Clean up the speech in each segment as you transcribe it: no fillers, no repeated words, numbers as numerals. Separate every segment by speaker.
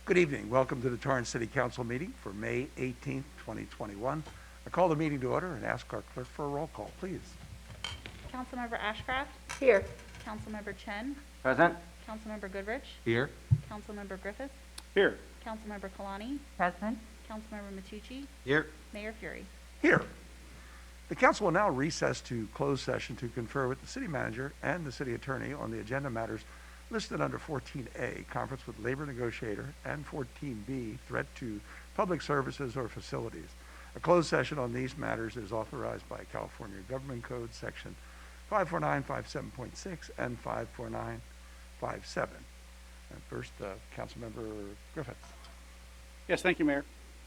Speaker 1: Good evening. Welcome to the Torrance City Council meeting for May 18th, 2021. I call the meeting to order and ask our clerk for a roll call, please.
Speaker 2: Councilmember Ashcraft?
Speaker 3: Here.
Speaker 2: Councilmember Chen?
Speaker 4: Present.
Speaker 2: Councilmember Goodrich?
Speaker 4: Here.
Speaker 2: Councilmember Griffith?
Speaker 4: Here.
Speaker 2: Councilmember Kalani?
Speaker 3: Present.
Speaker 2: Councilmember Matucci?
Speaker 4: Here.
Speaker 2: Mayor Fury?
Speaker 1: Here. The council will now recess to closed session to confer with the city manager and the city attorney on the agenda matters listed under 14A, conference with labor negotiator, and 14B, threat to public services or facilities. A closed session on these matters is authorized by California Government Code section 54957.6 and 54957. And first, Councilmember Griffith.
Speaker 5: Yes, thank you, Mayor.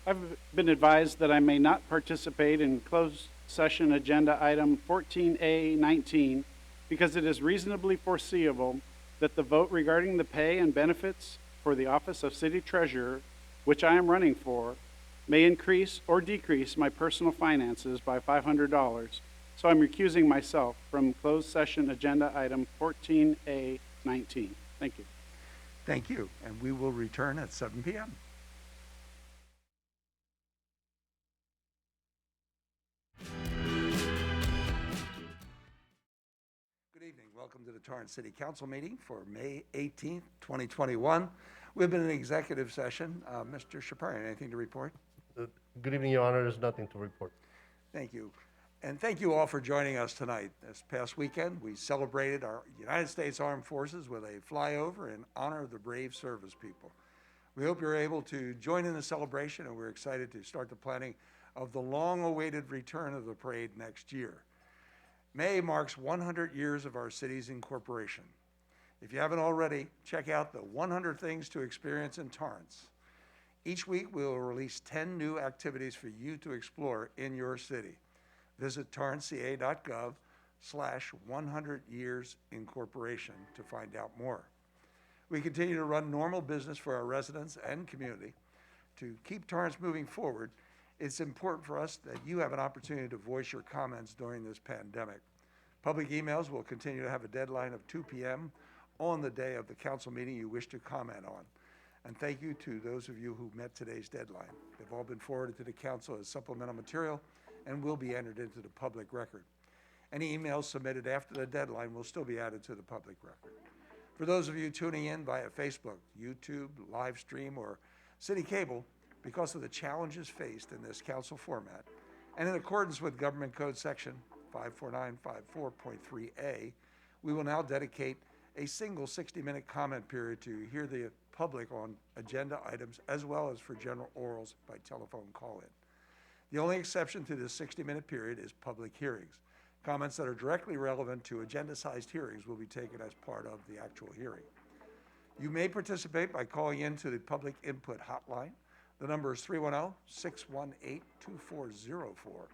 Speaker 5: I've been advised that I may not participate in closed session agenda item 14A19 because it is reasonably foreseeable that the vote regarding the pay and benefits for the office of city treasurer, which I am running for, may increase or decrease my personal finances by $500. So I'm recusing myself from closed session agenda item 14A19. Thank you.
Speaker 1: Thank you, and we will return at 7 p.m. Good evening. Welcome to the Torrance City Council meeting for May 18th, 2021. We've been in executive session. Mr. Shaparian, anything to report?
Speaker 6: Good evening, Your Honor. There's nothing to report.
Speaker 1: Thank you. And thank you all for joining us tonight. This past weekend, we celebrated our United States Armed Forces with a flyover in honor of the brave service people. We hope you're able to join in the celebration, and we're excited to start the planning of the long-awaited return of the parade next year. May marks 100 years of our city's incorporation. If you haven't already, check out the 100 Things to Experience in Torrents. Each week, we will release 10 new activities for you to explore in your city. Visit torranceca.gov/100yearsincorporation to find out more. We continue to run normal business for our residents and community. To keep Torrance moving forward, it's important for us that you have an opportunity to voice your comments during this pandemic. Public emails will continue to have a deadline of 2 p.m. on the day of the council meeting you wish to comment on. And thank you to those of you who met today's deadline. They've all been forwarded to the council as supplemental material and will be entered into the public record. Any emails submitted after the deadline will still be added to the public record. For those of you tuning in via Facebook, YouTube, live stream, or city cable, because of the challenges faced in this council format, and in accordance with Government Code Section 54954.3A, we will now dedicate a single 60-minute comment period to hear the public on agenda items as well as for general orals by telephone call-in. The only exception to this 60-minute period is public hearings. Comments that are directly relevant to agenda-sized hearings will be taken as part of the actual hearing. You may participate by calling in to the public input hotline. The number is 310-618-2404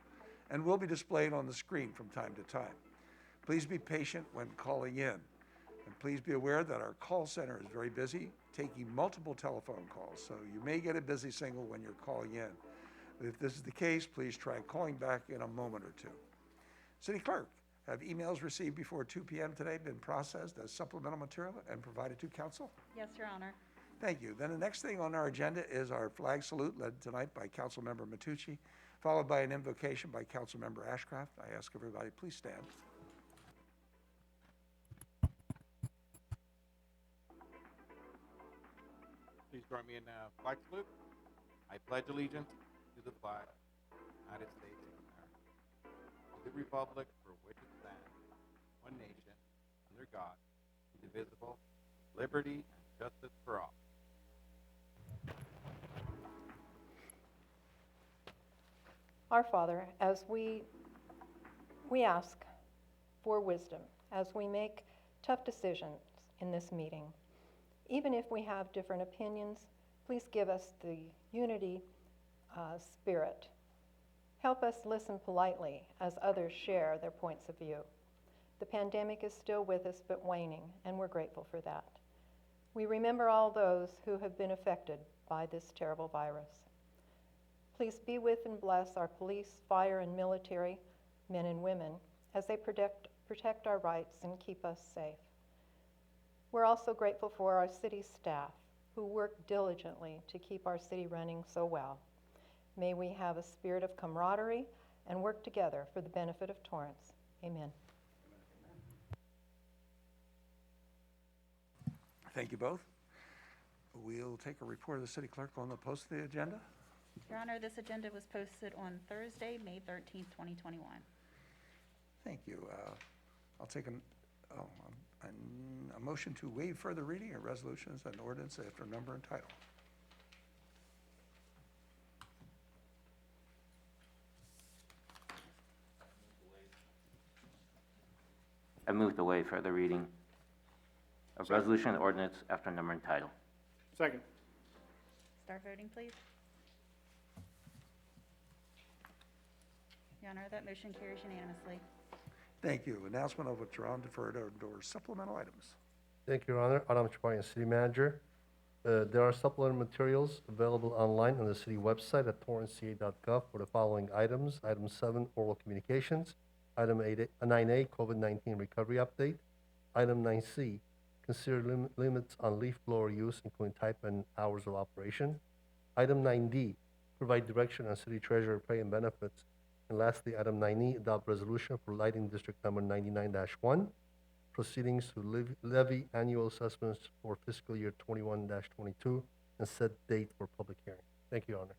Speaker 1: and will be displayed on the screen from time to time. Please be patient when calling in. And please be aware that our call center is very busy, taking multiple telephone calls, so you may get a busy signal when you're calling in. If this is the case, please try calling back in a moment or two. City Clerk, have emails received before 2 p.m. today been processed as supplemental material and provided to council?
Speaker 2: Yes, Your Honor.
Speaker 1: Thank you. Then the next thing on our agenda is our flag salute led tonight by Councilmember Matucci, followed by an invocation by Councilmember Ashcraft. I ask everybody, please stand.
Speaker 4: Please join me in flag salute. I pledge allegiance to the flag of the United States of America, to the republic for which it stands, one nation, under God, indivisible, liberty and justice for all.
Speaker 3: Our Father, as we ask for wisdom as we make tough decisions in this meeting. Even if we have different opinions, please give us the unity spirit. Help us listen politely as others share their points of view. The pandemic is still with us but waning, and we're grateful for that. We remember all those who have been affected by this terrible virus. Please be with and bless our police, fire, and military men and women as they protect our rights and keep us safe. We're also grateful for our city staff who work diligently to keep our city running so well. May we have a spirit of camaraderie and work together for the benefit of Torrance. Amen.
Speaker 1: Thank you both. We'll take a report of the city clerk on the post of the agenda.
Speaker 2: Your Honor, this agenda was posted on Thursday, May 13th, 2021.
Speaker 1: Thank you. I'll take a motion to waive further reading of resolutions and ordinance after number and title.
Speaker 7: I move to waive further reading of resolution and ordinance after number and title.
Speaker 5: Second.
Speaker 2: Start voting, please. Your Honor, that motion carries unanimously.
Speaker 1: Thank you. Announcement of withdrawn, deferred, or supplemental items.
Speaker 6: Thank you, Your Honor. Adam Chaparian, City Manager. There are supplemental materials available online on the city website at torranceca.gov for the following items. Item 7, oral communications. Item 9A, COVID-19 recovery update. Item 9C, consider limits on leaf blower use, including type and hours of operation. Item 9D, provide direction on city treasurer pay and benefits. And lastly, item 9E, adopt resolution for lighting district number 99-1, proceedings to levy annual assessments for fiscal year 21-22 and set date for public hearing. Thank you, Your Honor.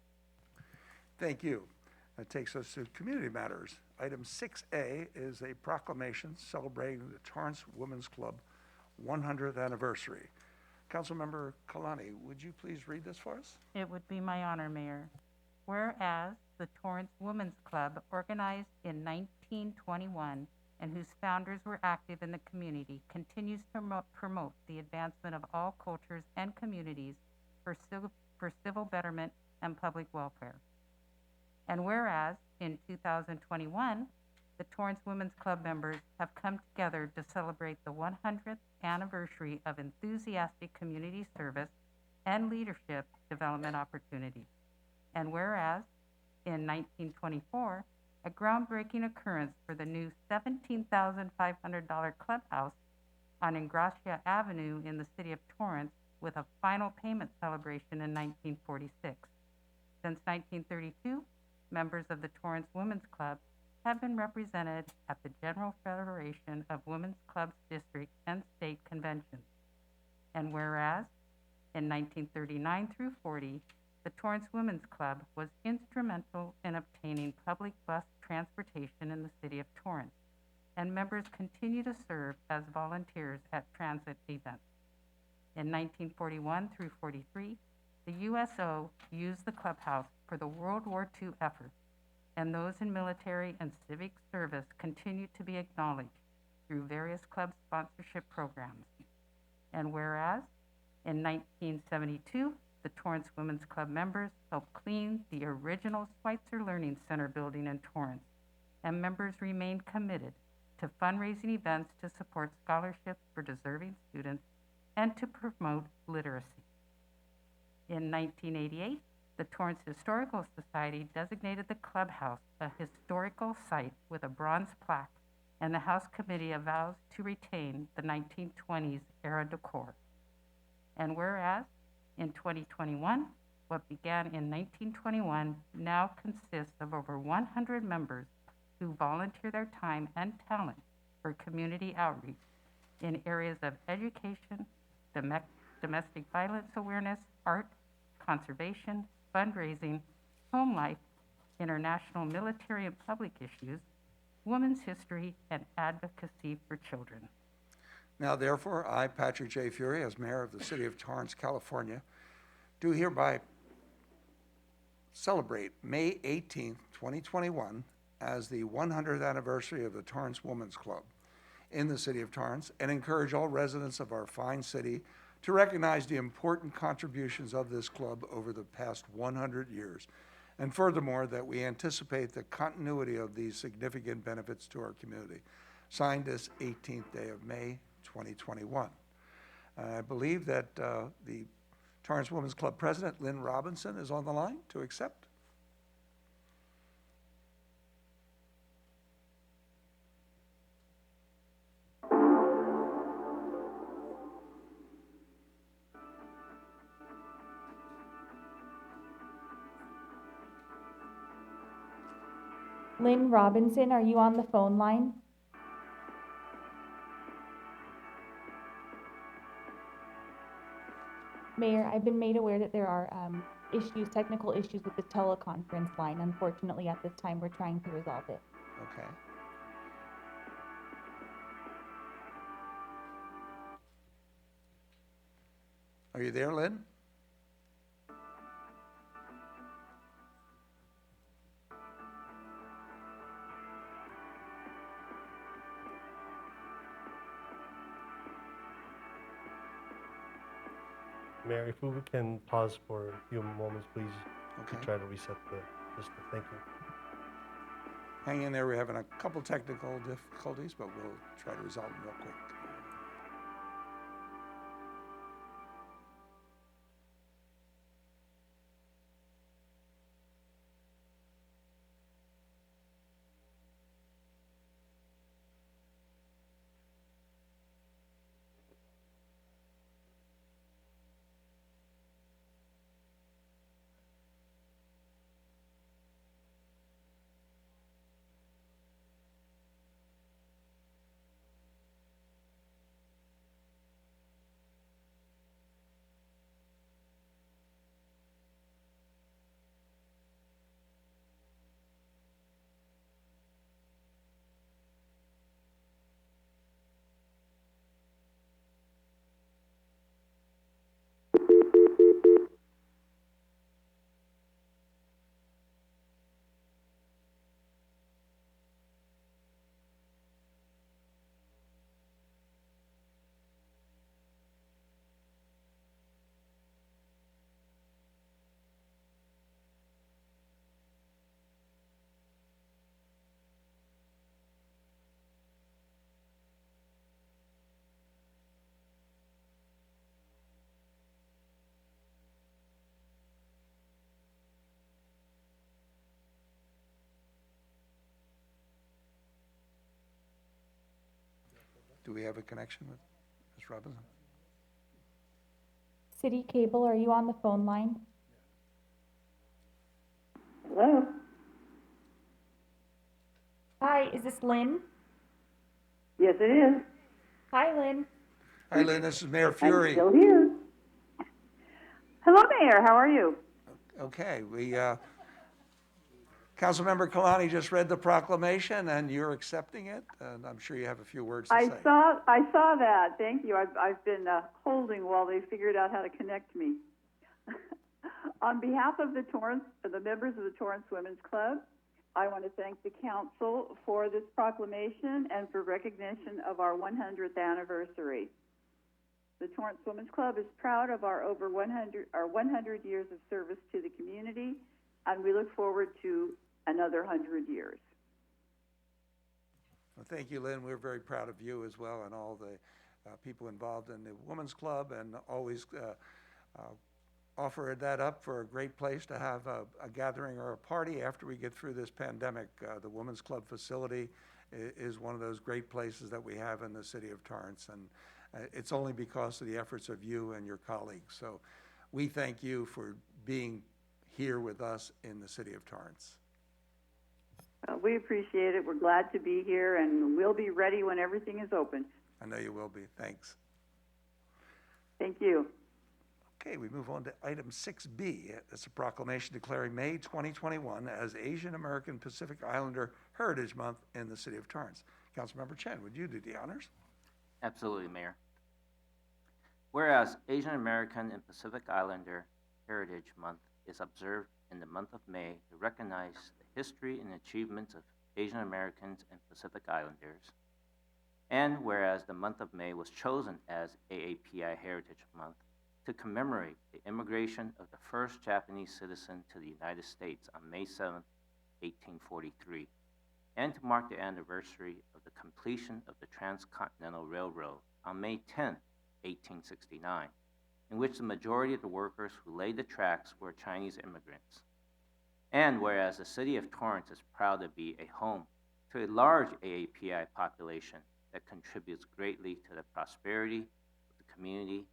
Speaker 1: Thank you. That takes us to community matters. Item 6A is a proclamation celebrating the Torrance Women's Club 100th anniversary. Councilmember Kalani, would you please read this for us?
Speaker 8: It would be my honor, Mayor. Whereas the Torrance Women's Club, organized in 1921 and whose founders were active in the community, continues to promote the advancement of all cultures and communities for civil betterment and public welfare. And whereas in 2021, the Torrance Women's Club members have come together to celebrate the 100th anniversary of enthusiastic community service and leadership development opportunities. And whereas in 1924, a groundbreaking occurrence for the new $17,500 clubhouse on Ingracia Avenue in the city of Torrance, with a final payment celebration in 1946. Since 1932, members of the Torrance Women's Club have been represented at the General Federation of Women's Clubs District and State Conventions. And whereas in 1939 through 40, the Torrance Women's Club was instrumental in obtaining public bus transportation in the city of Torrance, and members continue to serve as volunteers at transit events. In 1941 through 43, the USO used the clubhouse for the World War II effort, and those in military and civic service continue to be acknowledged through various club sponsorship programs. And whereas in 1972, the Torrance Women's Club members helped clean the original Schweitzer Learning Center building in Torrance, and members remain committed to fundraising events to support scholarships for deserving students and to promote literacy. In 1988, the Torrance Historical Society designated the clubhouse a historical site with a bronze plaque, and the House Committee vows to retain the 1920s era decor. And whereas in 2021, what began in 1921 now consists of over 100 members who volunteer their time and talent for community outreach in areas of education, domestic violence awareness, art, conservation, fundraising, home life, international military and public issues, women's history, and advocacy for children.
Speaker 1: Now therefore, I, Patrick J. Fury, as mayor of the city of Torrance, California, do hereby celebrate May 18th, 2021 as the 100th anniversary of the Torrance Women's Club in the city of Torrance, and encourage all residents of our fine city to recognize the important contributions of this club over the past 100 years. And furthermore, that we anticipate the continuity of these significant benefits to our community. Signed this 18th day of May, 2021. I believe that the Torrance Women's Club President, Lynn Robinson, is on the line to accept.
Speaker 9: Lynn Robinson, are you on the phone line? Mayor, I've been made aware that there are technical issues with the teleconference line. Unfortunately, at this time, we're trying to resolve it.
Speaker 1: Okay. Are you there, Lynn?
Speaker 6: Mayor, if we can pause for a few moments, please, to
Speaker 1: Okay.
Speaker 6: try to reset the system. Thank you.
Speaker 1: Hang in there, we're having a couple technical difficulties, but we'll try to resolve them real quick. Do we have a connection with Ms. Robinson?
Speaker 9: City Cable, are you on the phone line?
Speaker 10: Hello?
Speaker 9: Hi, is this Lynn?
Speaker 10: Yes, it is.
Speaker 9: Hi, Lynn.
Speaker 1: Hi, Lynn, this is Mayor
Speaker 10: I'm
Speaker 1: Fury.
Speaker 10: still here. Hello, Mayor. How are you?
Speaker 1: Okay, Councilmember Kalani just read the proclamation, and you're accepting it, and I'm sure you have a few words to
Speaker 10: I
Speaker 1: say.
Speaker 10: saw that. Thank you. I've been holding while they figured out how to connect me. On behalf of the members of the Torrance Women's Club, I want to thank the council for this proclamation and for recognition of our 100th anniversary. The Torrance Women's Club is proud of our 100 years of service to the community, and we look forward to another 100 years.
Speaker 1: Well, thank you, Lynn. We're very proud of you as well and all the people involved in the Women's Club, and always offer that up for a great place to have a gathering or a party after we get through this pandemic. The Women's Club facility is one of those great places that we have in the city of Torrance, and it's only because of the efforts of you and your colleagues. So we thank you for being here with us in the city of Torrance.
Speaker 10: We appreciate it. We're glad to be here, and we'll be ready when everything is open.
Speaker 1: I know you will be. Thanks.
Speaker 10: Thank you.
Speaker 1: Okay, we move on to item 6B. It's a proclamation declaring May 2021 as Asian American Pacific Islander Heritage Month in the city of Torrance. Councilmember Chen, would you do the honors?
Speaker 7: Absolutely, Mayor. Whereas Asian American and Pacific Islander Heritage Month is observed in the month of May to recognize the history and achievements of Asian Americans and Pacific Islanders, and whereas the month of May was chosen as AAPI Heritage Month to commemorate the immigration of the first Japanese citizen to the United States on May 7, 1843, and to mark the anniversary of the completion of the Transcontinental Railroad on May 10, 1869, in which the majority of the workers who laid the tracks were Chinese immigrants. And whereas the city of Torrance is proud to be a home to a large AAPI population that contributes greatly to the prosperity of the community,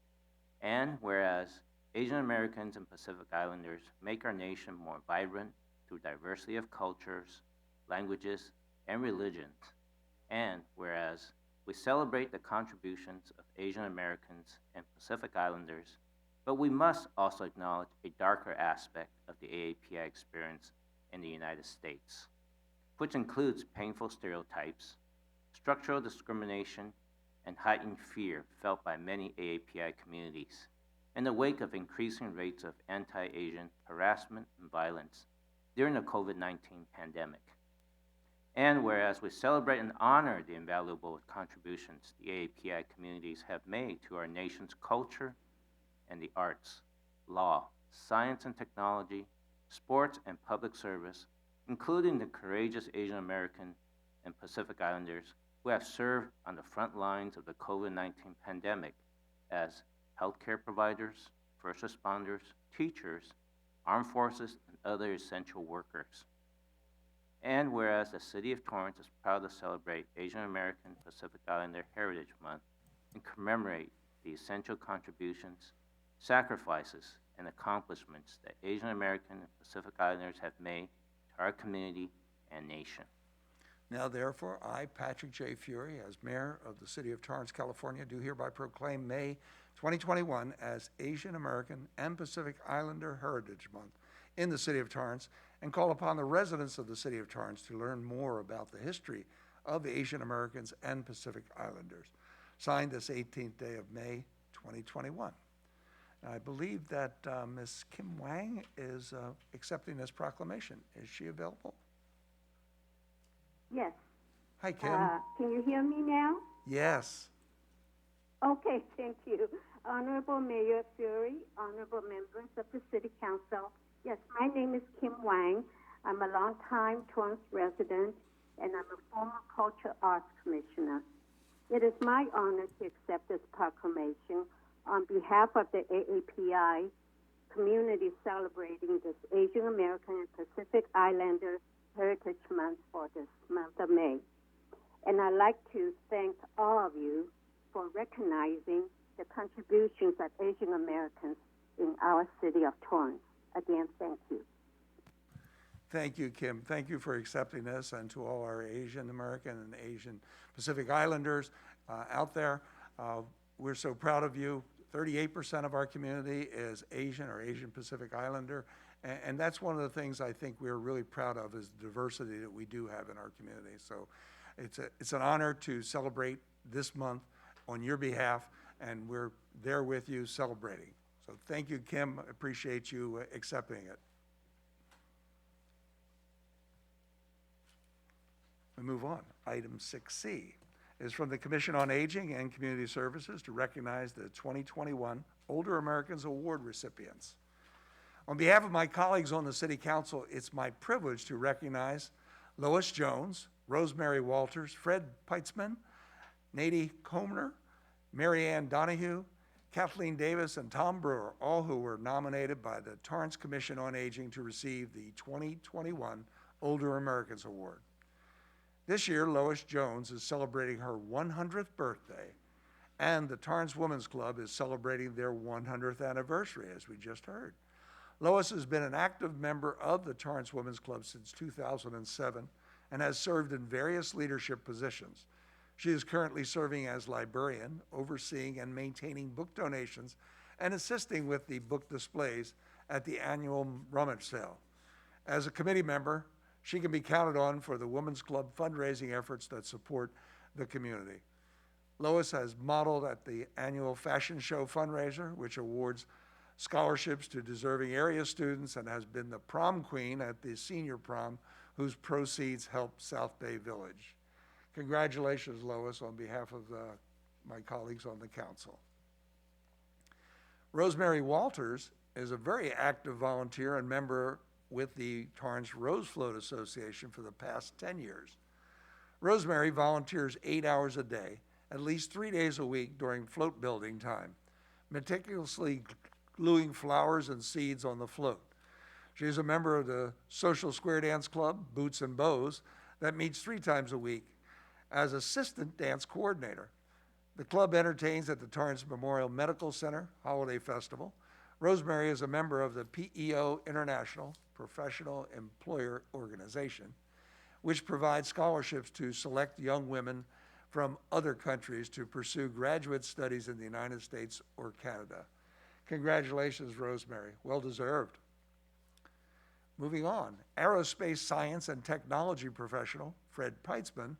Speaker 7: and whereas Asian Americans and Pacific Islanders make our nation more vibrant through diversity of cultures, languages, and religions. And whereas we celebrate the contributions of Asian Americans and Pacific Islanders, but we must also acknowledge a darker aspect of the AAPI experience in the United States, which includes painful stereotypes, structural discrimination, and heightened fear felt by many AAPI communities in the wake of increasing rates of anti-Asian harassment and violence during the COVID-19 pandemic. And whereas we celebrate and honor the invaluable contributions the AAPI communities have made to our nation's culture and the arts, law, science and technology, sports and public service, including the courageous Asian American and Pacific Islanders who have served on the front lines of the COVID-19 pandemic as healthcare providers, first responders, teachers, armed forces, and other essential workers. And whereas the City of Torrance is proud to celebrate Asian American Pacific Islander Heritage Month and commemorate the essential contributions, sacrifices, and accomplishments that Asian American and Pacific Islanders have made to our community and nation.
Speaker 1: Now therefore, I, Patrick J. Fury, as Mayor of the City of Torrance, California, do hereby proclaim May 2021 as Asian American and Pacific Islander Heritage Month in the City of Torrance, and call upon the residents of the City of Torrance to learn more about the history of the Asian Americans and Pacific Islanders. Signed this 18th day of May 2021. I believe that Ms. Kim Wang is accepting this proclamation. Is she available?
Speaker 11: Yes.
Speaker 1: Hi, Kim.
Speaker 11: Can you hear me now?
Speaker 1: Yes.
Speaker 11: Okay, thank you. Honorable Mayor Fury, honorable members of the City Council. Yes, my name is Kim Wang. I'm a longtime Torrance resident, and I'm a former Culture Arts Commissioner. It is my honor to accept this proclamation on behalf of the AAPI community celebrating this Asian American and Pacific Islander Heritage Month for this month of May. And I'd like to thank all of you for recognizing the contributions of Asian Americans in our city of Torrance. Again, thank you.
Speaker 1: Thank you, Kim. Thank you for accepting this, and to all our Asian American and Asian Pacific Islanders out there. We're so proud of you. 38% of our community is Asian or Asian Pacific Islander, and that's one of the things I think we're really proud of, is the diversity that we do have in our community. So it's an honor to celebrate this month on your behalf, and we're there with you celebrating. So thank you, Kim. I appreciate you accepting it. We move on. Item 6C is from the Commission on Aging and Community Services to recognize the 2021 Older Americans Award recipients. On behalf of my colleagues on the City Council, it's my privilege to recognize Lois Jones, Rosemary Walters, Fred Peitzman, Nadie Comner, Mary Ann Donahue, Kathleen Davis, and Tom Brewer, all who were nominated by the Torrance Commission on Aging to receive the 2021 Older Americans Award. This year, Lois Jones is celebrating her 100th birthday, and the Torrance Women's Club is celebrating their 100th anniversary, as we just heard. Lois has been an active member of the Torrance Women's Club since 2007 and has served in various leadership positions. She is currently serving as librarian, overseeing and maintaining book donations and assisting with the book displays at the annual rummage sale. As a committee member, she can be counted on for the Women's Club fundraising efforts that support the community. Lois has modeled at the annual fashion show fundraiser, which awards scholarships to deserving area students, and has been the prom queen at the senior prom, whose proceeds help South Bay Village. Congratulations, Lois, on behalf of my colleagues on the council. Rosemary Walters is a very active volunteer and member with the Torrance Rose Float Association for the past 10 years. Rosemary volunteers 8 hours a day, at least 3 days a week during float building time, meticulously gluing flowers and seeds on the float. She is a member of the Social Square Dance Club, Boots and Bows, that meets 3 times a week as assistant dance coordinator. The club entertains at the Torrance Memorial Medical Center Holiday Festival. Rosemary is a member of the PEO International Professional Employer Organization, which provides scholarships to select young women from other countries to pursue graduate studies in the United States or Canada. Congratulations, Rosemary. Well deserved. Moving on, aerospace science and technology professional Fred Peitzman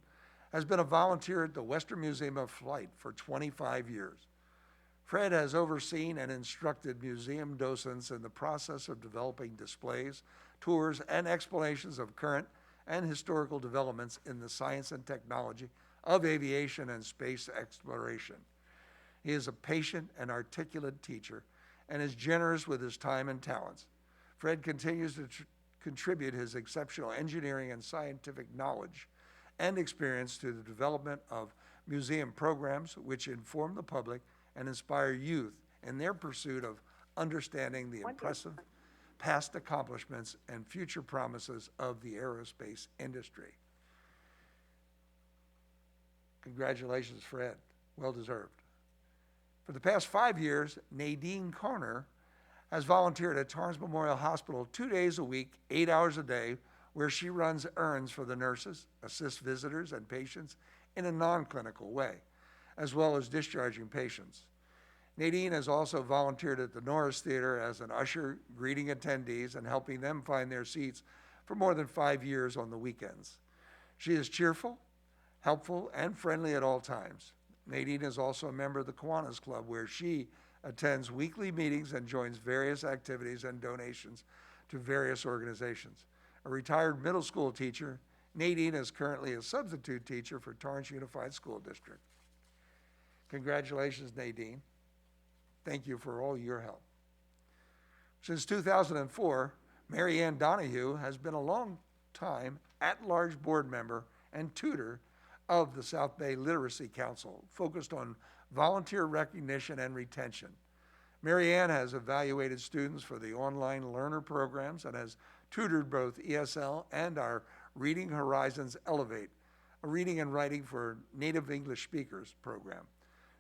Speaker 1: has been a volunteer at the Western Museum of Flight for 25 years. Fred has overseen and instructed museum docents in the process of developing displays, tours, and explanations of current and historical developments in the science and technology of aviation and space exploration. He is a patient and articulate teacher and is generous with his time and talents. Fred continues to contribute his exceptional engineering and scientific knowledge and experience to the development of museum programs which inform the public and inspire youth in their pursuit of understanding the impressive past accomplishments and future promises of the aerospace industry. Congratulations, Fred. Well deserved. For the past 5 years, Nadine Carner has volunteered at Torrance Memorial Hospital 2 days a week, 8 hours a day, where she runs errands for the nurses, assists visitors and patients in a non-clinical way, as well as discharging patients. Nadine has also volunteered at the Norris Theater as an usher, greeting attendees and helping them find their seats for more than 5 years on the weekends. She is cheerful, helpful, and friendly at all times. Nadine is also a member of the Kiwanis Club, where she attends weekly meetings and joins various activities and donations to various organizations. A retired middle school teacher, Nadine is currently a substitute teacher for Torrance Unified School District. Congratulations, Nadine. Thank you for all your help. Since 2004, Mary Ann Donahue has been a long-time at-large board member and tutor of the South Bay Literacy Council, focused on volunteer recognition and retention. Mary Ann has evaluated students for the online learner programs and has tutored both ESL and our Reading Horizons Elevate, a reading and writing for native English speakers program.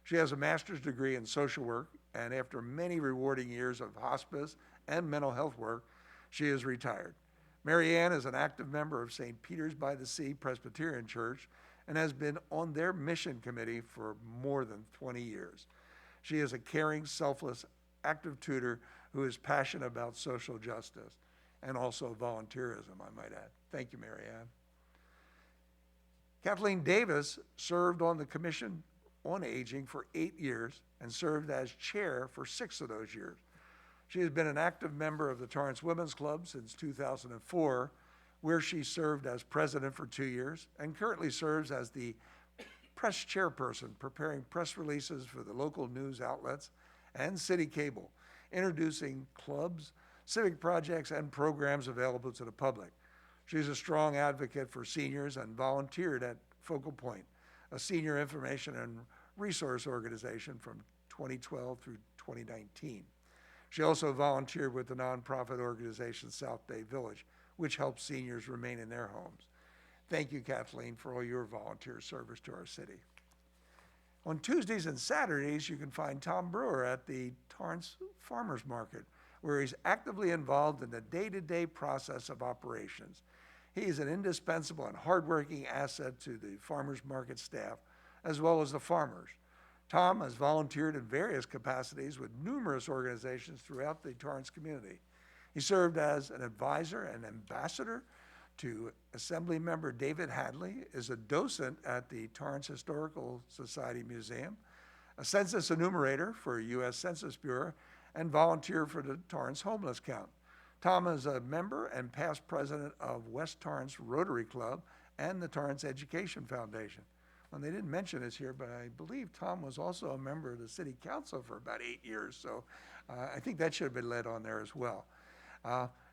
Speaker 1: She has a master's degree in social work, and after many rewarding years of hospice and mental health work, she is retired. Mary Ann is an active member of St. Peter's by the Sea Presbyterian Church and has been on their mission committee for more than 20 years. She is a caring, selfless, active tutor who is passionate about social justice and also volunteerism, I might add. Thank you, Mary Ann. Kathleen Davis served on the Commission on Aging for 8 years and served as chair for 6 of those years. She has been an active member of the Torrance Women's Club since 2004, where she served as president for 2 years and currently serves as the press chairperson, preparing press releases for the local news outlets and city cable, introducing clubs, civic projects, and programs available to the public. She's a strong advocate for seniors and volunteered at Focal Point, a senior information and resource organization from 2012 through 2019. She also volunteered with the nonprofit organization South Bay Village, which helps seniors remain in their homes. Thank you, Kathleen, for all your volunteer service to our city. On Tuesdays and Saturdays, you can find Tom Brewer at the Torrance Farmers Market, where he's actively involved in the day-to-day process of operations. He is an indispensable and hardworking asset to the farmers market staff, as well as the farmers. Tom has volunteered in various capacities with numerous organizations throughout the Torrance community. He served as an advisor and ambassador to Assembly Member David Hadley, is a docent at the Torrance Historical Society Museum, a census enumerator for U.S. Census Bureau, and volunteer for the Torrance Homeless Count. Tom is a member and past president of West Torrance Rotary Club and the Torrance Education Foundation. Well, they didn't mention this here, but I believe Tom was also a member of the City Council for about 8 years, so I think that should have been led on there as well.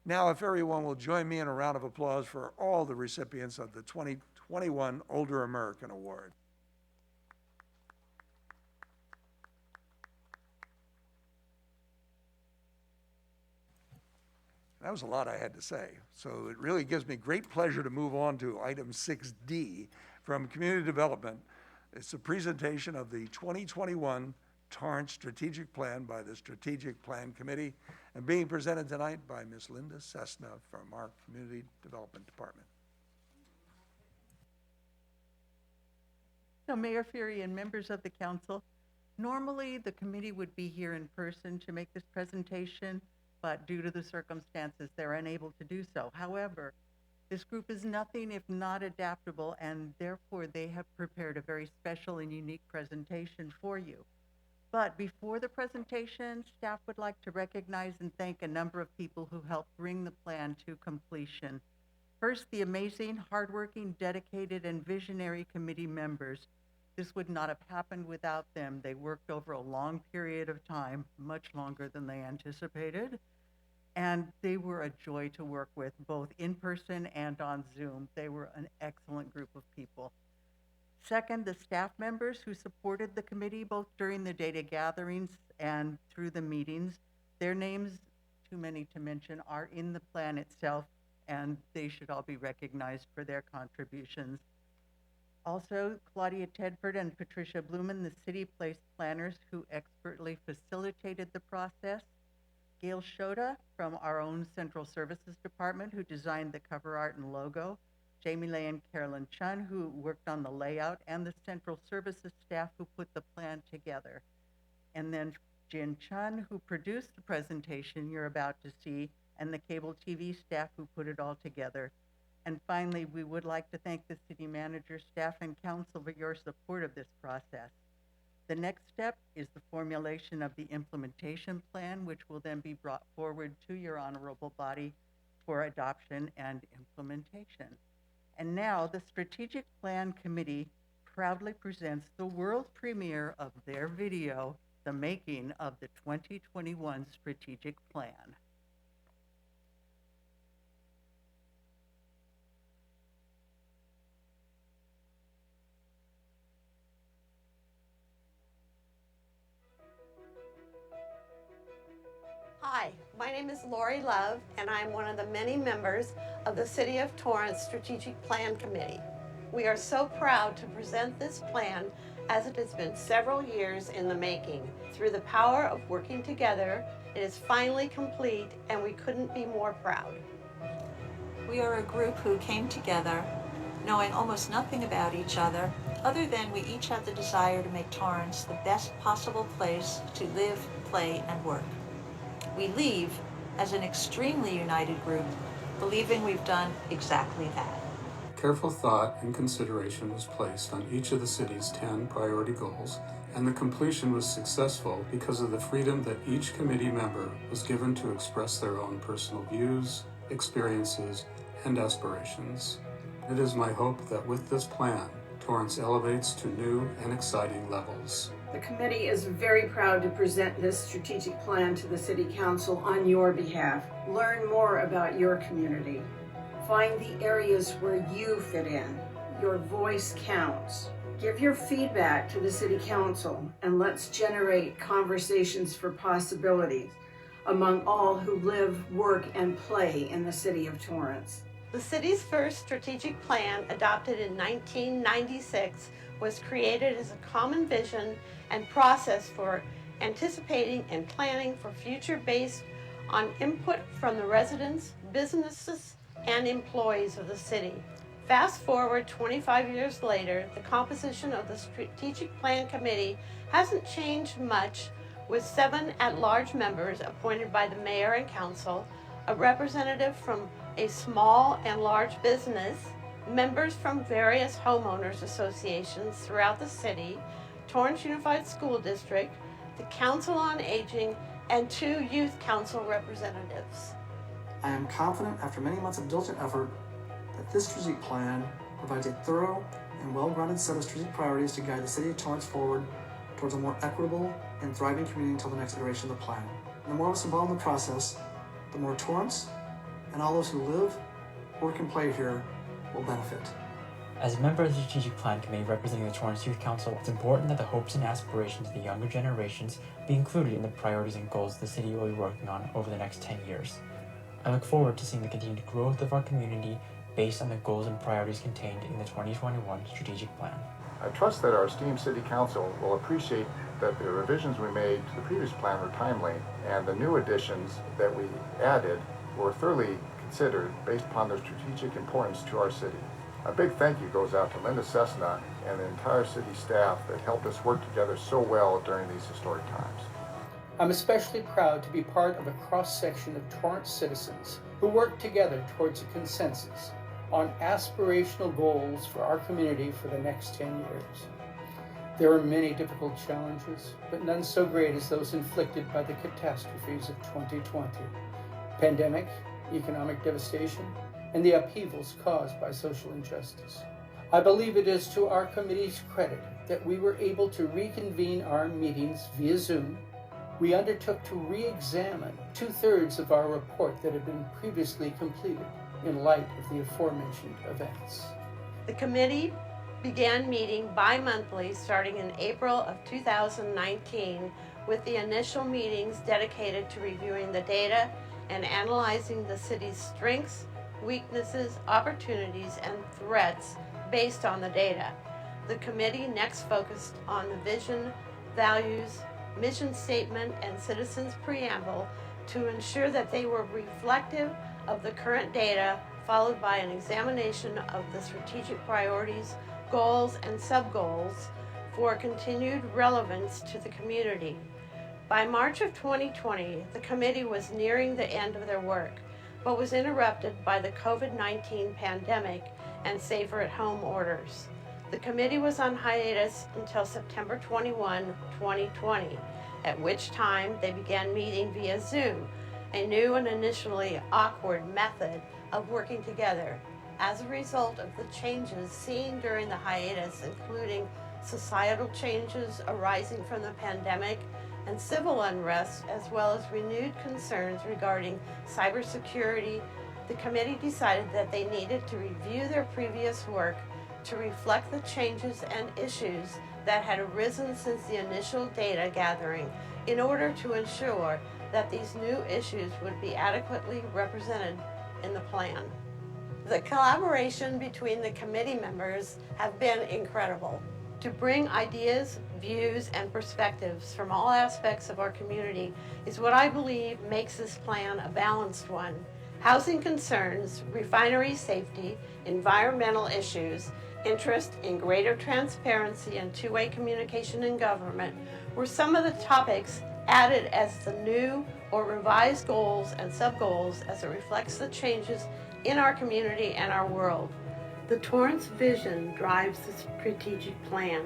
Speaker 1: Now, if everyone will join me in a round of applause for all the recipients of the 2021 Older American Award. That was a lot I had to say. So it really gives me great pleasure to move on to item 6D from Community Development. It's a presentation of the 2021 Torrance Strategic Plan by the Strategic Plan Committee and being presented tonight by Ms. Linda Cessna from our Community Development Department.
Speaker 12: So Mayor Fury and members of the council, normally the committee would be here in person to make this presentation, but due to the circumstances, they're unable to do so. However, this group is nothing if not adaptable, and therefore they have prepared a very special and unique presentation for you. But before the presentation, staff would like to recognize and thank a number of people who helped bring the plan to completion. First, the amazing, hardworking, dedicated, and visionary committee members. This would not have happened without them. They worked over a long period of time, much longer than they anticipated. And they were a joy to work with, both in person and on Zoom. They were an excellent group of people. Second, the staff members who supported the committee both during the data gatherings and through the meetings. Their names, too many to mention, are in the plan itself, and they should all be recognized for their contributions. Also, Claudia Tedford and Patricia Blumen, the city place planners who expertly facilitated the process. Gail Shota from our own Central Services Department, who designed the cover art and logo. Jamie Lay and Carolyn Chun, who worked on the layout, and the Central Services staff who put the plan together. And then Jin Chun, who produced the presentation you're about to see, and the cable TV staff who put it all together. And finally, we would like to thank the city manager, staff, and council for your support of this process. The next step is the formulation of the implementation plan, which will then be brought forward to your honorable body for adoption and implementation. And now the Strategic Plan Committee proudly presents the world premiere of their video, The Making of the 2021 Strategic Plan.
Speaker 13: Hi, my name is Lori Love, and I'm one of the many members of the City of Torrance Strategic Plan Committee. We are so proud to present this plan as it has been several years in the making. Through the power of working together, it is finally complete, and we couldn't be more proud.
Speaker 14: We are a group who came together knowing almost nothing about each other, other than we each have the desire to make Torrance the best possible place to live, play, and work. We leave as an extremely united group, believing we've done exactly that.
Speaker 15: Careful thought and consideration was placed on each of the city's 10 priority goals, and the completion was successful because of the freedom that each committee member was given to express their own personal views, experiences, and aspirations. It is my hope that with this plan, Torrance elevates to new and exciting levels.
Speaker 16: The committee is very proud to present this strategic plan to the City Council on your behalf. Learn more about your community. Find the areas where you fit in. Your voice counts. Give your feedback to the City Council, and let's generate conversations for possibilities among all who live, work, and play in the City of Torrance.
Speaker 13: The city's first strategic plan, adopted in 1996, was created as a common vision and process for anticipating and planning for future based on input from the residents, businesses, and employees of the city. Fast forward 25 years later, the composition of the Strategic Plan Committee hasn't changed much, with 7 at-large members appointed by the mayor and council, a representative from a small and large business, members from various homeowners associations throughout the city, Torrance Unified School District, the Council on Aging, and 2 youth council representatives.
Speaker 17: I am confident, after many months of diligent effort, that this strategic plan provides a thorough and well-grounded set of strategic priorities to guide the City of Torrance forward towards a more equitable and thriving community until the next iteration of the plan. And the more of us involved in the process, the more Torrance and all those who live, work, and play here will benefit.
Speaker 18: As a member of the Strategic Plan Committee representing the Torrance Youth Council, it's important that the hopes and aspirations of the younger generations be included in the priorities and goals the city will be working on over the next 10 years. I look forward to seeing the continued growth of our community based on the goals and priorities contained in the 2021 Strategic Plan.
Speaker 19: I trust that our esteemed City Council will appreciate that the revisions we made to the previous plan were timely, and the new additions that we added were thoroughly considered based upon their strategic importance to our city. A big thank you goes out to Linda Cessna and the entire city staff that helped us work together so well during these historic times.
Speaker 20: I'm especially proud to be part of a cross-section of Torrance citizens who work together towards a consensus on aspirational goals for our community for the next 10 years. There are many difficult challenges, but none so great as those inflicted by the catastrophes of 2020. Pandemic, economic devastation, and the upheavals caused by social injustice. I believe it is to our committee's credit that we were able to reconvene our meetings via Zoom. We undertook to re-examine 2/3 of our report that had been previously completed in light of the aforementioned events.
Speaker 13: The committee began meeting bi-monthly starting in April of 2019 with the initial meetings dedicated to reviewing the data and analyzing the city's strengths, weaknesses, opportunities, and threats based on the data. The committee next focused on the vision, values, mission statement, and citizens' preamble to ensure that they were reflective of the current data, followed by an examination of the strategic priorities, goals, and sub-goals for continued relevance to the community. By March of 2020, the committee was nearing the end of their work, but was interrupted by the COVID-19 pandemic and safer-at-home orders. The committee was on hiatus until September 21, 2020, at which time they began meeting via Zoom, a new and initially awkward method of working together. As a result of the changes seen during the hiatus, including societal changes arising from the pandemic and civil unrest, as well as renewed concerns regarding cybersecurity, the committee decided that they needed to review their previous work to reflect the changes and issues that had arisen since the initial data gathering in order to ensure that these new issues would be adequately represented in the plan. The collaboration between the committee members have been incredible. To bring ideas, views, and perspectives from all aspects of our community is what I believe makes this plan a balanced one. Housing concerns, refinery safety, environmental issues, interest in greater transparency and two-way communication in government were some of the topics added as the new or revised goals and sub-goals as it reflects the changes in our community and our world. The Torrance Vision drives the strategic plan.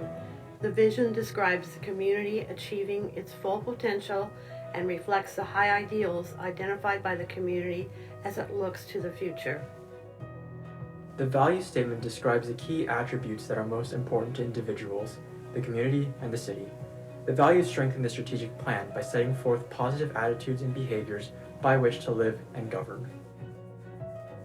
Speaker 13: The vision describes the community achieving its full potential and reflects the high ideals identified by the community as it looks to the future.
Speaker 18: The value statement describes the key attributes that are most important to individuals, the community, and the city. The values strengthen the strategic plan by setting forth positive attitudes and behaviors by which to live and govern.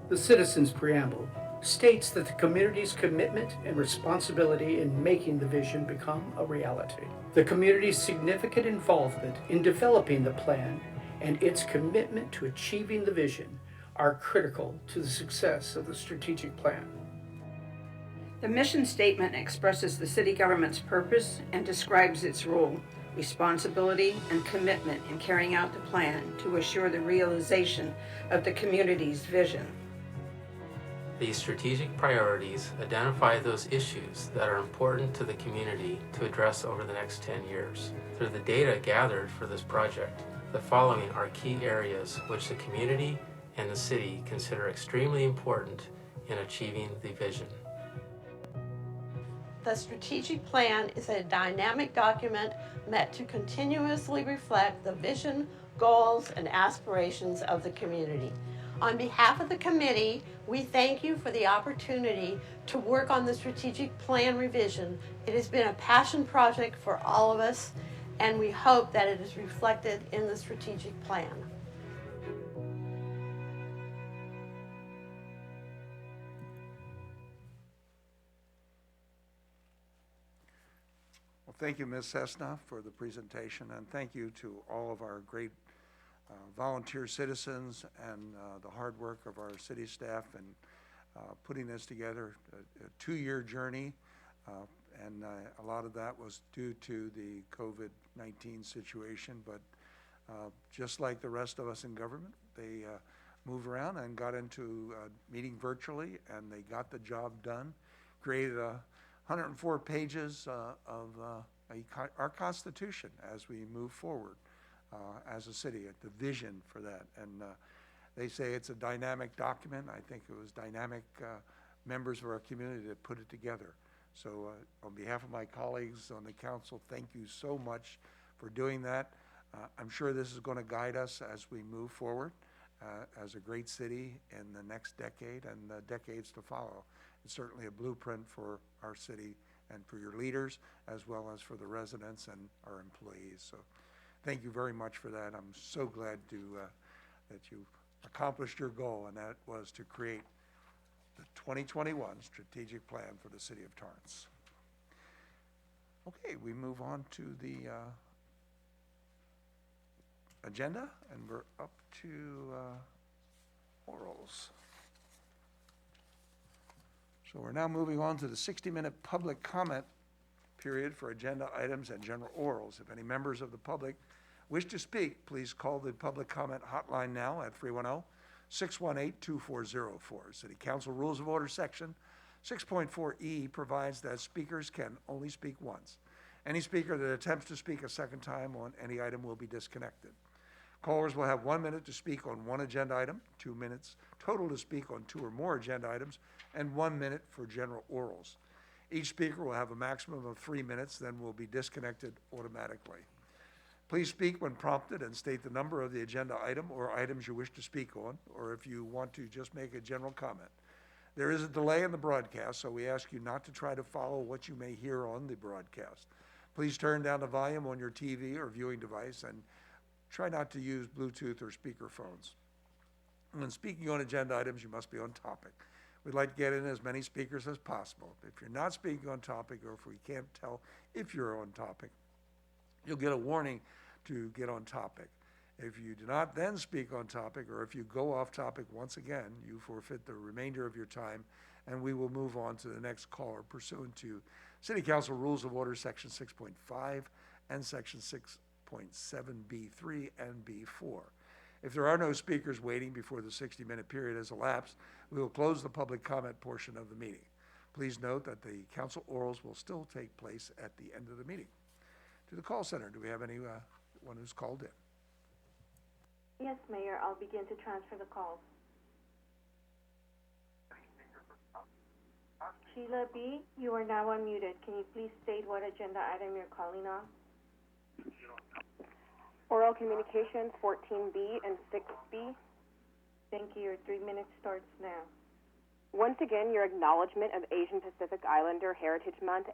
Speaker 20: The Citizens' Preamble states that the community's commitment and responsibility in making the vision become a reality. The community's significant involvement in developing the plan and its commitment to achieving the vision are critical to the success of the strategic plan.
Speaker 21: The mission statement expresses the city government's purpose and describes its role, responsibility, and commitment in carrying out the plan to assure the realization of the community's vision.
Speaker 22: These strategic priorities identify those issues that are important to the community to address over the next 10 years. Through the data gathered for this project, the following are key areas which the community and the city consider extremely important in achieving the vision.
Speaker 13: The strategic plan is a dynamic document meant to continuously reflect the vision, goals, and aspirations of the community. On behalf of the committee, we thank you for the opportunity to work on the strategic plan revision. It has been a passion project for all of us, and we hope that it is reflected in the strategic plan.
Speaker 1: Well, thank you, Ms. Cessna, for the presentation, and thank you to all of our great volunteer citizens and the hard work of our city staff in putting this together, a 2-year journey, and a lot of that was due to the COVID-19 situation, but just like the rest of us in government, they move around and got into meeting virtually, and they got the job done. Created 104 pages of our Constitution as we move forward as a city, the vision for that. And they say it's a dynamic document. I think it was dynamic members of our community that put it together. So on behalf of my colleagues on the council, thank you so much for doing that. I'm sure this is going to guide us as we move forward as a great city in the next decade and the decades to follow. It's certainly a blueprint for our city and for your leaders, as well as for the residents and our employees. So thank you very much for that. I'm so glad that you accomplished your goal, and that was to create the 2021 strategic plan for the city of Torrance. Okay, we move on to the agenda, and we're up to orals. So we're now moving on to the 60-minute public comment period for agenda items and general orals. If any members of the public wish to speak, please call the public comment hotline now at 310-618-2404. City Council Rules of Order section 6.4E provides that speakers can only speak once. Any speaker that attempts to speak a second time on any item will be disconnected. Callers will have 1 minute to speak on one agenda item, 2 minutes total to speak on 2 or more agenda items, and 1 minute for general orals. Each speaker will have a maximum of 3 minutes, then will be disconnected automatically. Please speak when prompted and state the number of the agenda item or items you wish to speak on, or if you want to just make a general comment. There is a delay in the broadcast, so we ask you not to try to follow what you may hear on the broadcast. Please turn down the volume on your TV or viewing device and try not to use Bluetooth or speaker phones. When speaking on agenda items, you must be on topic. We'd like to get in as many speakers as possible. If you're not speaking on topic, or if we can't tell if you're on topic, you'll get a warning to get on topic. If you do not then speak on topic, or if you go off topic once again, you forfeit the remainder of your time, and we will move on to the next caller pursuant to City Council Rules of Order Section 6.5 and Section 6.7B3 and B4. If there are no speakers waiting before the 60-minute period has elapsed, we will close the public comment portion of the meeting. Please note that the council orals will still take place at the end of the meeting. To the call center, do we have anyone who's called in?
Speaker 3: Yes, Mayor, I'll begin to transfer the calls. Sheila B., you are now unmuted. Can you please state what agenda item you're calling on?
Speaker 4: Oral Communications 14B and 6B.
Speaker 3: Thank you. Your 3 minutes starts now.
Speaker 4: Once again, your acknowledgement of Asian Pacific Islander Heritage Month,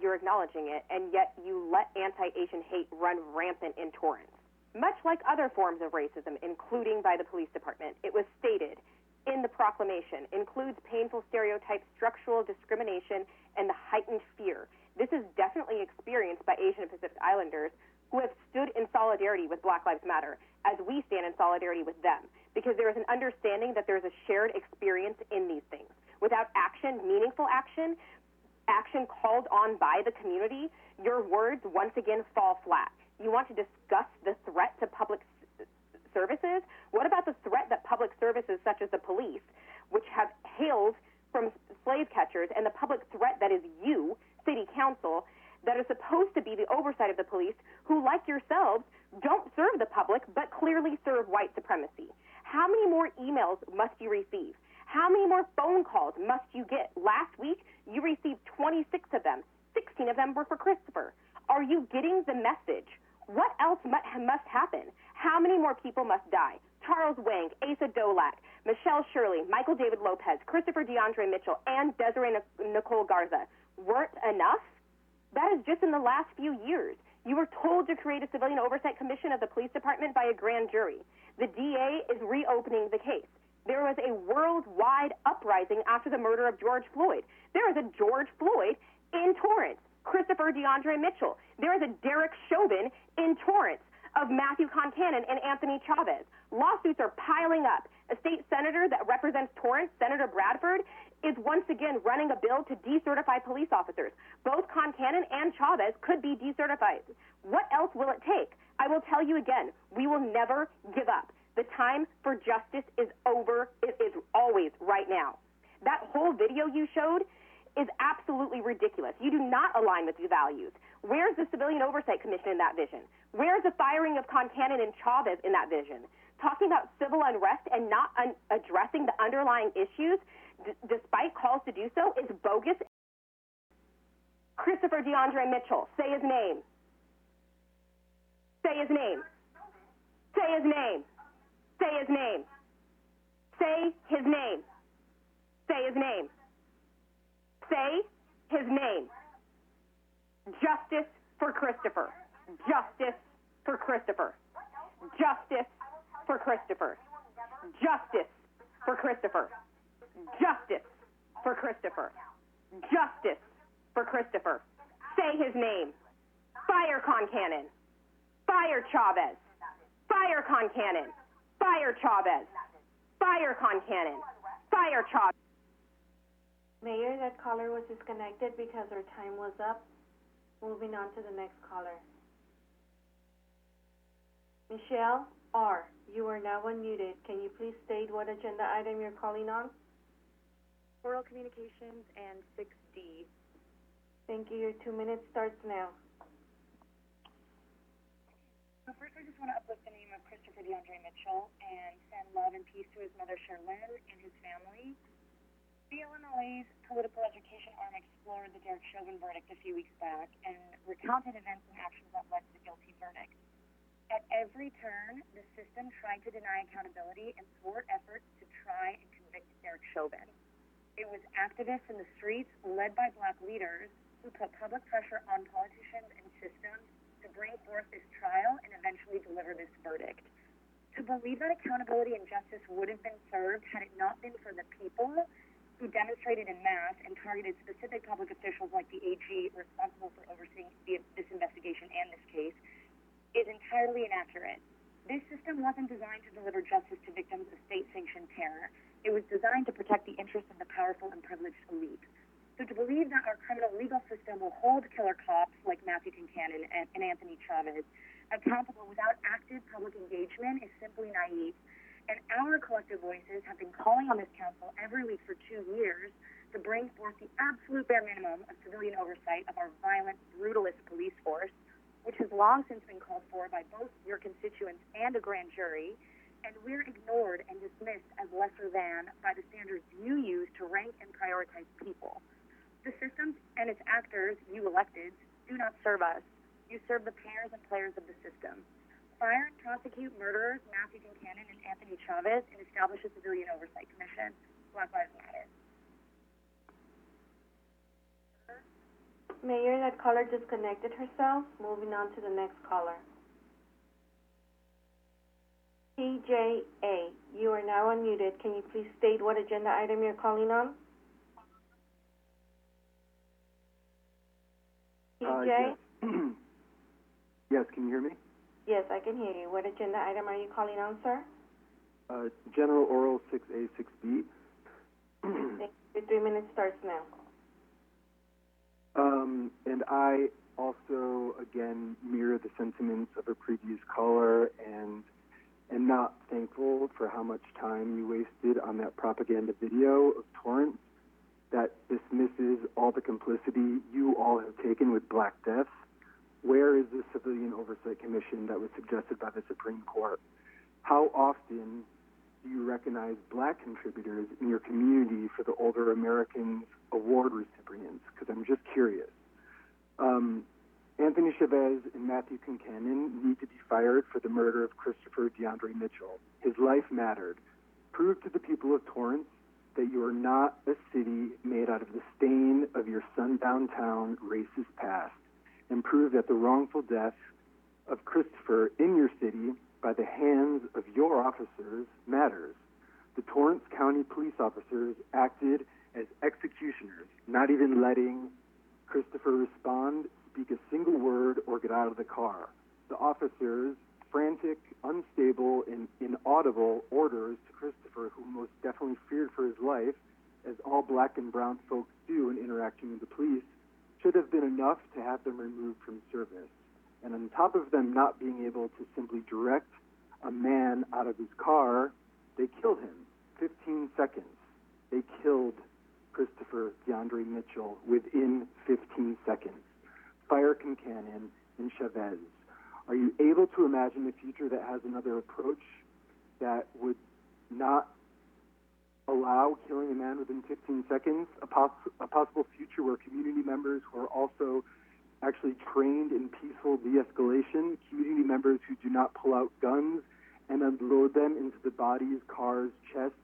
Speaker 4: you're acknowledging it, and yet you let anti-Asian hate run rampant in Torrents. Much like other forms of racism, including by the police department, it was stated in the proclamation, includes painful stereotypes, structural discrimination, and the heightened fear. This is definitely experienced by Asian Pacific Islanders who have stood in solidarity with Black Lives Matter as we stand in solidarity with them, because there is an understanding that there is a shared experience in these things. Without action, meaningful action, action called on by the community, your words once again fall flat. You want to discuss the threat to public services? What about the threat that public services such as the police, which have hailed from slave catchers, and the public threat that is you, city council, that is supposed to be the oversight of the police, who, like yourselves, don't serve the public, but clearly serve white supremacy? How many more emails must you receive? How many more phone calls must you get? Last week, you received 26 of them. 16 of them were for Christopher. Are you getting the message? What else must happen? How many more people must die? Charles Wang, Asa Dolak, Michelle Shirley, Michael David Lopez, Christopher DeAndre Mitchell, and Desiree Nicole Garza weren't enough? That is just in the last few years. You were told to create a civilian oversight commission of the police department by a grand jury. The DA is reopening the case. There was a worldwide uprising after the murder of George Floyd. There is a George Floyd in Torrance, Christopher DeAndre Mitchell. There is a Derek Chauvin in Torrance of Matthew Concannon and Anthony Chavez. Lawsuits are piling up. A state senator that represents Torrance, Senator Bradford, is once again running a bill to decertify police officers. Both Concannon and Chavez could be decertified. What else will it take? I will tell you again, we will never give up. The time for justice is over. It is always right now. That whole video you showed is absolutely ridiculous. You do not align with the values. Where's the Civilian Oversight Commission in that vision? Where's the firing of Concannon and Chavez in that vision? Talking about civil unrest and not addressing the underlying issues, despite calls to do so, is bogus. Christopher DeAndre Mitchell, say his name. Say his name. Say his name. Say his name. Say his name. Say his name. Say his name. Justice for Christopher. Justice for Christopher. Justice for Christopher. Justice for Christopher. Justice for Christopher. Justice for Christopher. Say his name. Fire Concannon. Fire Chavez. Fire Concannon. Fire Chavez. Fire Concannon. Fire Chavez.
Speaker 3: Mayor, that caller was disconnected because her time was up. Moving on to the next caller. Michelle R., you are now unmuted. Can you please state what agenda item you're calling on?
Speaker 2: Oral communications and 6D.
Speaker 3: Thank you. Your 2 minutes starts now.
Speaker 2: So first, I just want to uplift the name of Christopher DeAndre Mitchell and send love and peace to his mother, Sherlyn, and his family. BLMLA's political education arm explored the Derek Chauvin verdict a few weeks back and recounted events and actions that led to the guilty verdict. At every turn, the system tried to deny accountability and thwart efforts to try and convict Derek Chauvin. It was activists in the streets, led by Black leaders, who put public pressure on politicians and systems to bring forth this trial and eventually deliver this verdict. To believe that accountability and justice would have been served had it not been for the people who demonstrated in mass and targeted specific public officials like the AG responsible for overseeing this investigation and this case is entirely inaccurate. This system wasn't designed to deliver justice to victims of state-sanctioned terror. It was designed to protect the interests of the powerful and privileged elite. So to believe that our criminal legal system will hold killer cops like Matthew Concannon and Anthony Chavez accountable without active public engagement is simply naive. And our collective voices have been calling on this council every week for 2 years to bring forth the absolute bare minimum of civilian oversight of our violent, brutalist police force, which has long since been called for by both your constituents and a grand jury, and we're ignored and dismissed as lesser than by the standards you use to rank and prioritize people. The systems and its actors, you electeds, do not serve us. You serve the payers and players of the system. Fire and prosecute murderers Matthew Concannon and Anthony Chavez and establish a civilian oversight commission. Black Lives Matter.
Speaker 3: Mayor, that caller disconnected herself. Moving on to the next caller. TJA, you are now unmuted. Can you please state what agenda item you're calling on? TJ?
Speaker 5: Yes. Yes, can you hear me?
Speaker 3: Yes, I can hear you. What agenda item are you calling on, sir?
Speaker 5: General Oral 6A, 6B.
Speaker 3: Your 3 minutes starts now.
Speaker 5: And I also, again, mirror the sentiments of a previous caller and am not thankful for how much time you wasted on that propaganda video of Torrents that dismisses all the complicity you all have taken with Black deaths. Where is the Civilian Oversight Commission that was suggested by the Supreme Court? How often do you recognize Black contributors in your community for the Older Americans Award recipients? Because I'm just curious. Anthony Chavez and Matthew Concannon need to be fired for the murder of Christopher DeAndre Mitchell. His life mattered. Prove to the people of Torrance that you are not a city made out of the stain of your sundown town racist past, and prove that the wrongful death of Christopher in your city by the hands of your officers matters. The Torrance County police officers acted as executioners, not even letting Christopher respond, speak a single word, or get out of the car. The officers, frantic, unstable, and inaudible orders to Christopher, who most definitely feared for his life, as all Black and brown folks do in interacting with the police, should have been enough to have them removed from service. And on top of them not being able to simply direct a man out of his car, they killed him. 15 seconds. They killed Christopher DeAndre Mitchell within 15 seconds. Fire Concannon and Chavez. Are you able to imagine a future that has another approach that would not allow killing a man within 15 seconds? A possible future where community members who are also actually trained in peaceful de-escalation, community members who do not pull out guns and unload them into the bodies, cars, chests,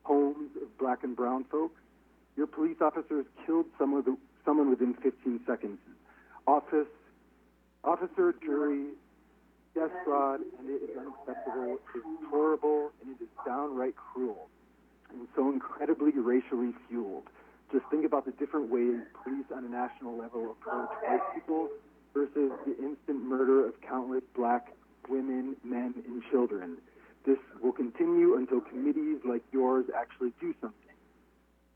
Speaker 5: homes of black and brown folks. Your police officers killed someone within 15 seconds. Officer, jury, death squad, and it is unacceptable, it is horrible, and it is downright cruel, and so incredibly racially fueled. Just think about the different ways police on a national level approach white people versus the instant murder of countless black women, men, and children. This will continue until committees like yours actually do something.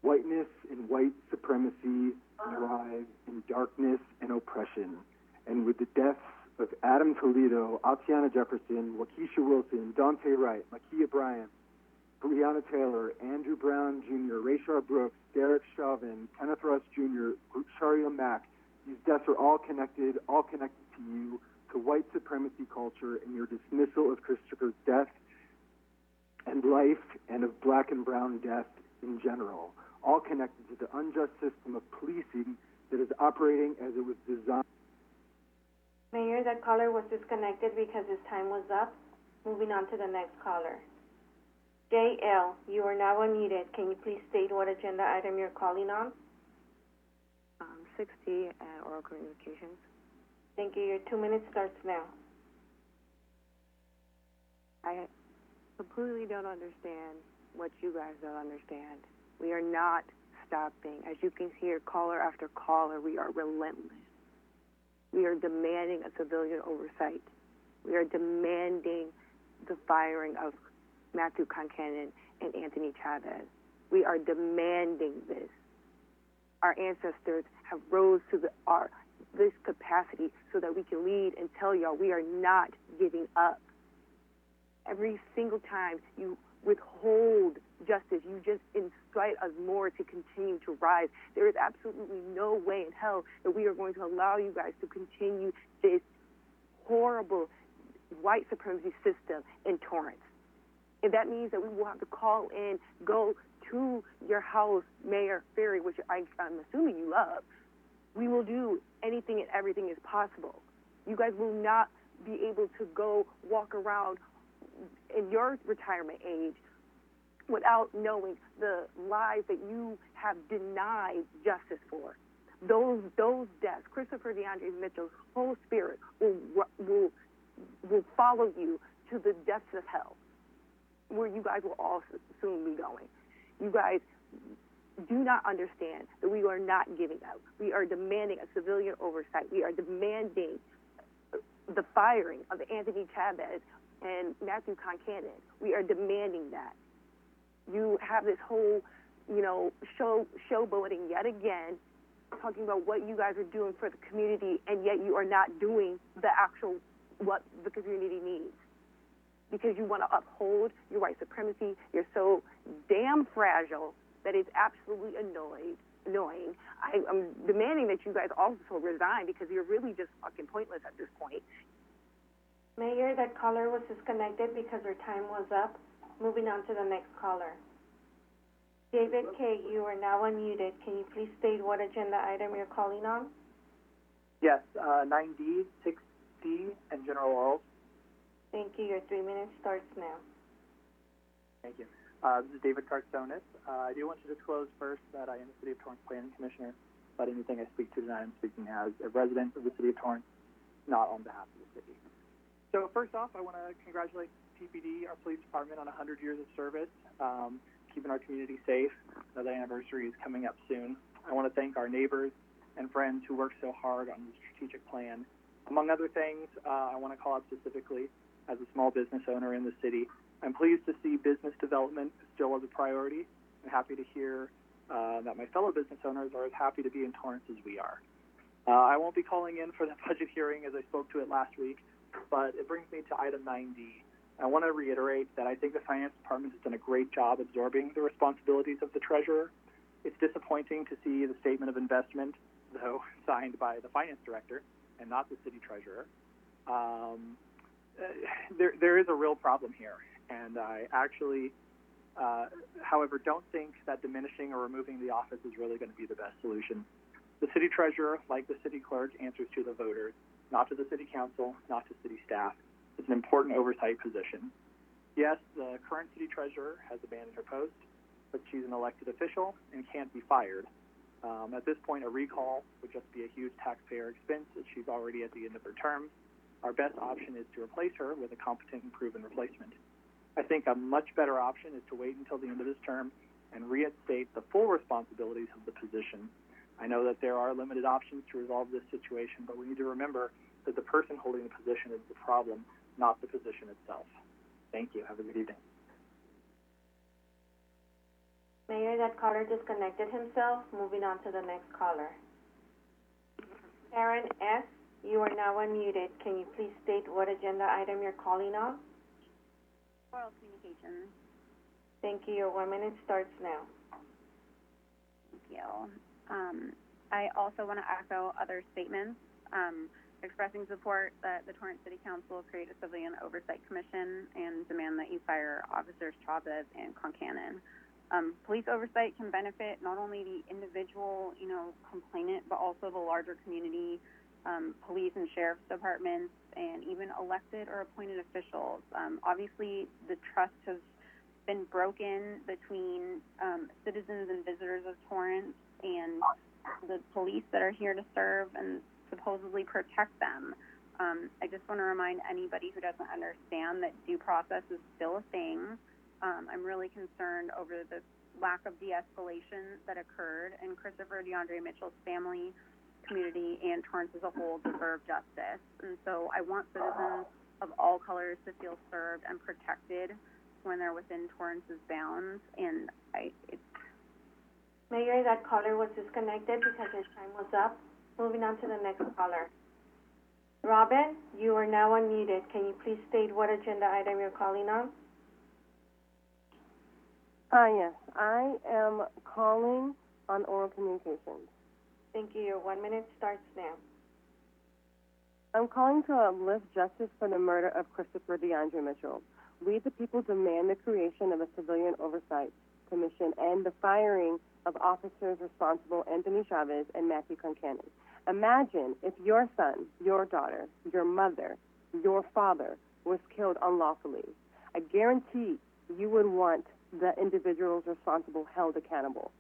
Speaker 5: Whiteness and white supremacy thrive in darkness and oppression. And with the deaths of Adam Toledo, Atiana Jefferson, Waukesha Wilson, Dante Wright, Makia Bryant, Breonna Taylor, Andrew Brown Jr., Rayshard Brooks, Derek Chauvin, Kenneth Russ Jr., Sharia Mack, these deaths are all connected to you, to white supremacy culture and your dismissal of Christopher's death and life and of black and brown death in general, all connected to the unjust system of policing that is operating as it was designed.
Speaker 3: Mayor, that caller was disconnected because his time was up. Moving on to the next caller. JL, you are now unmuted. Can you please state what agenda item you're calling on?
Speaker 6: 60 and oral communications.
Speaker 3: Thank you. Your 2 minutes starts now.
Speaker 6: I completely don't understand what you guys don't understand. We are not stopping. As you can hear, caller after caller, we are relentless. We are demanding a civilian oversight. We are demanding the firing of Matthew Concannon and Anthony Chavez. We are demanding this. Our ancestors have rose to this capacity so that we can lead and tell y'all we are not giving up. Every single time you withhold justice, you just incite us more to continue to rise. There is absolutely no way in hell that we are going to allow you guys to continue this horrible white supremacy system in Torrance. If that means that we will have to call in, go to your house, Mayor Ferry, which I'm assuming you love, we will do anything and everything is possible. You guys will not be able to go walk around in your retirement age without knowing the lives that you have denied justice for. Those deaths, Christopher DeAndre Mitchell's whole spirit will follow you to the depths of hell, where you guys will all soon be going. You guys do not understand that we are not giving up. We are demanding a civilian oversight. We are demanding the firing of Anthony Chavez and Matthew Concannon. We are demanding that. You have this whole, showboating yet again, talking about what you guys are doing for the community, and yet you are not doing the actual what the community needs. Because you want to uphold your white supremacy. You're so damn fragile that it's absolutely annoying. I'm demanding that you guys also resign because you're really just fucking pointless at this point.
Speaker 3: Mayor, that caller was disconnected because her time was up. Moving on to the next caller. David K., you are now unmuted. Can you please state what agenda item you're calling on?
Speaker 8: Yes, 9D, 6D, and general orals.
Speaker 3: Thank you. Your 3 minutes starts now.
Speaker 8: Thank you. This is David Cartsonis. I do want to disclose first that I am the City of Torrance Planning Commissioner, but anything I speak to tonight, I'm speaking as a resident of the City of Torrance, not on behalf of the city. So first off, I want to congratulate TPD, our police department, on 100 years of service, keeping our community safe. The anniversary is coming up soon. I want to thank our neighbors and friends who worked so hard on the strategic plan. Among other things, I want to call out specifically, as a small business owner in the city, I'm pleased to see business development still as a priority. I'm happy to hear that my fellow business owners are as happy to be in Torrance as we are. I won't be calling in for the budget hearing as I spoke to it last week, but it brings me to item 9D. I want to reiterate that I think the Finance Department has done a great job absorbing the responsibilities of the Treasurer. It's disappointing to see the statement of investment, though, signed by the Finance Director and not the City Treasurer. There is a real problem here, and I actually, however, don't think that diminishing or removing the office is really going to be the best solution. The City Treasurer, like the City Clerk, answers to the voters, not to the City Council, not to City staff. It's an important oversight position. Yes, the current City Treasurer has abandoned her post, but she's an elected official and can't be fired. At this point, a recall would just be a huge taxpayer expense as she's already at the end of her term. Our best option is to replace her with a competent and proven replacement. I think a much better option is to wait until the end of this term and reinstate the full responsibilities of the position. I know that there are limited options to resolve this situation, but we need to remember that the person holding the position is the problem, not the position itself. Thank you. Have a good evening.
Speaker 3: Mayor, that caller disconnected himself. Moving on to the next caller. Karen S., you are now unmuted. Can you please state what agenda item you're calling on?
Speaker 9: Oral communications.
Speaker 3: Thank you. Your 1 minute starts now.
Speaker 9: Thank you. I also want to echo other statements expressing support that the Torrance City Council create a civilian oversight commission and demand that you fire Officers Chavez and Concanon. Police oversight can benefit not only the individual, complainant, but also the larger community, police and sheriff's departments, and even elected or appointed officials. Obviously, the trust has been broken between citizens and visitors of Torrance and the police that are here to serve and supposedly protect them. I just want to remind anybody who doesn't understand that due process is still a thing. I'm really concerned over the lack of de-escalation that occurred, and Christopher DeAndre Mitchell's family, community, and Torrance as a whole deserve justice. And so I want citizens of all colors to feel served and protected when they're within Torrance's bounds. And
Speaker 3: Mayor, that caller was disconnected because her time was up. Moving on to the next caller. Robin, you are now unmuted. Can you please state what agenda item you're calling on?
Speaker 10: Yes, I am calling on oral communications.
Speaker 3: Thank you. Your 1 minute starts now.
Speaker 10: I'm calling to uplift justice for the murder of Christopher DeAndre Mitchell. We, the people, demand the creation of a civilian oversight commission and the firing of officers responsible, Anthony Chavez and Matthew Concanon. Imagine if your son, your daughter, your mother, your father was killed unlawfully. I guarantee you would want the individuals responsible held accountable.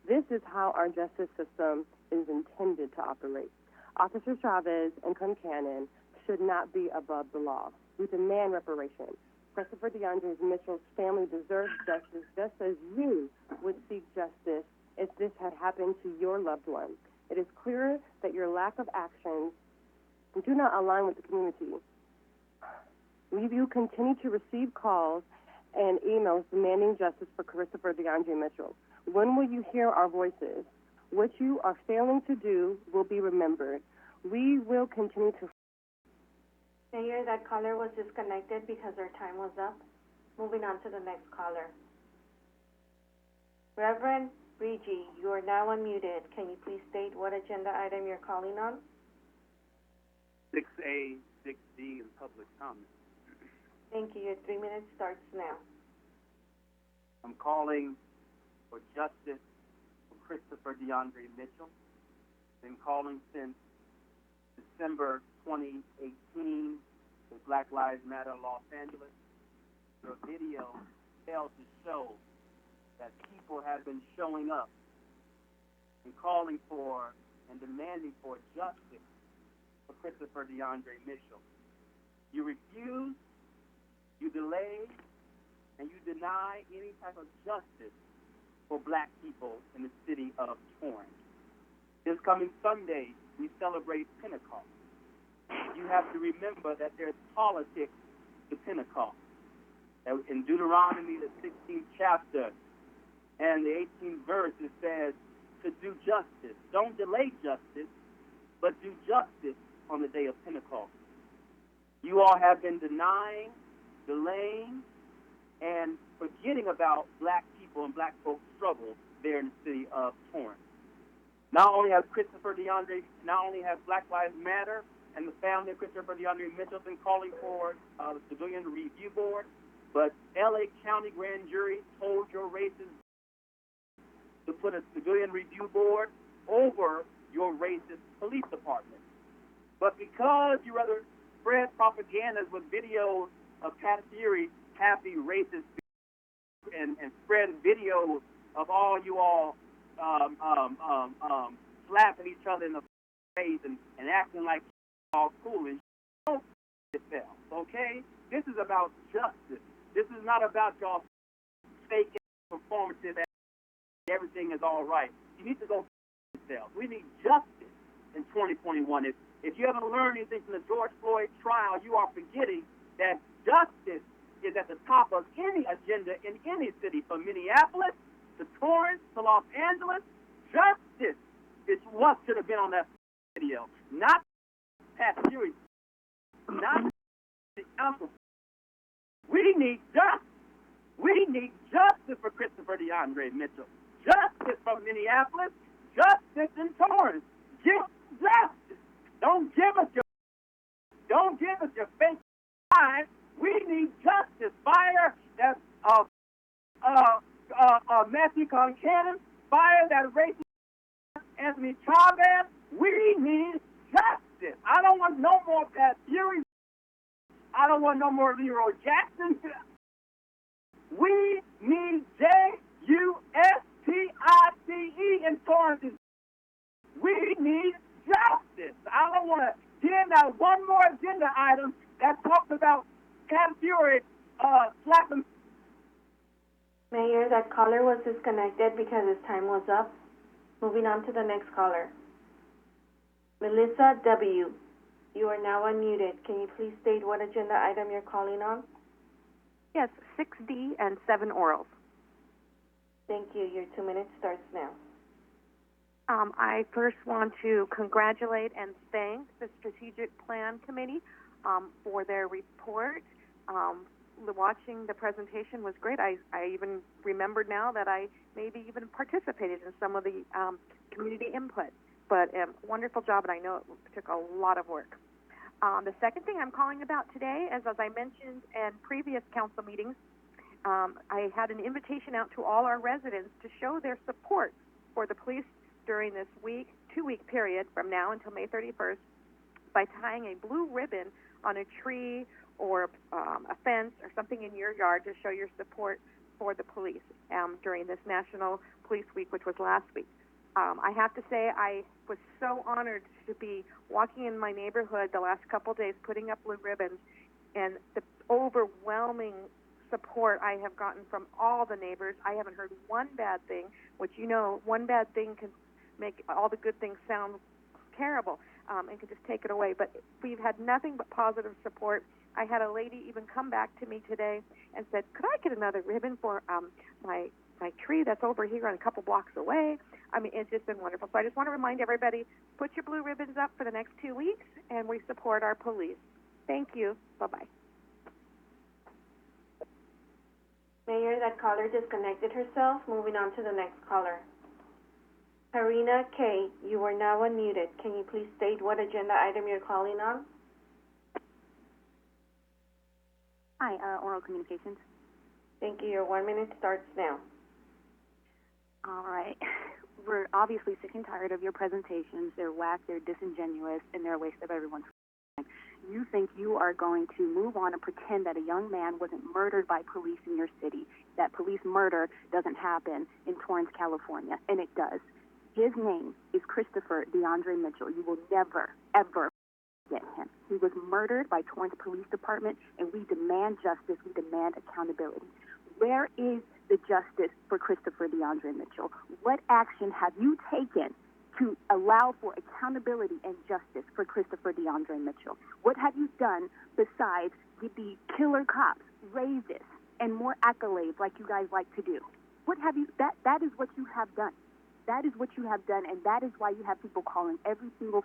Speaker 10: This is how our justice system is intended to operate. Officer Chavez and Concanon should not be above the law. We demand reparation. Christopher DeAndre Mitchell's family deserves justice just as you would seek justice if this had happened to your loved one. It is clear that your lack of action do not align with the community. You continue to receive calls and emails demanding justice for Christopher DeAndre Mitchell. When will you hear our voices? What you are failing to do will be remembered. We will continue to...
Speaker 3: Mayor, that caller was disconnected because her time was up. Moving on to the next caller. Reverend Rigi, you are now unmuted. Can you please state what agenda item you're calling on?
Speaker 23: 6A, 6D, and public comment.
Speaker 3: Thank you. Your 3 minutes starts now.
Speaker 23: I'm calling for justice for Christopher DeAndre Mitchell. Been calling since December 2018 with Black Lives Matter Los Angeles. Your video failed to show that people have been showing up and calling for and demanding for justice for Christopher DeAndre Mitchell. You refuse, you delay, and you deny any type of justice for black people in the city of Torrent. This coming Sunday, we celebrate Pentecost. You have to remember that there's politics to Pentecost. In Deuteronomy, the 16th chapter, and the 18th verse, it says to do justice. Don't delay justice, but do justice on the day of Pentecost. You all have been denying delaying, and forgetting about black people and black folks' struggle there in the city of Torrent. Not only has Black Lives Matter and the family of Christopher DeAndre Mitchell been calling for the Civilian Review Board, but LA County Grand Jury told your racist to put a Civilian Review Board over your racist police department. But because you rather spread propagandas with videos of Pat Fury happy racist and spread videos of all you all slapping each other in the face and acting like all cool and don't yourself, okay? This is about justice. This is not about y'all fake performances and everything is all right. You need to go yourself. We need justice in 2021. If you haven't learned anything from the George Floyd trial, you are forgetting that justice is at the top of any agenda in any city, from Minneapolis to Torrance to Los Angeles. Justice is what should have been on that video, not Pat Fury, not the council. We need justice. We need justice for Christopher DeAndre Mitchell. Justice from Minneapolis. Justice in Torrance. Justice. Don't give us your fake lies. We need justice. Fire that Matthew Concannon. Fire that racist Anthony Chavez. We need justice. I don't want no more Pat Fury. I don't want no more Leroy Jackson. We need Justice in Torrance. We need justice. I don't want to hear that one more agenda item that talks about Pat Fury slapping.
Speaker 3: Mayor, that caller was disconnected because his time was up. Moving on to the next caller. Melissa W., you are now unmuted. Can you please state what agenda item you're calling on?
Speaker 4: Yes, 6D and 7 orals.
Speaker 3: Thank you. Your 2 minutes starts now.
Speaker 4: I first want to congratulate and thank the Strategic Plan Committee for their report. Watching the presentation was great. I even remembered now that I maybe even participated in some of the community input. But wonderful job, and I know it took a lot of work. The second thing I'm calling about today is, as I mentioned in previous council meetings, I had an invitation out to all our residents to show their support for the police during this two-week period from now until May 31st by tying a blue ribbon on a tree or a fence or something in your yard to show your support for the police during this National Police Week, which was last week. I have to say I was so honored to be walking in my neighborhood the last couple days putting up blue ribbons, and the overwhelming support I have gotten from all the neighbors. I haven't heard one bad thing, which, you know, one bad thing can make all the good things sound terrible and can just take it away. But we've had nothing but positive support. I had a lady even come back to me today and said, could I get another ribbon for my tree that's over here and a couple blocks away? I mean, it's just been wonderful. So I just want to remind everybody, put your blue ribbons up for the next 2 weeks, and we support our police. Thank you. Bye-bye.
Speaker 3: Mayor, that caller disconnected herself. Moving on to the next caller. Karina K., you are now unmuted. Can you please state what agenda item you're calling on?
Speaker 7: Hi, oral communications.
Speaker 3: Thank you. Your 1 minute starts now.
Speaker 7: All right. We're obviously sick and tired of your presentations. They're whack, they're disingenuous, and they're a waste of everyone's time. You think you are going to move on and pretend that a young man wasn't murdered by police in your city, that police murder doesn't happen in Torrance, California, and it does. His name is Christopher DeAndre Mitchell. You will never, ever get him. He was murdered by Torrance Police Department, and we demand justice. We demand accountability. Where is the justice for Christopher DeAndre Mitchell? What action have you taken to allow for accountability and justice for Christopher DeAndre Mitchell? What have you done besides give the killer cops raises and more accolades like you guys like to do? What have you? That is what you have done. That is what you have done, and that is why you have people calling every single.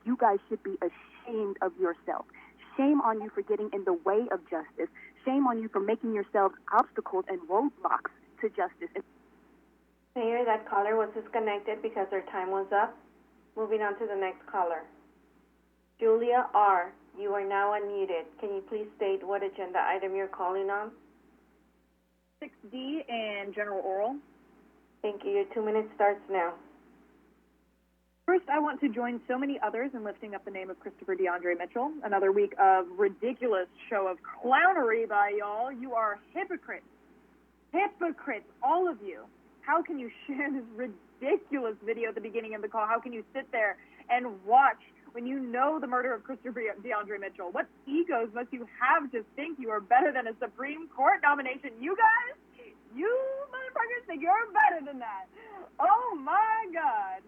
Speaker 7: You guys should be ashamed of yourself. Shame on you for getting in the way of justice. shame on you for making yourselves obstacles and roadblocks to justice.
Speaker 3: Mayor, that caller was disconnected because their time was up. Moving on to the next caller. Julia R., you are now unmuted. Can you please state what agenda item you're calling on?
Speaker 11: 6D and general oral.
Speaker 3: Thank you. Your 2 minutes starts now.
Speaker 11: First, I want to join so many others in lifting up the name of Christopher DeAndre Mitchell. Another week of ridiculous show of clownery by y'all. You are hypocrites. Hypocrites, all of you. How can you share this ridiculous video at the beginning of the call? How can you sit there and watch when you know the murder of Christopher DeAndre Mitchell? What egos must you have to think you are better than a Supreme Court nomination? You guys, you motherfuckers think you're better than that. Oh my God.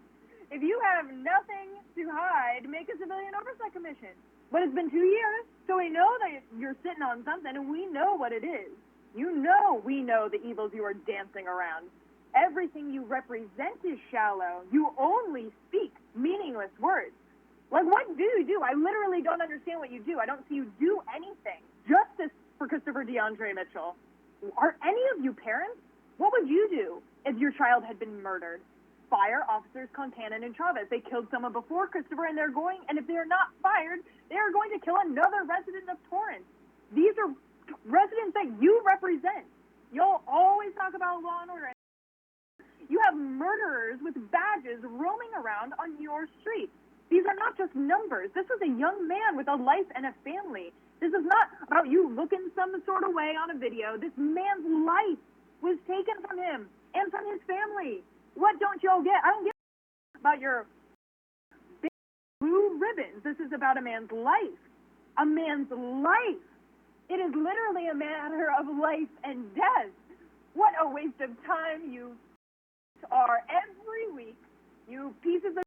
Speaker 11: If you have nothing to hide, make a civilian oversight commission. But it's been 2 years, so we know that you're sitting on something, and we know what it is. You know we know the evils you are dancing around. Everything you represent is shallow. You only speak meaningless words. Like, what do you do? I literally don't understand what you do. I don't see you do anything. Justice for Christopher DeAndre Mitchell. Are any of you parents? What would you do if your child had been murdered? Fire officers Contanan and Chavez. They killed someone before Christopher, and if they are not fired, they are going to kill another resident of Torrance. These are residents that you represent. Y'all always talk about law and order. You have murderers with badges roaming around on your street. These are not just numbers. This is a young man with a life and a family. This is not about you looking some sort of way on a video. This man's life was taken from him and from his family. What don't y'all get? I don't get about your big blue ribbons. This is about a man's life. A man's life. It is literally a matter of life and death. What a waste of time you are every week. You pieces of...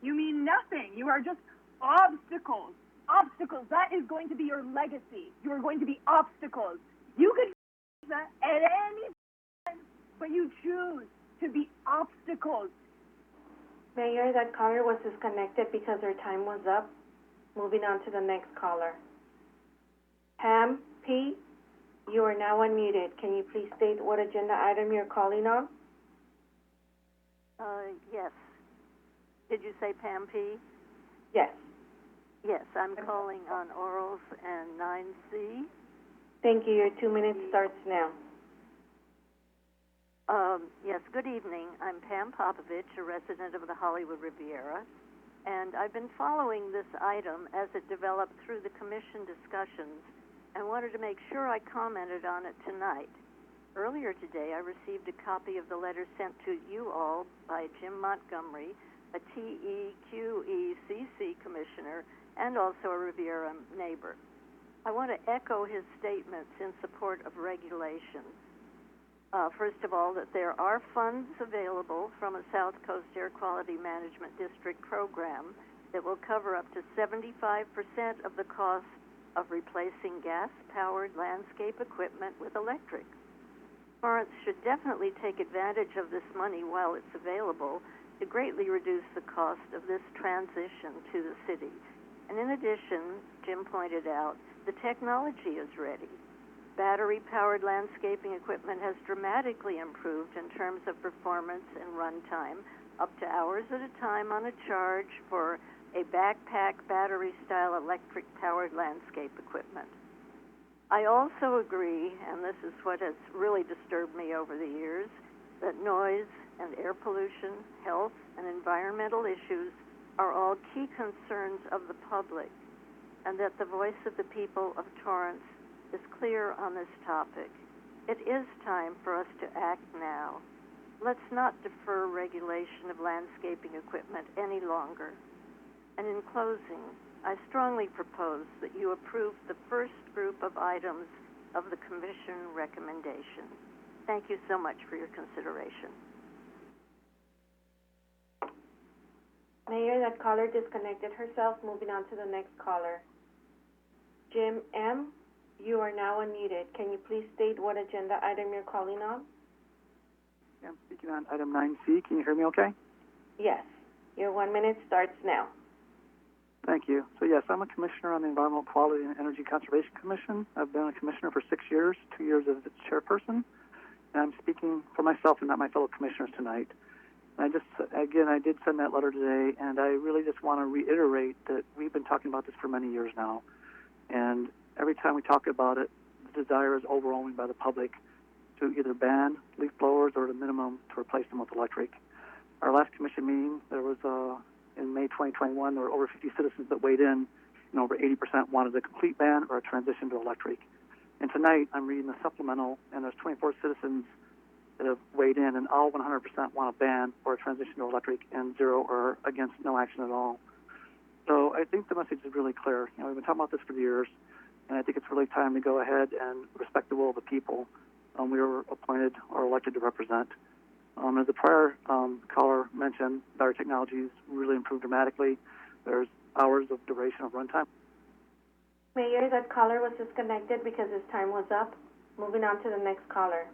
Speaker 11: You mean nothing. You are just obstacles. Obstacles. That is going to be your legacy. You are going to be obstacles. You could that at any time, but you choose to be obstacles.
Speaker 3: Mayor, that caller was disconnected because their time was up. Moving on to the next caller. Pam P., you are now unmuted. Can you please state what agenda item you're calling on?
Speaker 12: Yes. Did you say Pam P.?
Speaker 3: Yes.
Speaker 12: Yes, I'm calling on orals and 9C.
Speaker 3: Thank you. Your 2 minutes starts now.
Speaker 12: Yes, good evening. I'm Pam Popovich, a resident of the Hollywood Riviera, and I've been following this item as it developed through the commission discussions and wanted to make sure I commented on it tonight. Earlier today, I received a copy of the letter sent to you all by Jim Montgomery, a TEQECC commissioner and also a Riviera neighbor. I want to echo his statements in support of regulation. First of all, that there are funds available from a South Coast Air Quality Management District program that will cover up to 75% of the cost of replacing gas-powered landscape equipment with electric. Torrents should definitely take advantage of this money while it's available to greatly reduce the cost of this transition to the city. And in addition, Jim pointed out, the technology is ready. Battery-powered landscaping equipment has dramatically improved in terms of performance and runtime, up to hours at a time on a charge for a backpack battery-style electric-powered landscape equipment. I also agree, and this is what has really disturbed me over the years, that noise and air pollution, health, and environmental issues are all key concerns of the public, and that the voice of the people of Torrance is clear on this topic. It is time for us to act now. Let's not defer regulation of landscaping equipment any longer. And in closing, I strongly propose that you approve the first group of items of the Commission recommendation. Thank you so much for your consideration.
Speaker 3: Mayor, that caller disconnected herself. Moving on to the next caller. Jim M., you are now unmuted. Can you please state what agenda item you're calling on?
Speaker 8: Yeah, I'm speaking on item 9C. Can you hear me okay?
Speaker 3: Yes. Your 1 minute starts now.
Speaker 8: Thank you. So yes, I'm a commissioner on the Environmental Quality and Energy Conservation Commission. I've been a commissioner for 6 years, 2 years as its chairperson, and I'm speaking for myself and not my fellow commissioners tonight. I did send that letter today, and I really just want to reiterate that we've been talking about this for many years now, and every time we talk about it, the desire is overwhelming by the public to either ban leaf blowers or at a minimum to replace them with electric. Our last commission meeting, there was in May 2021, there were over 50 citizens that weighed in, and over 80% wanted a complete ban or a transition to electric. And tonight, I'm reading the supplemental, and there's 24 citizens that have weighed in, and all 100% want a ban or a transition to electric, and 0 are against no action at all. So I think the message is really clear. We've been talking about this for years, and I think it's really time to go ahead and respect the will of the people we were appointed or elected to represent. As the prior caller mentioned, battery technologies really improved dramatically. There's hours of duration of runtime.
Speaker 3: Mayor, that caller was disconnected because his time was up. Moving on to the next caller.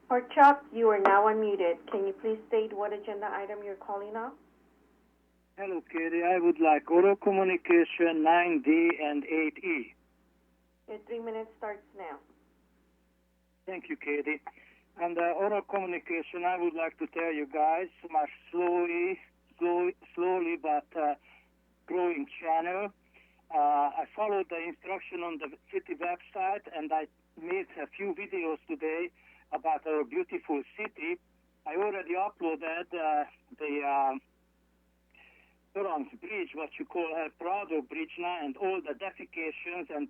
Speaker 3: Porkchop, you are now unmuted. Can you please state what agenda item you're calling on?
Speaker 14: Hello, Katie. I would like oral communication 9D and 8E.
Speaker 3: Your 3 minutes starts now.
Speaker 14: Thank you, Katie. And oral communication, I would like to tell you guys, my slowly but growing channel. I followed the instruction on the city website, and I made a few videos today about our beautiful city. I already uploaded the Torrance Bridge, what you call El Prado Bridge now, and all the defecations and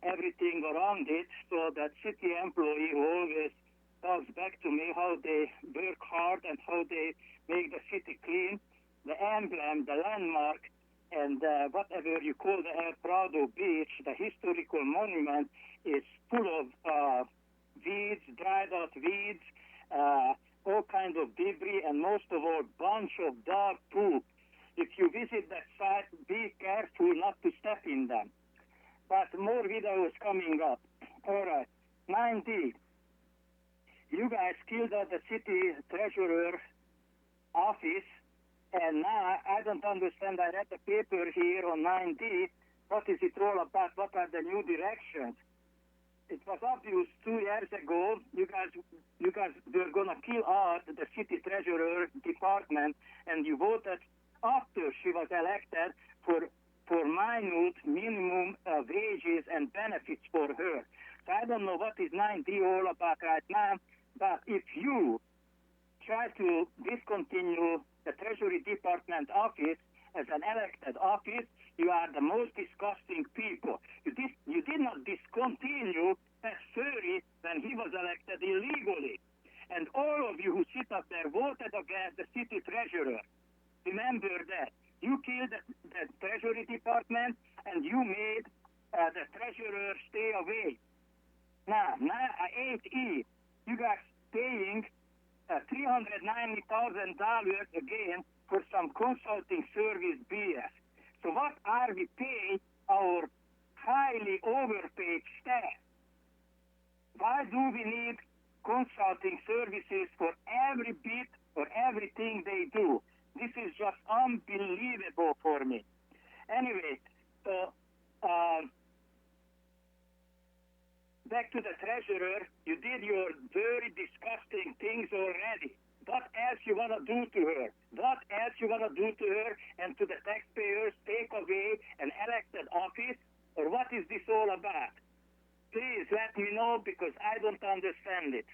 Speaker 14: everything around it, so that city employee who always talks back to me how they work hard and how they make the city clean, the emblem, the landmark, and whatever you call the El Prado Beach, the historical monument, is full of weeds, dried out weeds, all kinds of debris, and most of all, bunch of dog poop. If you visit that site, be careful not to step in them. But more videos coming up. All right, 9D. You guys killed out the city treasurer office, and now I don't understand. I read the paper here on 9D. What is it all about? What are the new directions? It was obvious 2 years ago, you guys were going to kill out the city treasurer department, and you voted after she was elected for minute minimum wages and benefits for her. So I don't know what is 9D all about right now, but if you try to discontinue the Treasury Department office as an elected office, you are the most disgusting people. You did not discontinue Pat Furry when he was elected illegally. And all of you who sit up there voted against the city treasurer. Remember that. You killed the Treasury Department, and you made the treasurer stay away. Now 8E, you guys paying $390,000 again for some consulting service BS. So what are we paying our highly overpaid staff? Why do we need consulting services for every bit or everything they do? This is just unbelievable for me. Anyway, so back to the treasurer, you did your very disgusting things already. What else you want to do to her? What else you want to do to her and to the taxpayers? Take away an elected office? Or what is this all about? Please let me know, because I don't understand it.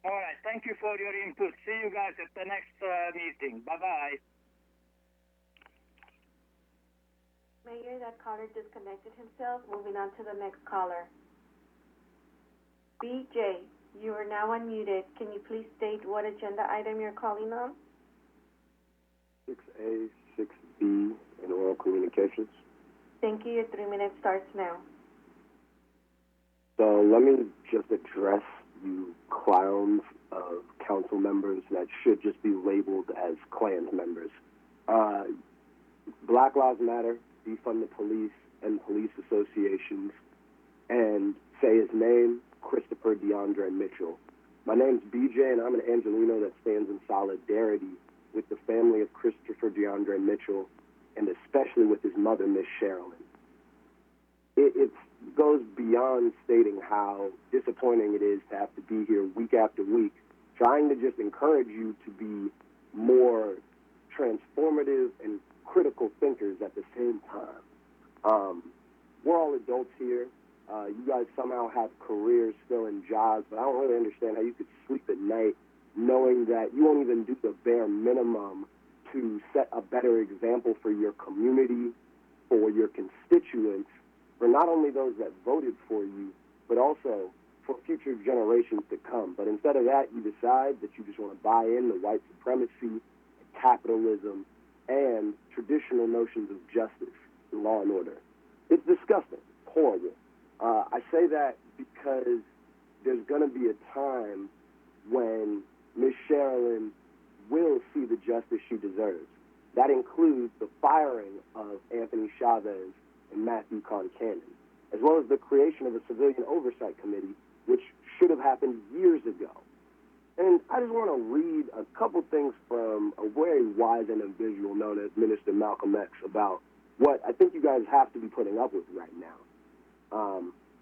Speaker 14: All right, thank you for your input. See you guys at the next meeting. Bye-bye.
Speaker 3: Mayor, that caller disconnected himself. Moving on to the next caller. BJ, you are now unmuted. Can you please state what agenda item you're calling on?
Speaker 15: 6A, 6B, and oral communications.
Speaker 3: Thank you. Your 3 minutes starts now.
Speaker 15: So let me just address you clowns of council members that should just be labeled as Klan members. Black Lives Matter, defund the police and police associations, and say his name, Christopher DeAndre Mitchell. My name's BJ, and I'm an Angelino that stands in solidarity with the family of Christopher DeAndre Mitchell, and especially with his mother, Miss Sherilyn. It goes beyond stating how disappointing it is to have to be here week after week, trying to just encourage you to be more transformative and critical thinkers at the same time. We're all adults here. You guys somehow have careers still and jobs, but I don't really understand how you could sleep at night knowing that you won't even do the bare minimum to set a better example for your community, for your constituents, for not only those that voted for you, but also for future generations to come. But instead of that, you decide that you just want to buy in to white supremacy, capitalism, and traditional notions of justice and law and order. It's disgusting, horrible. I say that because there's going to be a time when Ms. Sherilyn will see the justice she deserves. That includes the firing of Anthony Chavez and Matthew Concannon, as well as the creation of a civilian oversight committee, which should have happened years ago. And I just want to read a couple things from a very wise individual known as Minister Malcolm X about what I think you guys have to be putting up with right now.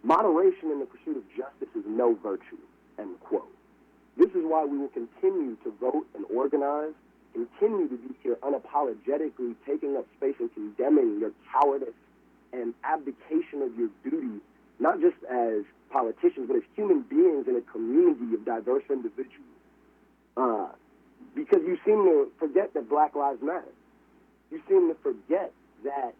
Speaker 15: Moderation in the pursuit of justice is no virtue, end quote. This is why we will continue to vote and organize, continue to be here unapologetically taking up space and condemning your cowardice and abdication of your duty, not just as politicians, but as human beings in a community of diverse individuals. Because you seem to forget that Black Lives Matter. You seem to forget that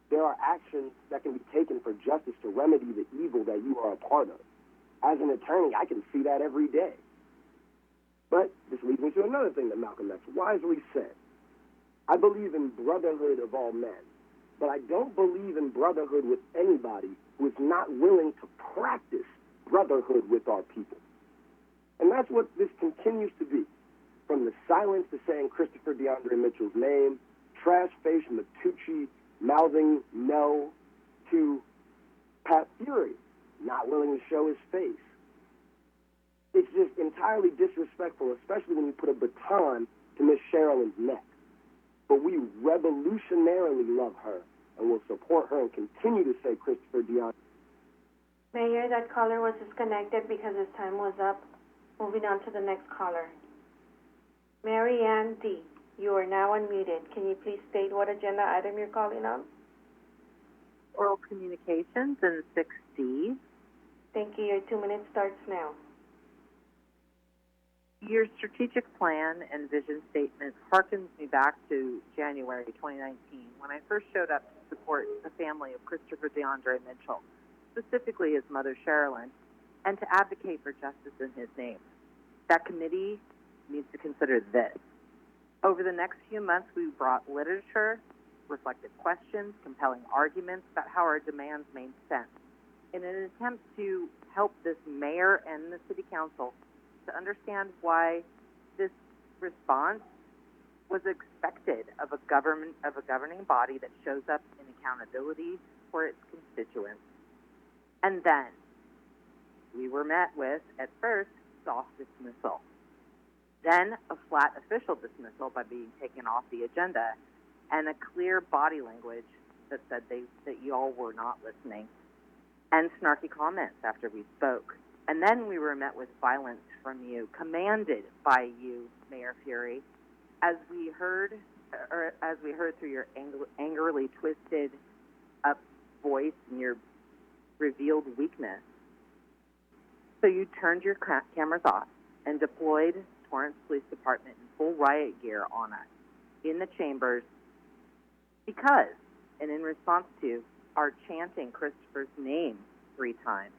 Speaker 15: there are actions that can be taken for justice to remedy the evil that you are a part of. As an attorney, I can see that every day. But this leads me to another thing that Malcolm X wisely said. I believe in brotherhood of all men, but I don't believe in brotherhood with anybody who is not willing to practice brotherhood with our people. And that's what this continues to be. From the silence to saying Christopher DeAndre Mitchell's name, trash-faced Matucci mouthing no, to Pat Fury not willing to show his face. It's just entirely disrespectful, especially when you put a baton to Miss Sherilyn's neck. But we revolutionarily love her and will support her and continue to say Christopher DeAndre.
Speaker 3: Mayor, that caller was disconnected because his time was up. Moving on to the next caller. Mary Ann D., you are now unmuted. Can you please state what agenda item you're calling on?
Speaker 16: Oral communications and 6D.
Speaker 3: Thank you. Your 2 minutes starts now.
Speaker 16: Your strategic plan and vision statement harkens me back to January 2019 when I first showed up to support the family of Christopher DeAndre Mitchell, specifically his mother Sherilyn, and to advocate for justice in his name. That committee needs to consider this. Over the next few months, we brought literature, reflective questions, compelling arguments about how our demands made sense in an attempt to help this mayor and the city council to understand why this response was expected of a governing body that shows up in accountability for its constituents. And then we were met with, at first, soft dismissal. Then a flat official dismissal by being taken off the agenda, and a clear body language that said that y'all were not listening, and snarky comments after we spoke. And then we were met with violence from you, commanded by you, Mayor Fury, as we heard through your angrily twisted up voice and your revealed weakness. So you turned your cameras off and deployed Torrance Police Department in full riot gear on us in the chambers because, and in response to, our chanting Christopher's name 3 times.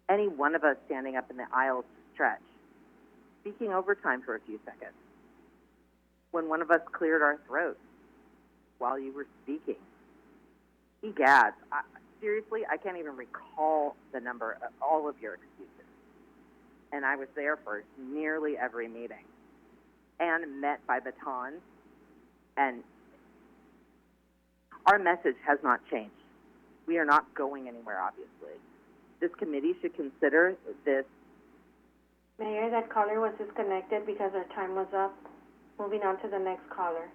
Speaker 16: Any one of us standing up in the aisles to stretch, speaking overtime for a few seconds. When one of us cleared our throats while you were speaking. Egads, seriously, I can't even recall the number of all of your excuses. And I was there for nearly every meeting and met by baton. And our message has not changed. We are not going anywhere, obviously. This committee should consider this
Speaker 3: Mayor, that caller was disconnected because our time was up. Moving on to the next caller.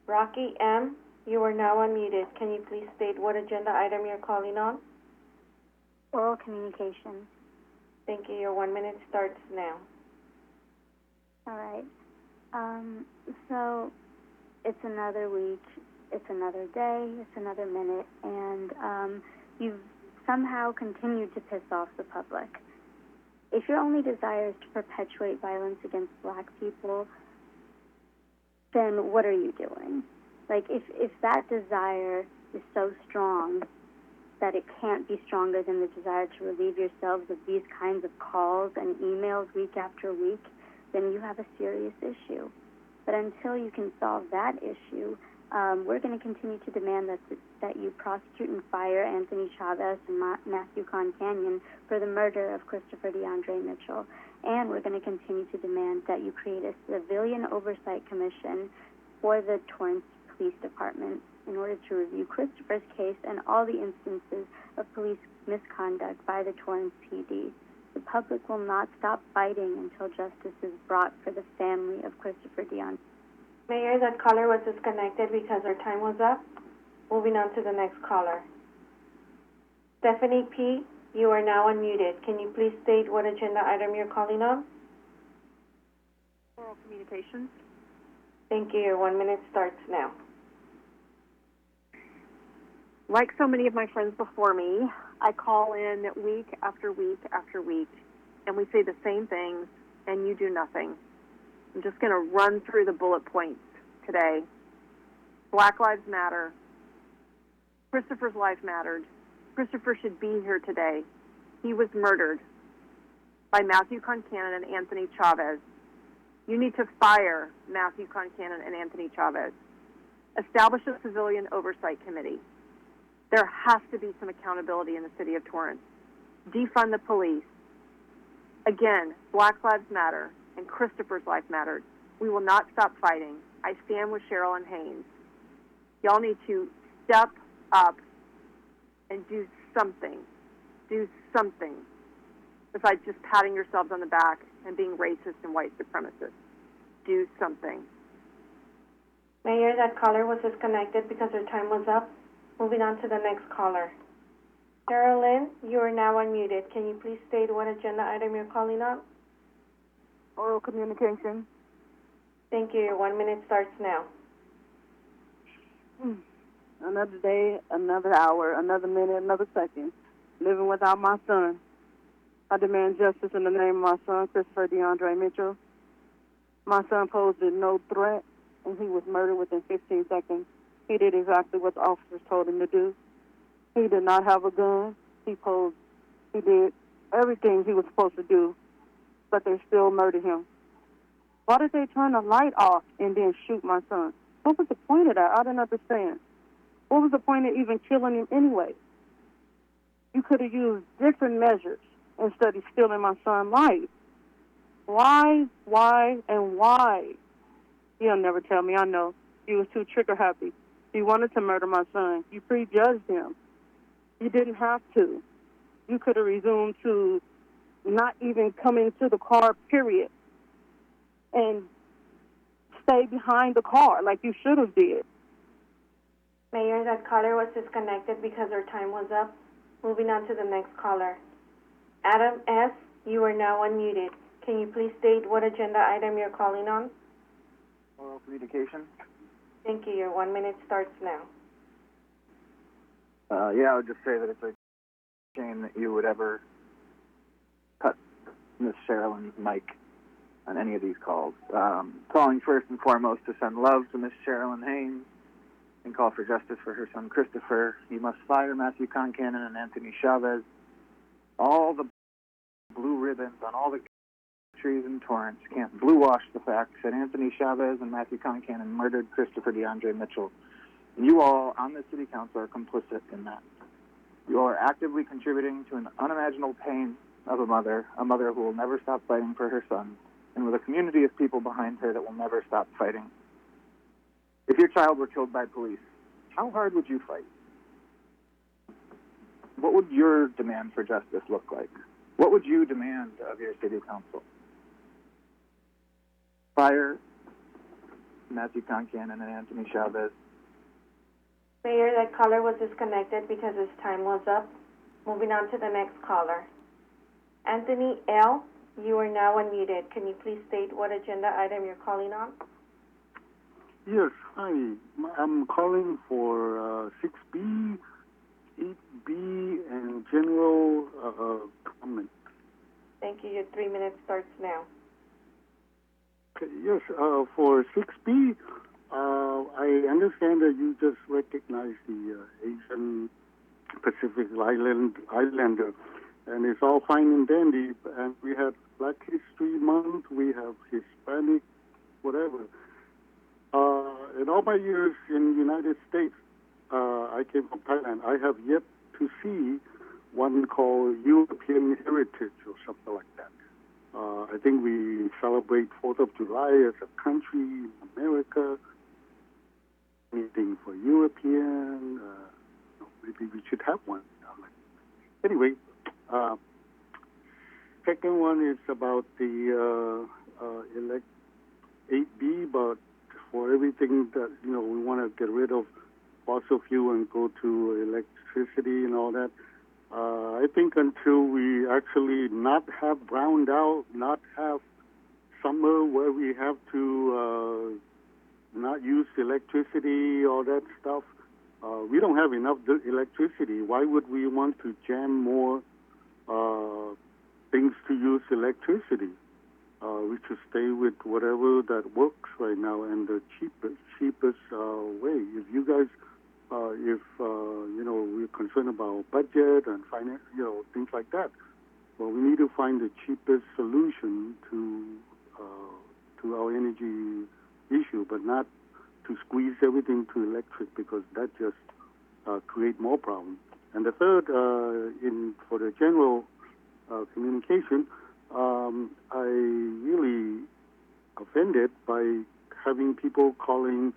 Speaker 3: Rocky M., you are now unmuted. Can you please state what agenda item you're calling on?
Speaker 7: Oral communication.
Speaker 3: Thank you. Your 1 minute starts now.
Speaker 7: All right. So it's another week, it's another day, it's another minute, and you've somehow continued to piss off the public. If your only desire is to perpetuate violence against black people, then what are you doing? Like, if that desire is so strong that it can't be stronger than the desire to relieve yourselves of these kinds of calls and emails week after week, then you have a serious issue. But until you can solve that issue, we're going to continue to demand that you prosecute and fire Anthony Chavez and Matthew Concannon for the murder of Christopher DeAndre Mitchell. And we're going to continue to demand that you create a civilian oversight commission for the Torrance Police Department in order to review Christopher's case and all the instances of police misconduct by the Torrance PD. The public will not stop fighting until justice is brought for the family of Christopher DeAndre.
Speaker 3: Mayor, that caller was disconnected because our time was up. Moving on to the next caller. Stephanie P., you are now unmuted. Can you please state what agenda item you're calling on?
Speaker 11: Oral communications.
Speaker 3: Thank you. Your 1 minute starts now.
Speaker 11: Like so many of my friends before me, I call in week after week after week, and we say the same things, and you do nothing. I'm just going to run through the bullet points today. Black Lives Matter. Christopher's life mattered. Christopher should be here today. He was murdered by Matthew Concannon and Anthony Chavez. You need to fire Matthew Concannon and Anthony Chavez. Establish a civilian oversight committee. There has to be some accountability in the city of Torrance. Defund the police. Again, Black Lives Matter and Christopher's life mattered. We will not stop fighting. I stand with Cheryl and Haynes. Y'all need to step up and do something. Do something besides just patting yourselves on the back and being racist and white supremacists. Do something.
Speaker 3: Mayor, that caller was disconnected because her time was up. Moving on to the next caller. Carolyn, you are now unmuted. Can you please state what agenda item you're calling on?
Speaker 6: Oral communication.
Speaker 3: Thank you. Your 1 minute starts now.
Speaker 6: Another day, another hour, another minute, another second. Living without my son. I demand justice in the name of my son, Christopher DeAndre Mitchell. My son posed no threat, and he was murdered within 15 seconds. He did exactly what the officers told him to do. He did not have a gun. He did everything he was supposed to do, but they still murdered him. Why did they turn the light off and then shoot my son? What was the point of that? I didn't understand. What was the point of even killing him anyway? You could have used different measures instead of stealing my son's life. Why, and why? He'll never tell me, I know. He was too trigger happy. He wanted to murder my son. You prejudged him. You didn't have to. You could have resumed to not even come into the car, period, and stay behind the car like you should have did.
Speaker 3: Mayor, that caller was disconnected because her time was up. Moving on to the next caller. Adam S., you are now unmuted. Can you please state what agenda item you're calling on?
Speaker 8: Oral communication.
Speaker 3: Thank you. Your 1 minute starts now.
Speaker 8: I would just say that it's a shame that you would ever cut Miss Sherilyn's mic on any of these calls. Calling first and foremost to send love to Miss Sherilyn Haynes and call for justice for her son Christopher. You must fire Matthew Concannon and Anthony Chavez. All the blue ribbons on all the trees in Torrance can't blue wash the fact that Anthony Chavez and Matthew Concannon murdered Christopher DeAndre Mitchell. And you all on the city council are complicit in that. You all are actively contributing to an unimaginable pain of a mother who will never stop fighting for her son, and with a community of people behind her that will never stop fighting. If your child were killed by police, how hard would you fight? What would your demand for justice look like? What would you demand of your city council?
Speaker 5: Fire Matthew Concannon and Anthony Chavez.
Speaker 3: Mayor, that caller was disconnected because his time was up. Moving on to the next caller. Anthony L., you are now unmuted. Can you please state what agenda item you're calling on?
Speaker 17: Yes, hi. I'm calling for 6B, 8B, and general comment.
Speaker 3: Thank you. Your 3 minutes starts now.
Speaker 17: Okay, yes, for 6B, I understand that you just recognized the Asian Pacific Islander, and it's all fine and dandy, and we have Black History Month, we have Hispanic, whatever. In all my years in the United States, I came from Thailand. I have yet to see one called European Heritage or something like that. I think we celebrate 4th of July as a country in America. Anything for European, maybe we should have one. Anyway, second one is about the 8B, but for everything that, we want to get rid of fossil fuel and go to electricity and all that. I think until we actually not have browned out, not have summer where we have to not use electricity, all that stuff, we don't have enough electricity. Why would we want to jam more things to use electricity? We should stay with whatever that works right now and the cheapest way. If you guys, we're concerned about budget and finance, things like that, well, we need to find the cheapest solution to our energy issue, but not to squeeze everything to electric, because that just create more problems. And the third, for the general communication, I really offended by having people calling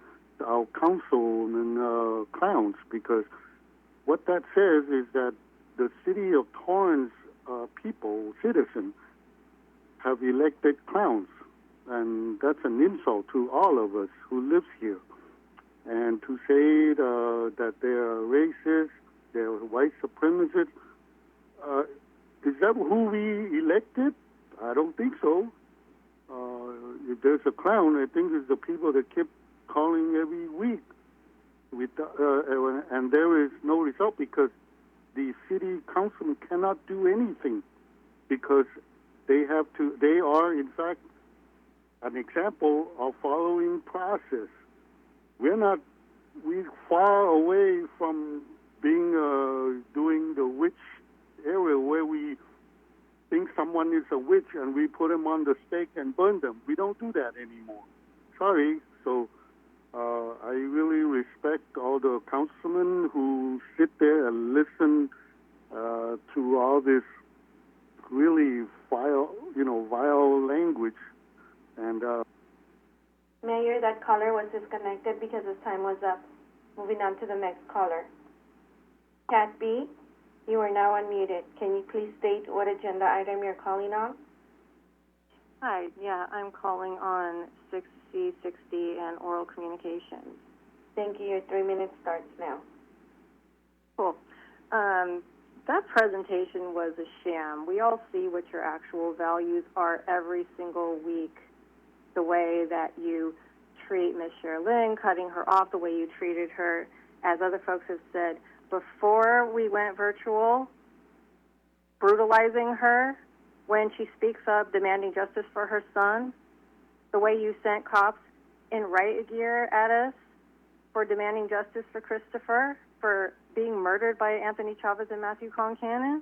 Speaker 17: our councilmen clowns, because what that says is that the city of Torrance citizens, have elected clowns, and that's an insult to all of us who live here. And to say that they are racist, they're white supremacists, is that who we elected? I don't think so. If there's a clown, I think it's the people that keep calling every week, and there is no result, because the city councilman cannot do anything, because they are in fact an example of following process. We're far away from being doing the witch area where we think someone is a witch and we put them on the stake and burn them. We don't do that anymore. Sorry. So I really respect all the councilmen who sit there and listen to all this really vile language. And
Speaker 3: Mayor, that caller was disconnected because his time was up. Moving on to the next caller. Cat B, you are now unmuted. Can you please state what agenda item you're calling on?
Speaker 18: Hi, I'm calling on 6C, 6D, and oral communications.
Speaker 3: Thank you. Your 3 minutes starts now.
Speaker 18: Cool. That presentation was a sham. We all see what your actual values are every single week. The way that you treat Ms. Sherilyn, cutting her off, the way you treated her, as other folks have said, before we went virtual, brutalizing her when she speaks up, demanding justice for her son, the way you sent cops in riot gear at us for demanding justice for Christopher, for being murdered by Anthony Chavez and Matthew Concannon.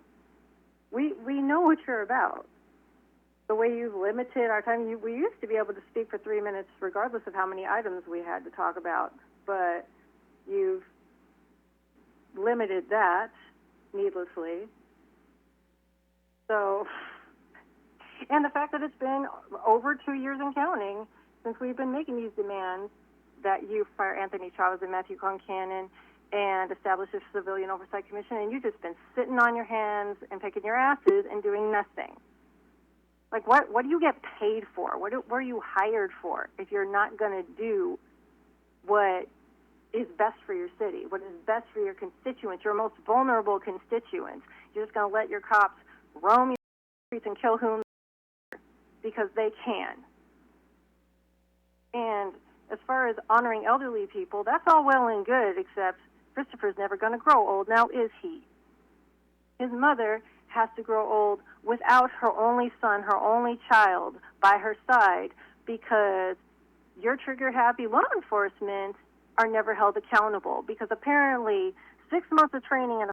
Speaker 18: We know what you're about. The way you've limited our time, we used to be able to speak for 3 minutes regardless of how many items we had to talk about, but you've limited that needlessly. So, and the fact that it's been over 2 years and counting since we've been making these demands that you fire Anthony Chavez and Matthew Concannon and establish a civilian oversight commission, and you've just been sitting on your hands and picking your asses and doing nothing. Like, what do you get paid for? What are you hired for if you're not going to do what is best for your city, what is best for your constituents, your most vulnerable constituents? You're just going to let your cops roam your streets and kill whom because they can. And as far as honoring elderly people, that's all well and good, except Christopher's never going to grow old, now is he? His mother has to grow old without her only son, her only child, by her side, because your trigger-happy law enforcement are never held accountable, because apparently 6 months of training in a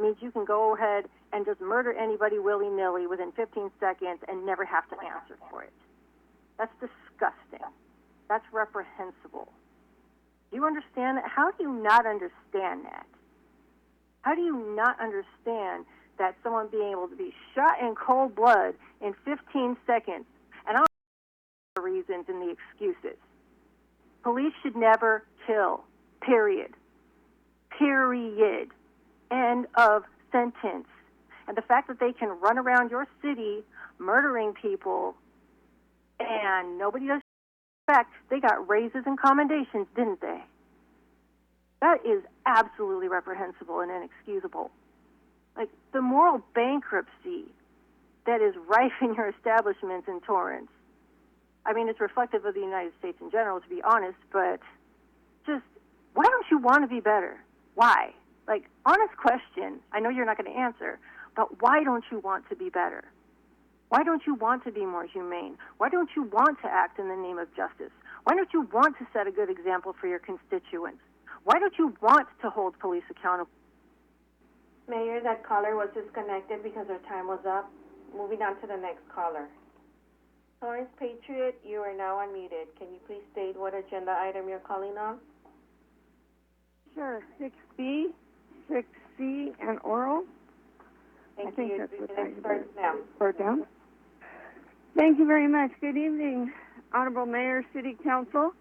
Speaker 18: means you can go ahead and just murder anybody willy-nilly within 15 seconds and never have to answer for it. That's disgusting. That's reprehensible. Do you understand that? How do you not understand that? How do you not understand that someone being able to be shot in cold blood in 15 seconds, and I don't know the reasons and the excuses. Police should never kill, period. Period. End of sentence. And the fact that they can run around your city murdering people and nobody does respect, they got raises and commendations, didn't they? That is absolutely reprehensible and inexcusable. Like, the moral bankruptcy that is rife in your establishments in Torrents. I mean, it's reflective of the United States in general, to be honest, but just, why don't you want to be better? Why? Like, honest question. I know you're not going to answer, but why don't you want to be better? Why don't you want to be more humane? Why don't you want to act in the name of justice? Why don't you want to set a good example for your constituents? Why don't you want to hold police accountable?
Speaker 3: Mayor, that caller was disconnected because her time was up. Moving on to the next caller. Torrance Patriot, you are now unmuted. Can you please state what agenda item you're calling on?
Speaker 19: Sure. 6B, 6C, and oral.
Speaker 3: Thank
Speaker 19: you.
Speaker 3: That's what I start now.
Speaker 19: Start down. Thank you very much. Good evening, Honorable Mayor, City Council.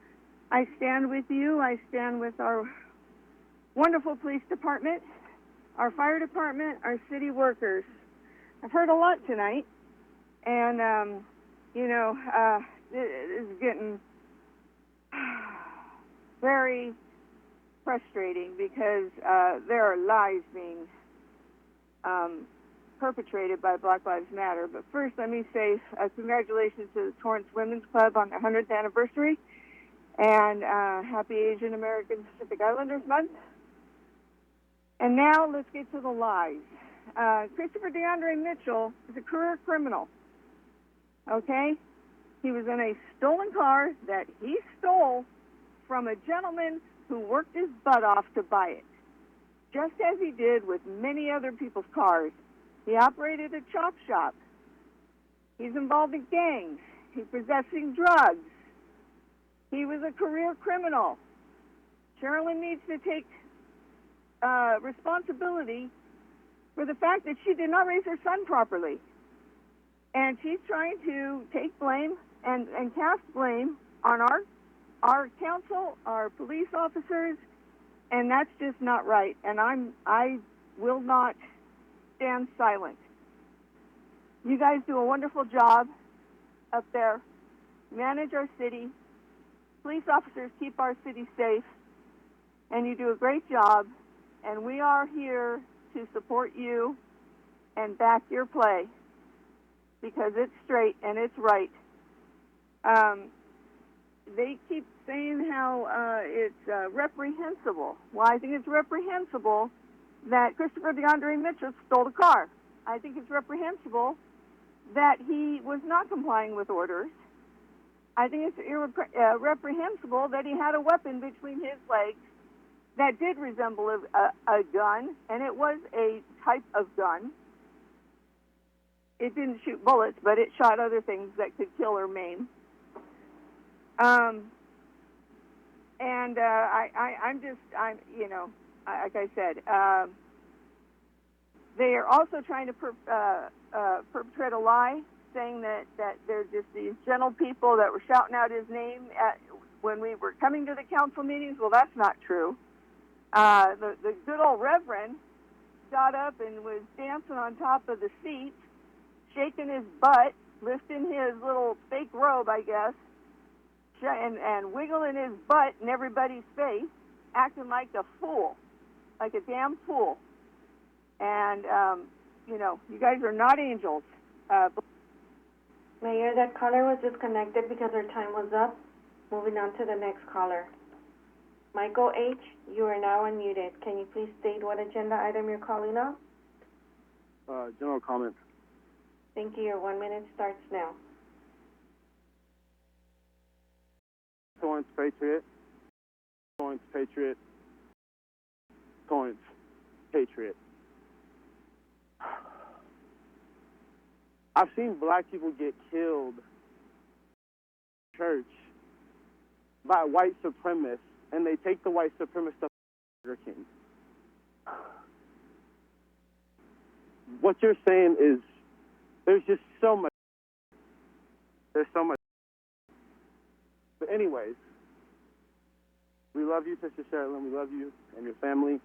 Speaker 19: I stand with you. I stand with our wonderful police department, our fire department, our city workers. I've heard a lot tonight, and, it is getting very frustrating because there are lies being perpetrated by Black Lives Matter. But first, let me say congratulations to the Torrance Women's Club on their 100th anniversary, and happy Asian American Pacific Islanders Month. And now let's get to the lies. Christopher DeAndre Mitchell is a career criminal, okay? He was in a stolen car that he stole from a gentleman who worked his butt off to buy it, just as he did with many other people's cars. He operated a chop shop. He's involved in gangs. He's possessing drugs. He was a career criminal. Sherilyn needs to take responsibility for the fact that she did not raise her son properly. And she's trying to take blame and cast blame on our council, our police officers, and that's just not right. And I will not stand silent. You guys do a wonderful job up there. Manage our city. Police officers keep our city safe, and you do a great job. And we are here to support you and back your play because it's straight and it's right. They keep saying how it's reprehensible. Well, I think it's reprehensible that Christopher DeAndre Mitchell stole a car. I think it's reprehensible that he was not complying with orders. I think it's reprehensible that he had a weapon between his legs that did resemble a gun, and it was a type of gun. It didn't shoot bullets, but it shot other things that could kill or maim. Like I said, they are also trying to perpetrate a lie, saying that they're just these gentle people that were shouting out his name when we were coming to the council meetings. Well, that's not true. The good old Reverend got up and was dancing on top of the seat, shaking his butt, lifting his little fake robe, I guess, and wiggling his butt in everybody's face, acting like a fool, like a damn fool. And, you guys are not angels.
Speaker 3: Mayor, that caller was disconnected because her time was up. Moving on to the next caller. Michael H., you are now unmuted. Can you please state what agenda item you're calling on?
Speaker 20: General comment.
Speaker 3: Thank you. Your 1 minute starts now.
Speaker 20: Torrance Patriot. Torrance Patriot. Torrance Patriot. I've seen black people get killed in church by white supremacists, and they take the white supremacist to Burger King. What you're saying is there's just so much. There's so much. But anyways, we love you, Sister Sherilyn. We love you and your family.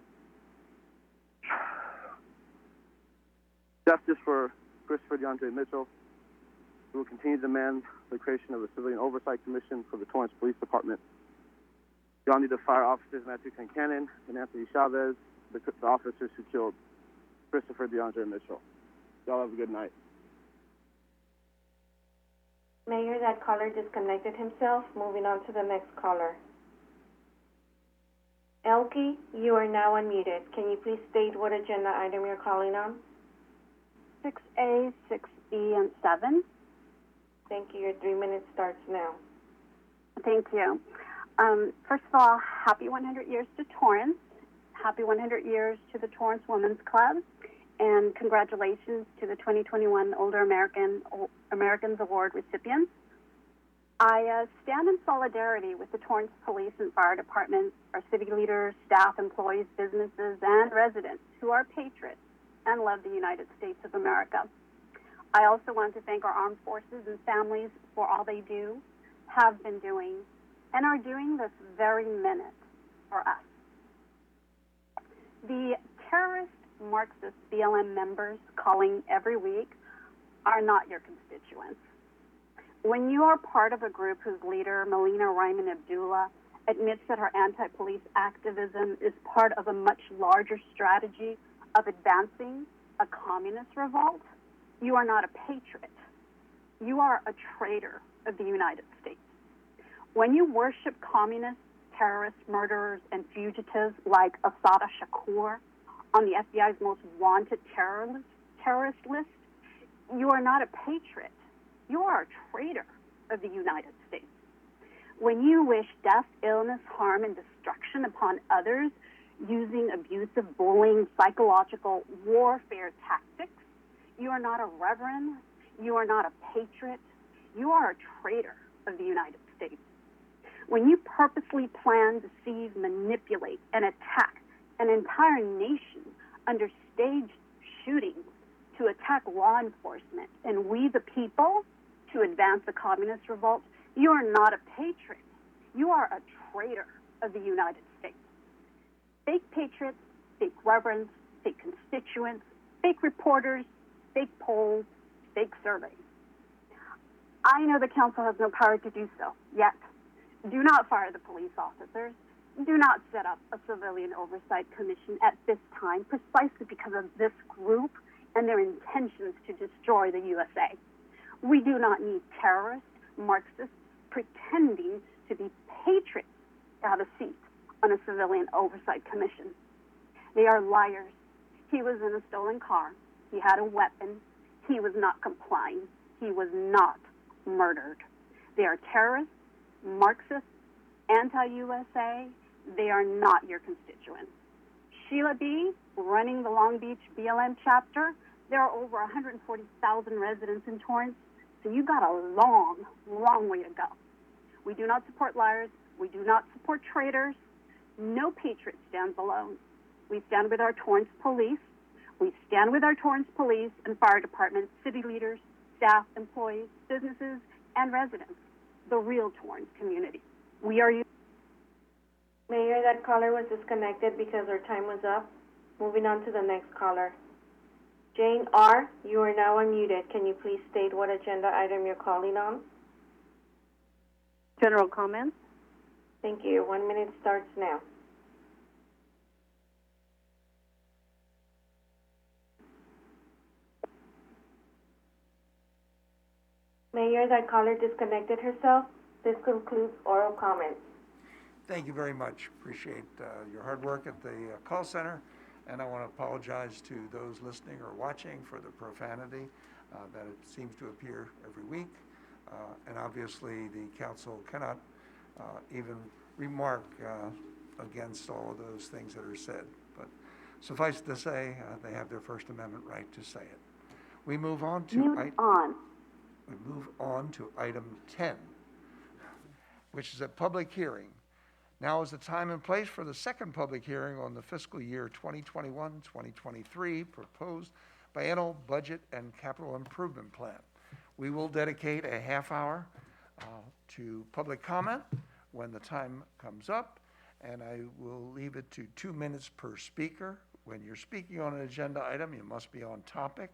Speaker 20: Justice for Christopher DeAndre Mitchell. We will continue to demand the creation of a civilian oversight commission for the Torrance Police Department. Y'all need to fire officers Matthew Concannon and Anthony Chavez, the officers who killed Christopher DeAndre Mitchell. Y'all have a good night.
Speaker 3: Mayor, that caller disconnected himself. Moving on to the next caller. Elke, you are now unmuted. Can you please state what agenda item you're calling on?
Speaker 7: 6A, 6B, and 7.
Speaker 3: Thank you. Your 3 minutes starts now.
Speaker 7: Thank you. First of all, happy 100 years to Torrance. Happy 100 years to the Torrance Women's Club. And congratulations to the 2021 Older Americans Award recipients. I stand in solidarity with the Torrance Police and Fire Department, our city leaders, staff, employees, businesses, and residents who are patriots and love the United States of America. I also want to thank our armed forces and families for all they do, have been doing, and are doing this very minute for us. The terrorist Marxist BLM members calling every week are not your constituents. When you are part of a group whose leader, Melina Ryman Abdullah, admits that her anti-police activism is part of a much larger strategy of advancing a communist revolt, you are not a patriot. You are a traitor of the United States. When you worship communists, terrorists, murderers, and fugitives like Assata Shakur on the FBI's most wanted terrorist list, you are not a patriot. You are a traitor of the United States. When you wish death, illness, harm, and destruction upon others using abusive, bullying, psychological warfare tactics, you are not a reverend. You are not a patriot. You are a traitor of the United States. When you purposely plan, deceive, manipulate, and attack an entire nation under staged shootings to attack law enforcement and we the people to advance a communist revolt, you are not a patriot. You are a traitor of the United States. Fake patriots, fake reverends, fake constituents, fake reporters, fake polls, fake surveys. I know the council has no power to do so, yet. Do not fire the police officers. Do not set up a civilian oversight commission at this time, precisely because of this group and their intentions to destroy the USA. We do not need terrorists, Marxists, pretending to be patriots to have a seat on a civilian oversight commission. They are liars. He was in a stolen car. He had a weapon. He was not complying. He was not murdered. They are terrorists, Marxists, anti-USA. They are not your constituents. Sheila B., running the Long Beach BLM chapter, there are over 140,000 residents in Torrance, so you've got a long, long way to go. We do not support liars. We do not support traitors. No patriot stands alone. We stand with our Torrance police. We stand with our Torrance police and fire department, city leaders, staff, employees, businesses, and residents, the real Torrance community. We are you.
Speaker 3: Mayor, that caller was disconnected because her time was up. Moving on to the next caller. Jane R., you are now unmuted. Can you please state what agenda item you're calling on?
Speaker 7: General comments?
Speaker 3: Thank you. 1 minute starts now. Mayor, that caller disconnected herself. This concludes oral comments.
Speaker 1: Thank you very much. Appreciate your hard work at the call center. And I want to apologize to those listening or watching for the profanity that it seems to appear every week. And obviously, the council cannot even remark against all of those things that are said. But suffice it to say, they have their First Amendment right to say it. We move on to We move on to item 10, which is a public hearing. Now is the time and place for the second public hearing on the fiscal year 2021-2023 proposed biennial budget and capital improvement plan. We will dedicate a half hour to public comment when the time comes up, and I will leave it to 2 minutes per speaker. When you're speaking on an agenda item, you must be on topic.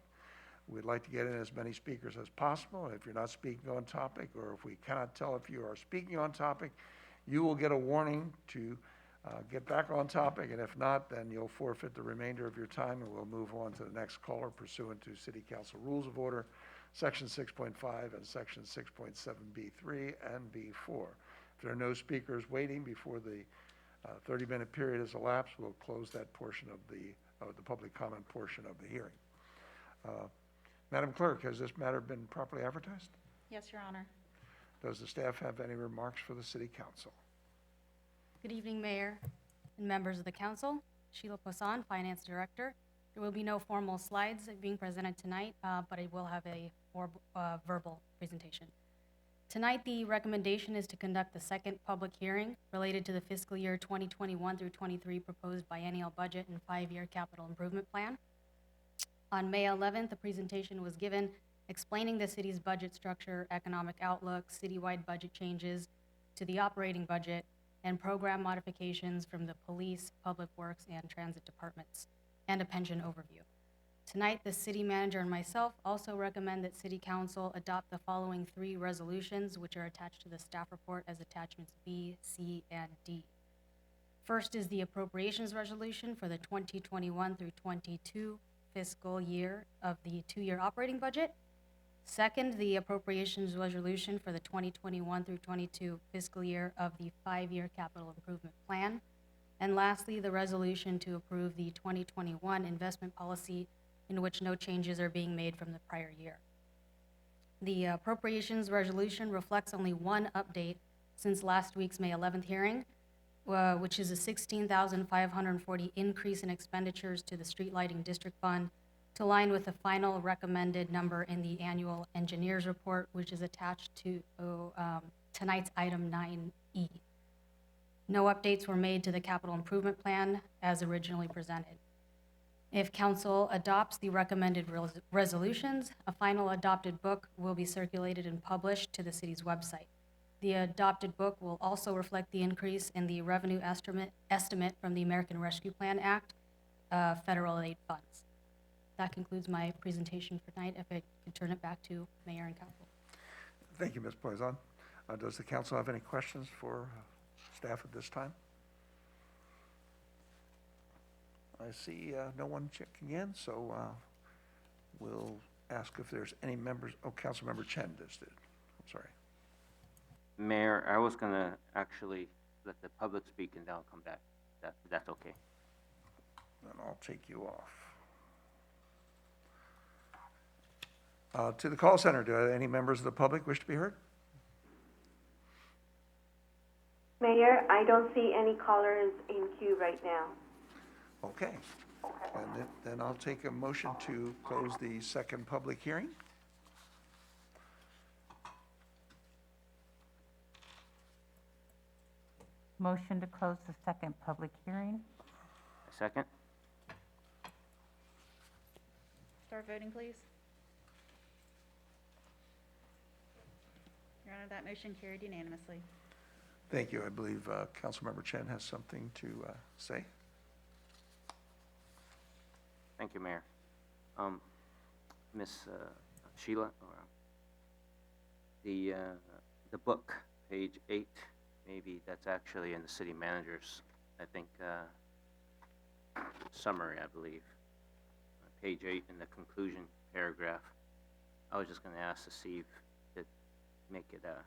Speaker 1: We'd like to get in as many speakers as possible. If you're not speaking on topic, or if we cannot tell if you are speaking on topic, you will get a warning to get back on topic, and if not, then you'll forfeit the remainder of your time, and we'll move on to the next caller pursuant to City Council Rules of Order, Section 6.5 and Section 6.7B3 and B4. If there are no speakers waiting before the 30-minute period has elapsed, we'll close that portion of the public comment portion of the hearing. Madam Clerk, has this matter been properly advertised?
Speaker 13: Yes, Your Honor.
Speaker 1: Does the staff have any remarks for the City Council?
Speaker 13: Good evening, Mayor and members of the Council. Sheila Poisson, Finance Director. There will be no formal slides being presented tonight, but I will have a more verbal presentation. Tonight, the recommendation is to conduct the second public hearing related to the fiscal year 2021 through 23 proposed biennial budget and 5-year capital improvement plan. On May 11th, a presentation was given explaining the city's budget structure, economic outlook, citywide budget changes to the operating budget, and program modifications from the police, public works, and transit departments, and a pension overview. Tonight, the city manager and myself also recommend that City Council adopt the following 3 resolutions, which are attached to the staff report as attachments B, C, and D. First is the appropriations resolution for the 2021 through 22 fiscal year of the 2-year operating budget. Second, the appropriations resolution for the 2021 through 22 fiscal year of the 5-year capital improvement plan. And lastly, the resolution to approve the 2021 investment policy in which no changes are being made from the prior year. The appropriations resolution reflects only one update since last week's May 11th hearing, which is a $16,540 increase in expenditures to the Street Lighting District Fund to align with the final recommended number in the annual engineers report, which is attached to tonight's item 9E. No updates were made to the capital improvement plan as originally presented. If council adopts the recommended resolutions, a final adopted book will be circulated and published to the city's website. The adopted book will also reflect the increase in the revenue estimate from the American Rescue Plan Act, federal aid funds. That concludes my presentation for tonight. If I could turn it back to Mayor and Council.
Speaker 1: Thank you, Ms. Poisson. Does the council have any questions for staff at this time? I see no one checking in, so we'll ask if there's any members. Oh, Councilmember Chen just did. I'm sorry.
Speaker 21: Mayor, I was going to actually let the public speak and then I'll come back. That's okay.
Speaker 1: Then I'll take you off. To the call center, do any members of the public wish to be heard?
Speaker 3: Mayor, I don't see any callers in queue right now.
Speaker 1: Okay. And then I'll take a motion to close the second public hearing.
Speaker 22: Motion to close the second public hearing.
Speaker 21: A second.
Speaker 13: Start voting, please. Your Honor, that motion carried unanimously.
Speaker 1: Thank you. I believe Councilmember Chen has something to say.
Speaker 21: Thank you, Mayor. Miss Sheila, or the book, page 8, maybe that's actually in the city manager's, I think, summary, I believe. Page 8 in the conclusion paragraph. I was just going to ask to see if it make it a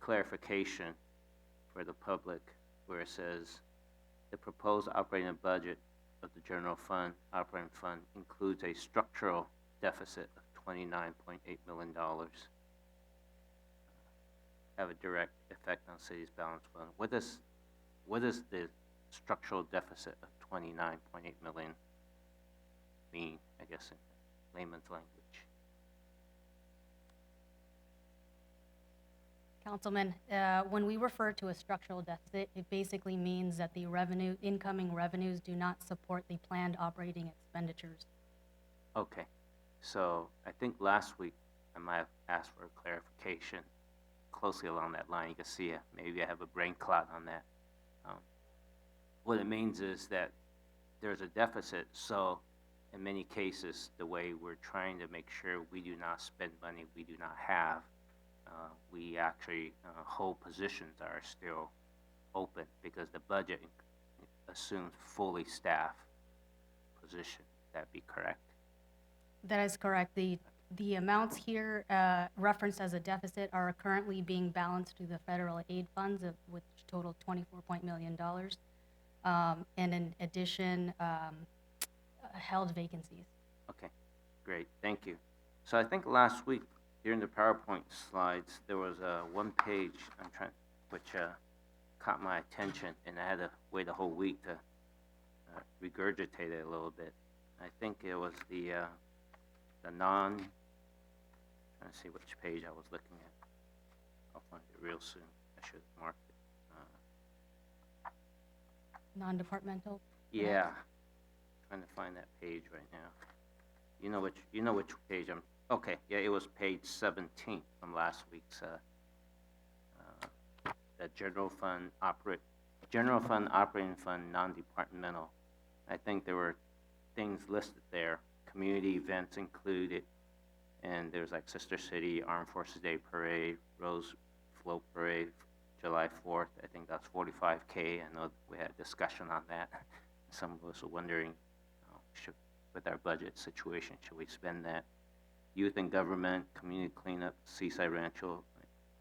Speaker 21: clarification for the public, where it says the proposed operating budget of the general fund operating fund includes a structural deficit of $29.8 million. Have a direct effect on city's balance fund. What is the structural deficit of $29.8 million mean, I guess, in layman's language?
Speaker 13: Councilman, when we refer to a structural deficit, it basically means that the incoming revenues do not support the planned operating expenditures.
Speaker 21: Okay, so I think last week I might have asked for a clarification closely along that line. You can see maybe I have a brain clot on that. What it means is that there's a deficit, so in many cases, the way we're trying to make sure we do not spend money we do not have, we actually hold positions that are still open because the budget assumes fully staffed position. Would that be correct?
Speaker 13: That is correct. The amounts here referenced as a deficit are currently being balanced through the federal aid funds, which total $24 million, and in addition, held vacancies.
Speaker 21: Okay, great, thank you. So I think last week during the PowerPoint slides, there was one page which caught my attention, and I had to wait a whole week to regurgitate it a little bit. I think it was the trying to see which page I was looking at. I'll find it real soon. I should have marked it.
Speaker 13: Non-departmental?
Speaker 21: Yeah, trying to find that page right now. You know which page I'm. Okay, yeah, it was page 17 from last week's. The general fund operating fund non-departmental. I think there were things listed there. Community events included, and there's like Sister City Armed Forces Day Parade, Rose Float Parade, July 4th. I think that's $45K. I know we had discussion on that. Some of us are wondering, with our budget situation, should we spend that? Youth and government, community cleanup, Seaside Rancho.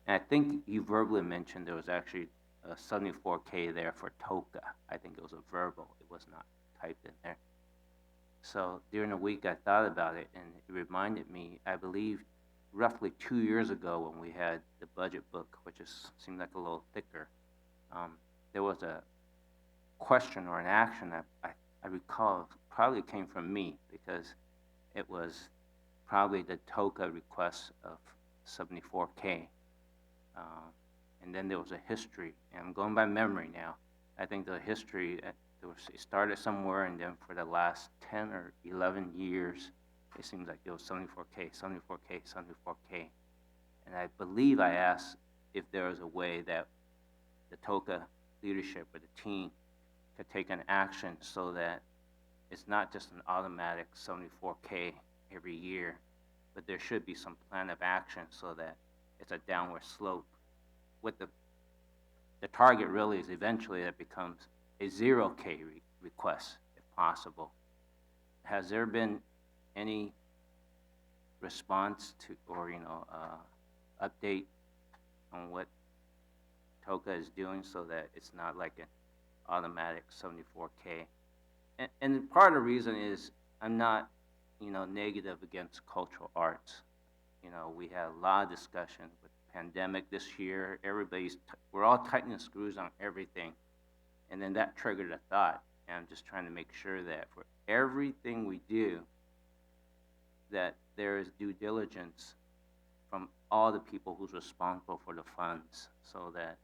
Speaker 21: And I think you verbally mentioned there was actually a $74K there for TOCA. I think it was a verbal. It was not typed in there. So during the week, I thought about it, and it reminded me, I believe, roughly 2 years ago when we had the budget book, which seemed like a little thicker, there was a question or an action that I recall probably came from me, because it was probably the TOCA request of $74K. And then there was a history, and I'm going by memory now. I think the history, it started somewhere, and then for the last 10 or 11 years, it seems like it was $74K, $74K, $74K. And I believe I asked if there was a way that the TOCA leadership or the team could take an action so that it's not just an automatic $74K every year, but there should be some plan of action so that it's a downward slope. With the target really is eventually that becomes a 0K request, if possible. Has there been any response to, or update on what TOCA is doing so that it's not like an automatic $74K? And part of the reason is I'm not, negative against cultural arts. We had a lot of discussion with the pandemic this year. We're all tightening screws on everything. And then that triggered a thought. And I'm just trying to make sure that for everything we do, that there is due diligence from all the people who's responsible for the funds, so that,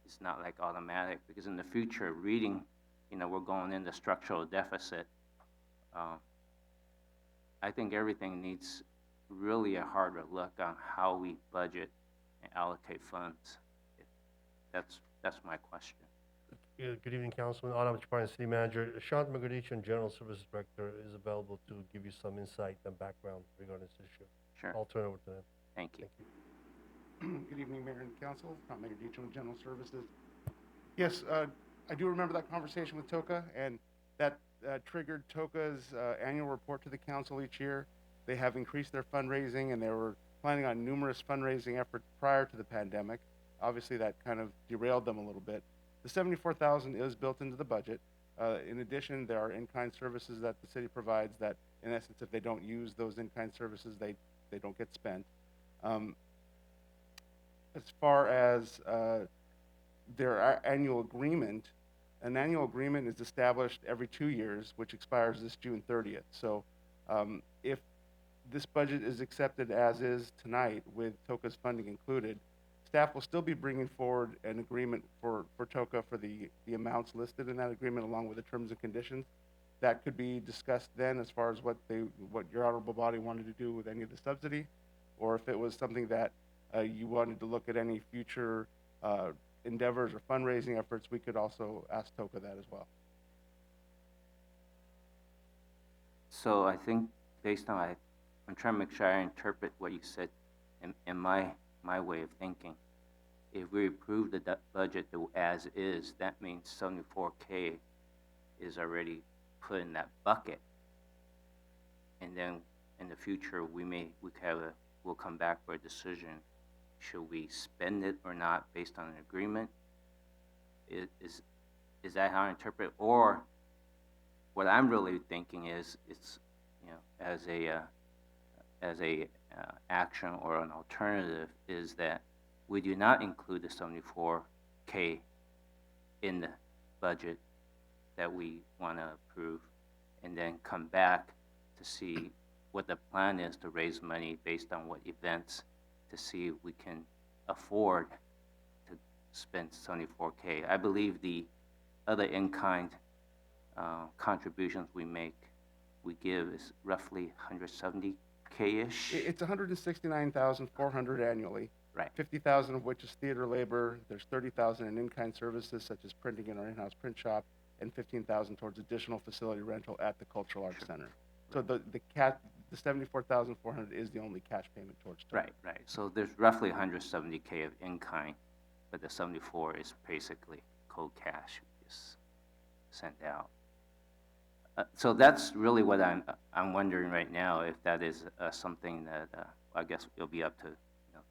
Speaker 21: it's not like automatic. Because in the future, reading, we're going into structural deficit. I think everything needs really a harder look on how we budget and allocate funds. That's my question.
Speaker 2: Good evening, Councilman. Autumn Chaparran, City Manager. Sean Mogadishan, General Services Director, is available to give you some insight and background regarding this issue.
Speaker 21: Sure.
Speaker 2: I'll turn it over to him.
Speaker 21: Thank you.
Speaker 9: Good evening, Mayor and Council. Tom Megadich, General Services. Yes, I do remember that conversation with TOCA, and that triggered TOCA's annual report to the council each year. They have increased their fundraising, and they were planning on numerous fundraising efforts prior to the pandemic. Obviously, that kind of derailed them a little bit. The $74,000 is built into the budget. In addition, there are in-kind services that the city provides that, in essence, if they don't use those in-kind services, they don't get spent. As far as their annual agreement, an annual agreement is established every 2 years, which expires this June 30th. So if this budget is accepted as is tonight with TOCA's funding included, staff will still be bringing forward an agreement for TOCA for the amounts listed in that agreement along with the terms and conditions. That could be discussed then as far as what your honorable body wanted to do with any of the subsidy, or if it was something that you wanted to look at any future endeavors or fundraising efforts, we could also ask TOCA that as well.
Speaker 21: So I think based on, I'm trying to make sure I interpret what you said in my way of thinking. If we approve the budget as is, that means 74K is already put in that bucket. And then in the future, we'll come back for a decision. Should we spend it or not based on an agreement? Is that how I interpret it? Or what I'm really thinking is it's, as a action or an alternative is that we do not include the 74K in the budget that we want to approve, and then come back to see what the plan is to raise money based on what events, to see if we can afford to spend 74K. I believe the other in-kind contributions we give is roughly 170K-ish.
Speaker 9: It's 169,400 annually.
Speaker 21: Right.
Speaker 9: 50,000 of which is theater labor. There's 30,000 in in-kind services such as printing in our in-house print shop, and 15,000 towards additional facility rental at the Cultural Arts Center. So the 74,400 is the only cash payment towards TOCA.
Speaker 21: Right. So there's roughly 170K of in-kind, but the 74 is basically cold cash just sent out. So that's really what I'm wondering right now, if that is something that I guess it'll be up to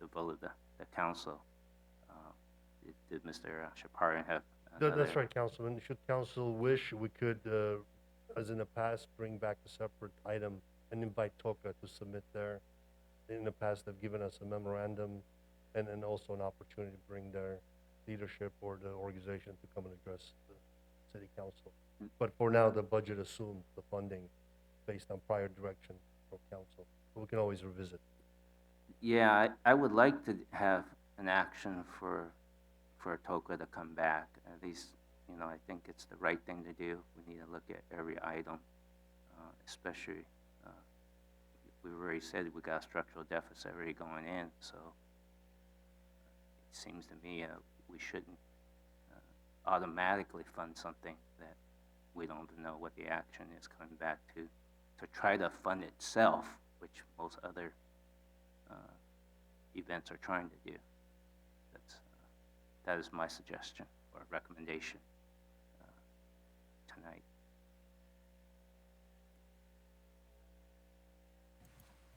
Speaker 21: the vote of the council. Did Mr. Chaparran have another?
Speaker 2: That's right, Councilman. Should council wish, we could, as in the past, bring back a separate item and invite TOCA to submit there. In the past, they've given us a memorandum and also an opportunity to bring their leadership or the organization to come and address the city council. But for now, the budget assumes the funding based on prior direction from council. We can always revisit.
Speaker 21: Yeah, I would like to have an action for TOCA to come back. At least, I think it's the right thing to do. We need to look at every item, especially, we've already said we got a structural deficit already going in, so it seems to me we shouldn't automatically fund something that we don't know what the action is coming back to try to fund itself, which most other events are trying to do. That is my suggestion or recommendation tonight.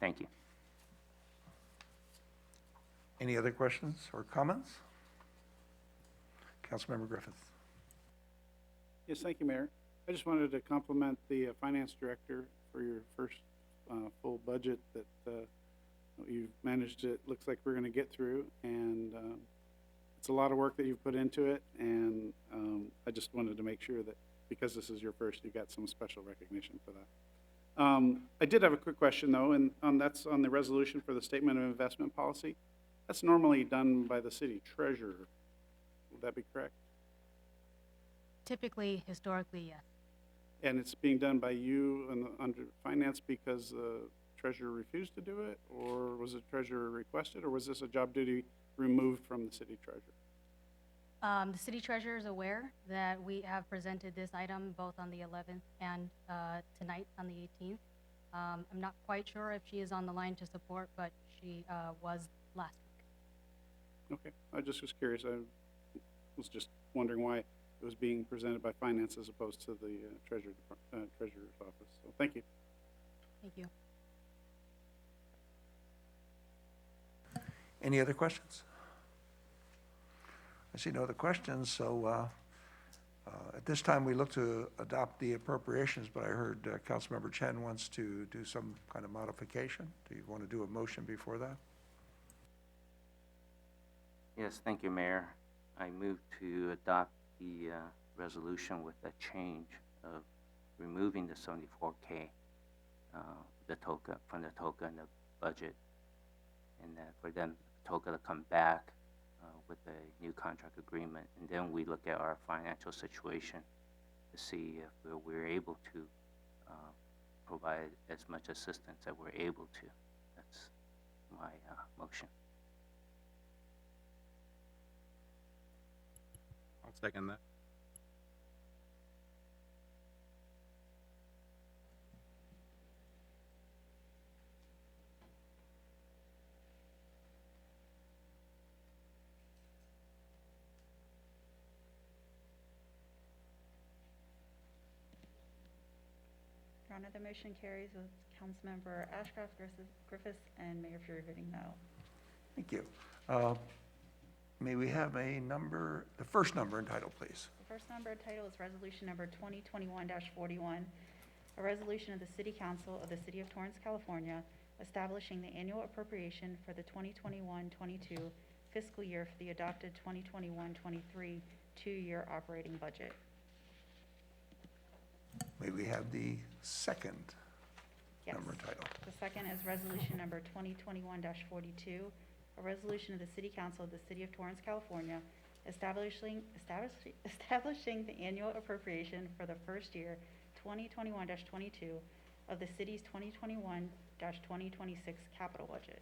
Speaker 21: Thank you.
Speaker 1: Any other questions or comments? Councilmember Griffith.
Speaker 10: Yes, thank you, Mayor. I just wanted to compliment the finance director for your first full budget that you've managed. It looks like we're going to get through, and it's a lot of work that you've put into it, and I just wanted to make sure that because this is your first, you got some special recognition for that. I did have a quick question, though, and that's on the resolution for the statement of investment policy. That's normally done by the city treasurer. Would that be correct?
Speaker 13: Typically, historically, yes.
Speaker 10: And it's being done by you and under finance because the treasurer refused to do it, or was the treasurer requested, or was this a job duty removed from the city treasurer?
Speaker 13: The city treasurer is aware that we have presented this item both on the 11th and tonight on the 18th. I'm not quite sure if she is on the line to support, but she was last week.
Speaker 10: Okay, I just was curious. I was just wondering why it was being presented by finance as opposed to the treasurer's office. So thank you.
Speaker 13: Thank you.
Speaker 1: Any other questions? I see no other questions, so at this time, we look to adopt the appropriations, but I heard Councilmember Chen wants to do some kind of modification. Do you want to do a motion before that?
Speaker 21: Yes, thank you, Mayor. I move to adopt the resolution with a change of removing the 74K, the TOCA, from the TOCA in the budget, and for them, TOCA to come back with a new contract agreement, and then we look at our financial situation to see if we're able to provide as much assistance that we're able to. That's my motion.
Speaker 4: I'll second that.
Speaker 12: Your Honor, the motion carries with Councilmember Ashcraft, Griffiths, and Mayor Fury voting no.
Speaker 1: Thank you. May we have a number, the first number entitled, please?
Speaker 12: The first number entitled is Resolution Number 2021-41, a resolution of the City Council of the City of Torrance, California, establishing the annual appropriation for the 2021-22 fiscal year for the adopted 2021-23 two-year operating budget.
Speaker 1: May we have the second
Speaker 12: Yes.
Speaker 1: number entitled?
Speaker 12: The second is Resolution Number 2021-42, a resolution of the City Council of the City of Torrance, California, establishing the annual appropriation for the first year, 2021-22, of the city's 2021-2026 capital budget.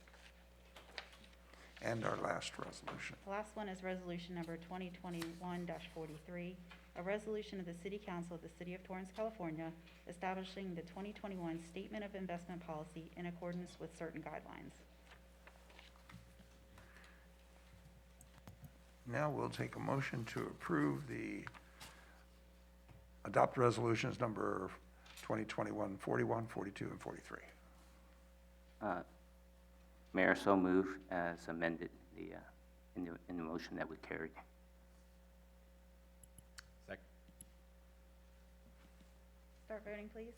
Speaker 1: And our last resolution.
Speaker 12: The last one is Resolution Number 2021-43, a resolution of the City Council of the City of Torrance, California, establishing the 2021 Statement of Investment Policy in accordance with certain guidelines.
Speaker 1: Now we'll take a motion to approve the adopt resolutions number 2021, 41, 42, and 43.
Speaker 21: Mayor, so move as amended in the motion that we carried.
Speaker 4: Second.
Speaker 12: Start voting, please.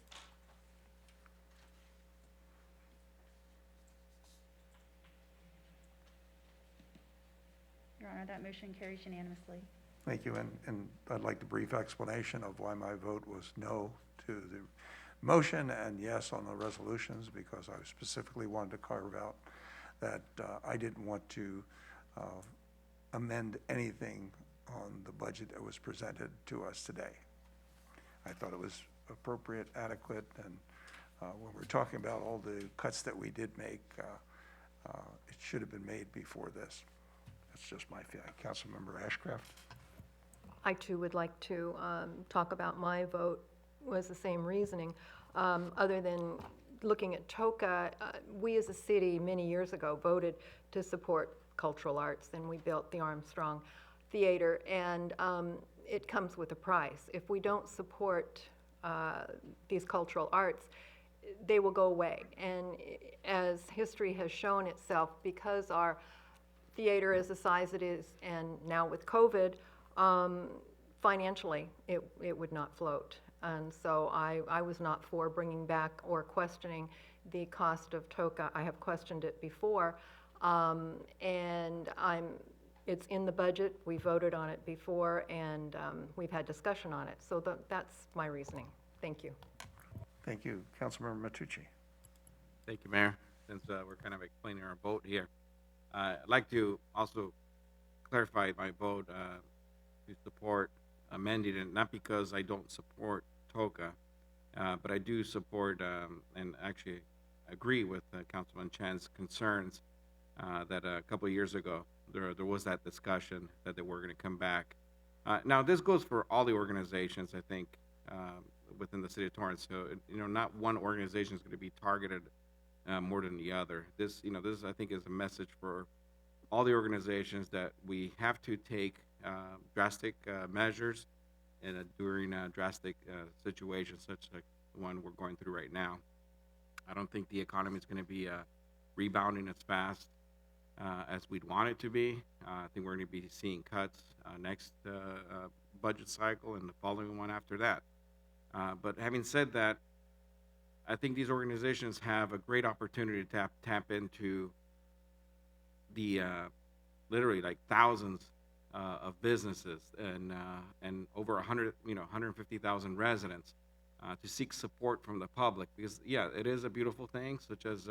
Speaker 12: Your Honor, that motion carries unanimously.
Speaker 1: Thank you, and I'd like the brief explanation of why my vote was no to the motion and yes on the resolutions, because I specifically wanted to carve out that I didn't want to amend anything on the budget that was presented to us today. I thought it was appropriate, adequate, and when we're talking about all the cuts that we did make, it should have been made before this. That's just my feeling. Councilmember Ashcraft?
Speaker 23: I too would like to talk about my vote was the same reasoning. Other than looking at TOCA, we as a city many years ago voted to support cultural arts, and we built the Armstrong Theater, and it comes with a price. If we don't support these cultural arts, they will go away. And as history has shown itself, because our theater is the size it is, and now with COVID, financially, it would not float. And so I was not for bringing back or questioning the cost of TOCA. I have questioned it before, and it's in the budget. We voted on it before, and we've had discussion on it. So that's my reasoning. Thank you.
Speaker 1: Thank you. Councilmember Matucci.
Speaker 4: Thank you, Mayor. Since we're kind of explaining our vote here, I'd like to also clarify my vote to support amending it, not because I don't support TOCA, but I do support and actually agree with Councilman Chan's concerns that a couple of years ago there was that discussion that they were going to come back. Now, this goes for all the organizations, I think, within the city of Torrance. So, not one organization is going to be targeted more than the other. This, this I think is a message for all the organizations that we have to take drastic measures during drastic situations such like the one we're going through right now. I don't think the economy is going to be rebounding as fast as we'd want it to be. I think we're going to be seeing cuts next budget cycle and the following one after that. But having said that, I think these organizations have a great opportunity to tap into the literally like thousands of businesses and over 150,000 residents to seek support from the public, because it is a beautiful thing, such as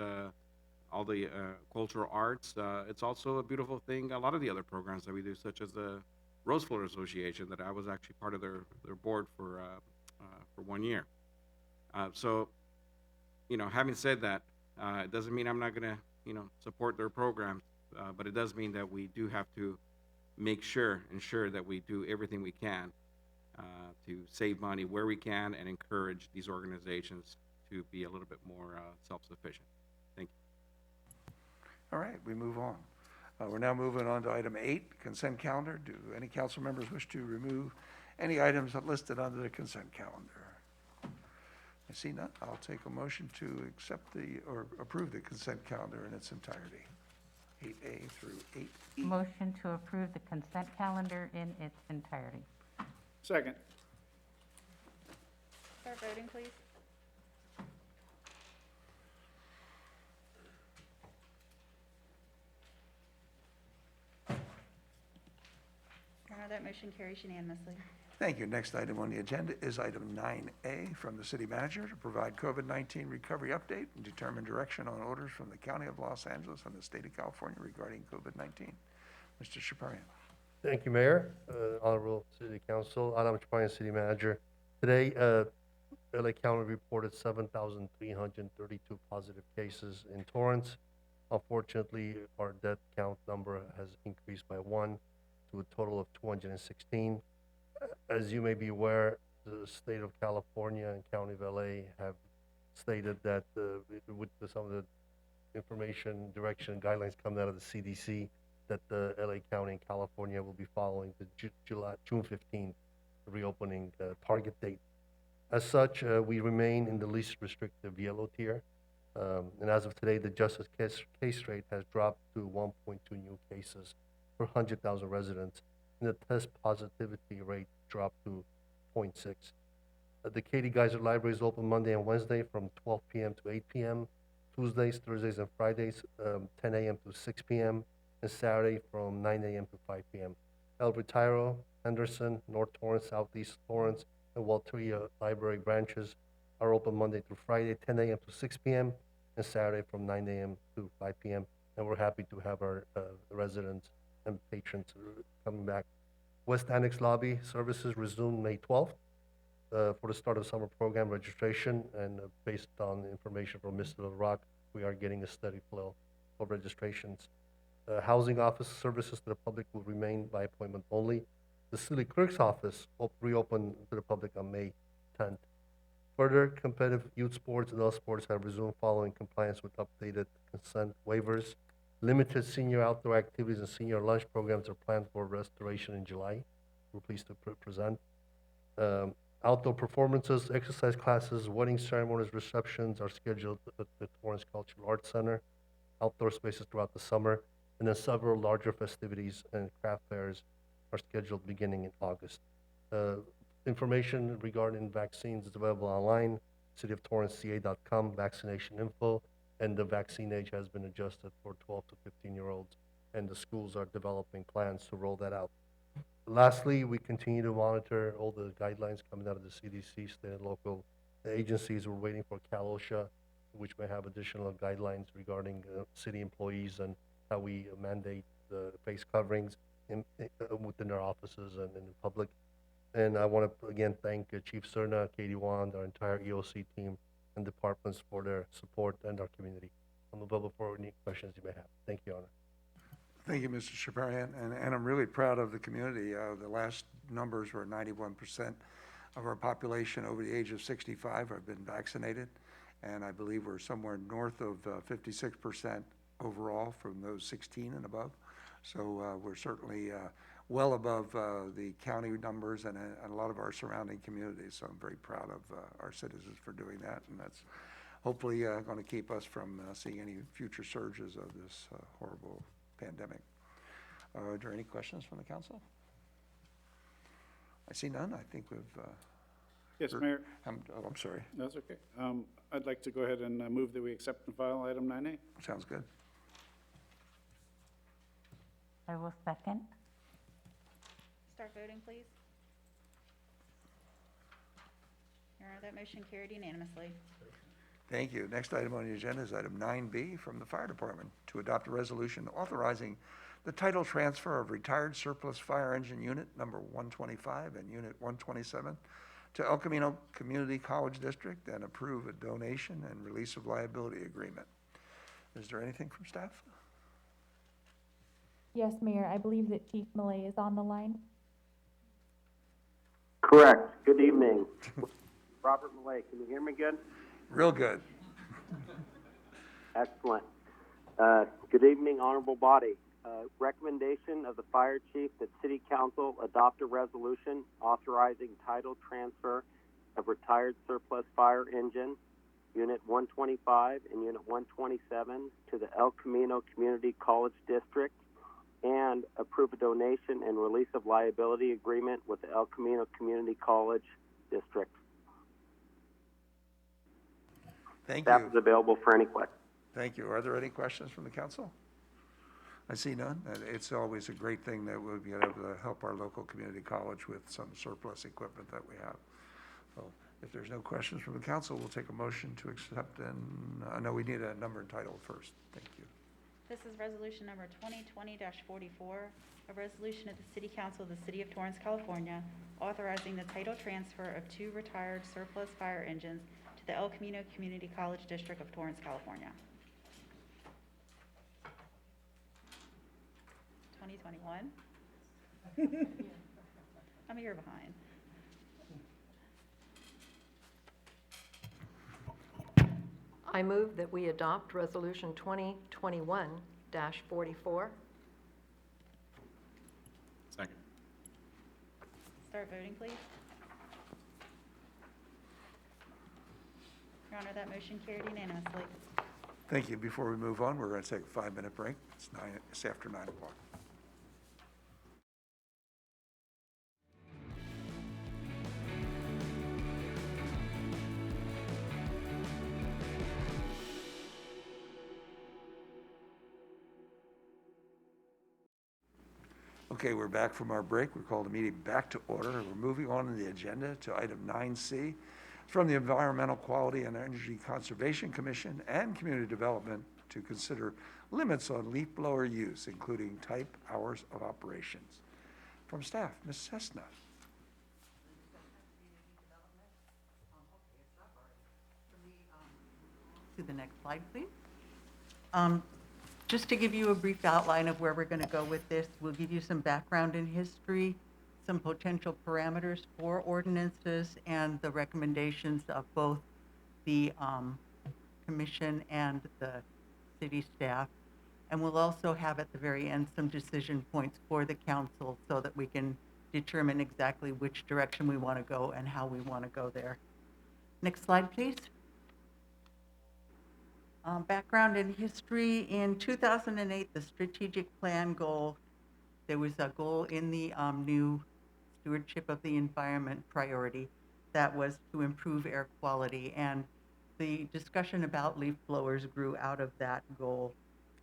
Speaker 4: all the cultural arts. It's also a beautiful thing, a lot of the other programs that we do, such as the Rose Flower Association, that I was actually part of their board for 1 year. So, having said that, it doesn't mean I'm not gonna, support their programs, but it does mean that we do have to ensure that we do everything we can to save money where we can and encourage these organizations to be a little bit more self-sufficient. Thank you.
Speaker 1: All right, we move on. We're now moving on to item 8, consent calendar. Do any council members wish to remove any items listed under the consent calendar? I see none. I'll take a motion to accept or approve the consent calendar in its entirety. 8A through 8E.
Speaker 22: Motion to approve the consent calendar in its entirety.
Speaker 10: Second.
Speaker 12: Start voting, please. That motion carries unanimously.
Speaker 1: Thank you. Next item on the agenda is item 9A from the city manager to provide COVID-19 recovery update and determine direction on orders from the County of Los Angeles and the State of California regarding COVID-19. Mr. Shaparian.
Speaker 2: Thank you, Mayor, Honorable City Council. Adam Chaparian, City Manager. Today, LA County reported 7,332 positive cases in Torrance. Unfortunately, our death count number has increased by 1 to a total of 216. As you may be aware, the State of California and County of LA have stated that with some of the information, direction, guidelines coming out of the CDC, that the LA County and California will be following the June 15th reopening target date. As such, we remain in the least restrictive yellow tier. And as of today, the justice case rate has dropped to 1.2 new cases per 100,000 residents, and the test positivity rate dropped to 0.6. The Katy Geyser Library is open Monday and Wednesday from 12 p.m. to 8 p.m., Tuesdays, Thursdays, and Fridays, 10 a.m. to 6 p.m., and Saturday from 9 a.m. to 5 p.m. El Retiro, Henderson, North Torrance, Southeast Torrance, and Walteria Library branches are open Monday through Friday, 10 a.m. to 6 p.m., and Saturday from 9 a.m. to 5 p.m., and we're happy to have our residents and patrons coming back. West Annex Lobby services resumed May 12th for the start of summer program registration, and based on information from Mr. LaRock, we are getting a steady flow of registrations. Housing office services to the public will remain by appointment only. The city clerk's office reopened to the public on May 10th. Further, competitive youth sports and other sports have resumed following compliance with updated consent waivers. Limited senior outdoor activities and senior lunch programs are planned for restoration in July. We're pleased to present. Outdoor performances, exercise classes, wedding ceremonies, receptions are scheduled at the Torrance Cultural Arts Center. Outdoor spaces throughout the summer, and then several larger festivities and craft fairs are scheduled beginning in August. Information regarding vaccines is available online, cityoftorranceca.com, vaccination info, and the vaccine age has been adjusted for 12 to 15-year-olds, and the schools are developing plans to roll that out. Lastly, we continue to monitor all the guidelines coming out of the CDC, state and local agencies. We're waiting for CalOSHA, which may have additional guidelines regarding city employees and how we mandate the face coverings within our offices and in the public. And I want to again thank Chief Cerna, Katie Wand, our entire EOC team and departments for their support and our community. I'm available for any questions you may have. Thank you, Honor.
Speaker 1: Thank you, Mr. Shaparian, and I'm really proud of the community. The last numbers were 91% of our population over the age of 65 have been vaccinated, and I believe we're somewhere north of 56% overall from those 16 and above. So we're certainly well above the county numbers and a lot of our surrounding communities. So I'm very proud of our citizens for doing that, and that's hopefully going to keep us from seeing any future surges of this horrible pandemic. Are there any questions from the council? I see none. I think we've.
Speaker 10: Yes, Mayor.
Speaker 1: I'm sorry.
Speaker 10: That's okay. I'd like to go ahead and move that we accept and file item 9A.
Speaker 1: Sounds good.
Speaker 22: I will second.
Speaker 12: Start voting, please. Your Honor, that motion carried unanimously.
Speaker 1: Thank you. Next item on the agenda is item 9B from the Fire Department to adopt a resolution authorizing the title transfer of retired surplus fire engine unit number 125 and unit 127 to El Camino Community College District and approve a donation and release of liability agreement. Is there anything from staff?
Speaker 14: Yes, Mayor, I believe that Chief Millay is on the line.
Speaker 15: Correct. Good evening. Robert Millay, can you hear me good?
Speaker 1: Real good.
Speaker 15: Excellent. Good evening, honorable body. Recommendation of the fire chief that City Council adopt a resolution authorizing title transfer of retired surplus fire engine, Unit 125 and Unit 127, to the El Camino Community College District, and approve a donation and release of liability agreement with the El Camino Community College District.
Speaker 1: Thank
Speaker 15: Staff
Speaker 1: you.
Speaker 15: is available for any questions.
Speaker 1: Thank you. Are there any questions from the council? I see none. It's always a great thing that we'll be able to help our local community college with some surplus equipment that we have. So if there's no questions from the council, we'll take a motion to accept, and I know we need a number and title first. Thank you.
Speaker 12: This is resolution number 2020-44, a resolution of the City Council of the City of Torrance, California, authorizing the title transfer of 2 retired surplus fire engines to the El Camino Community College District of Torrance, California. 2021. I'm a year behind.
Speaker 23: I move that we adopt Resolution 2021-44.
Speaker 4: Second.
Speaker 12: Start voting, please. Your Honor, that motion carried unanimously.
Speaker 1: Thank you. Before we move on, we're going to take a 5-minute break. It's after 9 o'clock. Okay, we're back from our break. We call the meeting back to order. We're moving on in the agenda to item 9C from the Environmental Quality and Energy Conservation Commission and Community Development to consider limits on leaf blower use, including type, hours of operations. From staff, Ms. Cessna.
Speaker 16: To the next slide, please. Just to give you a brief outline of where we're going to go with this, we'll give you some background in history, some potential parameters for ordinances, and the recommendations of both the commission and the city staff. And we'll also have at the very end some decision points for the council so that we can determine exactly which direction we want to go and how we want to go there. Next slide, please. Background in history. In 2008, the strategic plan goal, there was a goal in the new stewardship of the environment priority that was to improve air quality, and the discussion about leaf blowers grew out of that goal.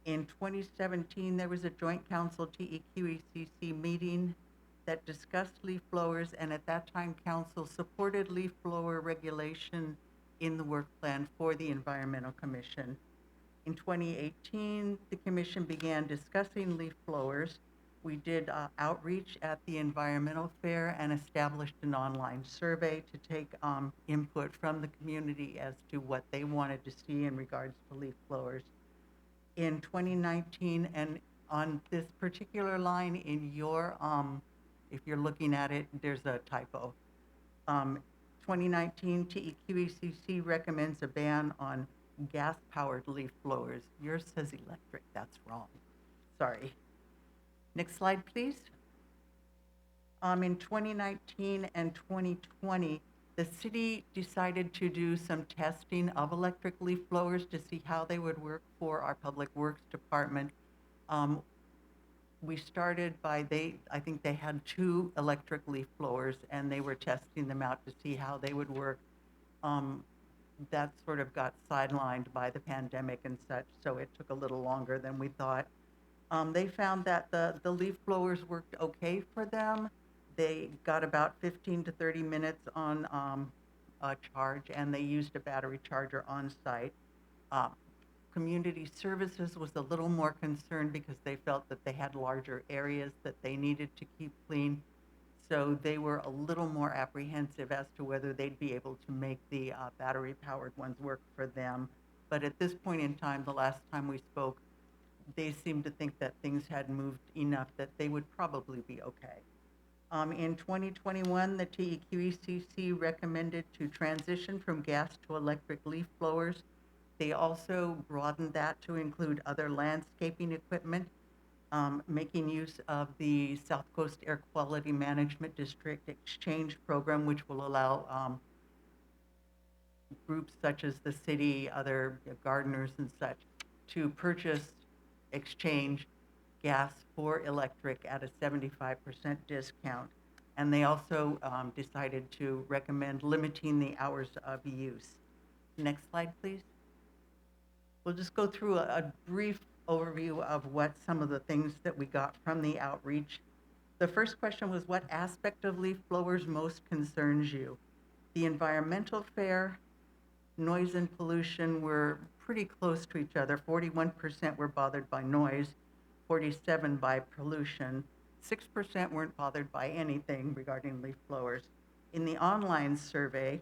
Speaker 16: In 2017, there was a joint council TEQ-ECC meeting that discussed leaf blowers, and at that time, council supported leaf blower regulation in the work plan for the Environmental Commission. In 2018, the commission began discussing leaf blowers. We did outreach at the environmental fair and established an online survey to take input from the community as to what they wanted to see in regards to leaf blowers. In 2019, an On this particular line in your, if you're looking at it, there's a typo. 2019 TEQECC recommends a ban on gas-powered leaf blowers. Yours says electric, that's wrong. Sorry. Next slide, please. In 2019 and 2020, the city decided to do some testing of electric leaf blowers to see how they would work for our Public Works Department. We started by, I think they had 2 electric leaf blowers and they were testing them out to see how they would work. That sort of got sidelined by the pandemic and such, so it took a little longer than we thought. They found that the leaf blowers worked okay for them. They got about 15 to 30 minutes on a charge, and they used a battery charger on site. Community Services was a little more concerned because they felt that they had larger areas that they needed to keep clean. So they were a little more apprehensive as to whether they'd be able to make the battery-powered ones work for them. But at this point in time, the last time we spoke, they seemed to think that things had moved enough that they would probably be okay. In 2021, the TEQECC recommended to transition from gas to electric leaf blowers. They also broadened that to include other landscaping equipment, making use of the South Coast Air Quality Management District Exchange Program, which will allow groups such as the city, other gardeners and such, to purchase, exchange gas for electric at a 75% discount. And they also decided to recommend limiting the hours of use. Next slide, please. We'll just go through a brief overview of what some of the things that we got from the outreach. The first question was, what aspect of leaf blowers most concerns you? The environmental fare, noise and pollution were pretty close to each other. 41% were bothered by noise, 47% by pollution. 6% weren't bothered by anything regarding leaf blowers. In the online survey,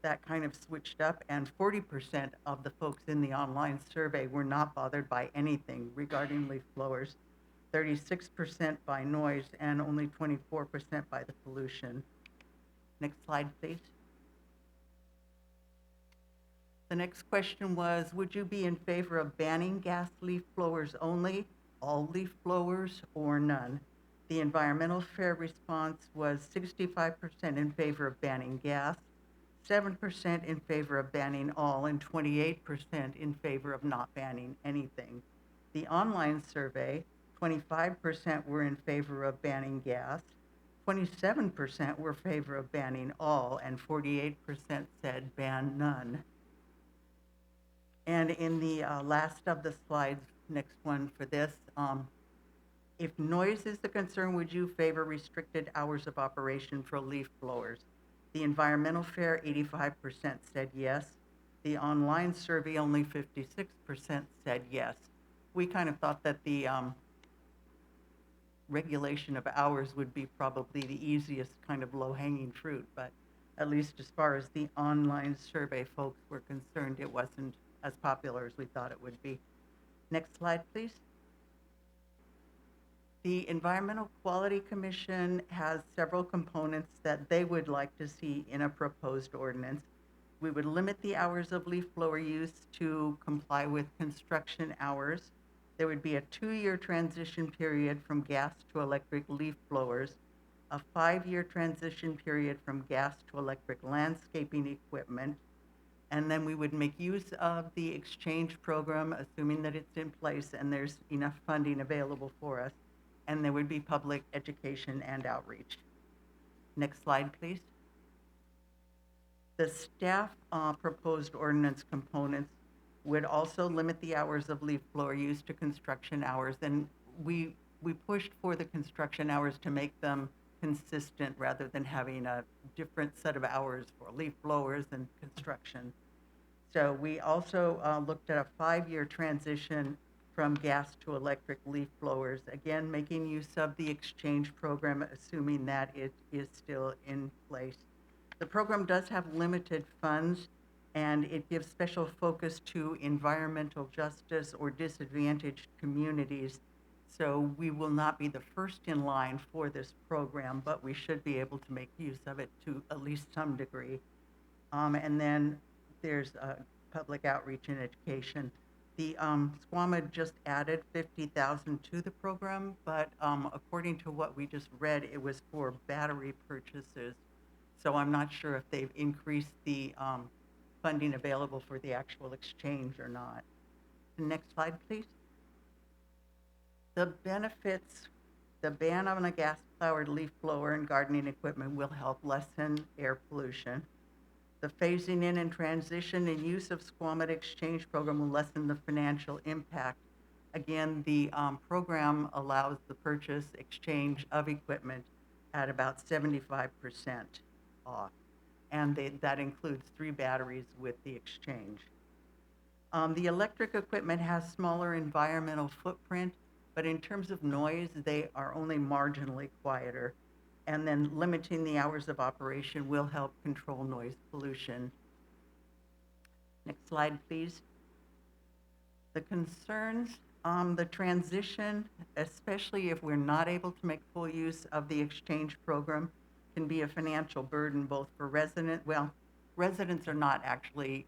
Speaker 16: that kind of switched up, and 40% of the folks in the online survey were not bothered by anything regarding leaf blowers, 36% by noise, and only 24% by the pollution. Next slide, please. The next question was, would you be in favor of banning gas leaf blowers only, all leaf blowers, or none? The environmental fair response was 65% in favor of banning gas, 7% in favor of banning all, and 28% in favor of not banning anything. The online survey, 25% were in favor of banning gas, 27% were in favor of banning all, and 48% said ban none. And in the last of the slides, next one for this, if noise is the concern, would you favor restricted hours of operation for leaf blowers? The environmental fair, 85% said yes. The online survey, only 56% said yes. We kind of thought that the regulation of hours would be probably the easiest kind of low-hanging fruit, but at least as far as the online survey folks were concerned, it wasn't as popular as we thought it would be. Next slide, please. The Environmental Quality Commission has several components that they would like to see in a proposed ordinance. We would limit the hours of leaf blower use to comply with construction hours. There would be a 2-year transition period from gas to electric leaf blowers, a 5-year transition period from gas to electric landscaping equipment, and then we would make use of the exchange program, assuming that it's in place and there's enough funding available for us, and there would be public education and outreach. Next slide, please. The staff proposed ordinance components would also limit the hours of leaf blower use to construction hours, and we pushed for the construction hours to make them consistent rather than having a different set of hours for leaf blowers and construction. So we also looked at a 5-year transition from gas to electric leaf blowers, again, making use of the exchange program, assuming that it is still in place. The program does have limited funds, and it gives special focus to environmental justice or disadvantaged communities. So we will not be the first in line for this program, but we should be able to make use of it to at least some degree. And then there's public outreach and education. The SQUAMA just added 50,000 to the program, but according to what we just read, it was for battery purchases. So I'm not sure if they've increased the funding available for the actual exchange or not. Next slide, please. The benefits, the ban on a gas-powered leaf blower and gardening equipment will help lessen air pollution. The phasing in and transition and use of SQUAMA exchange program will lessen the financial impact. Again, the program allows the purchase exchange of equipment at about 75% off. And that includes 3 batteries with the exchange. The electric equipment has smaller environmental footprint, but in terms of noise, they are only marginally quieter. And then limiting the hours of operation will help control noise pollution. Next slide, please. The concerns, the transition, especially if we're not able to make full use of the exchange program, can be a financial burden both for residents are not actually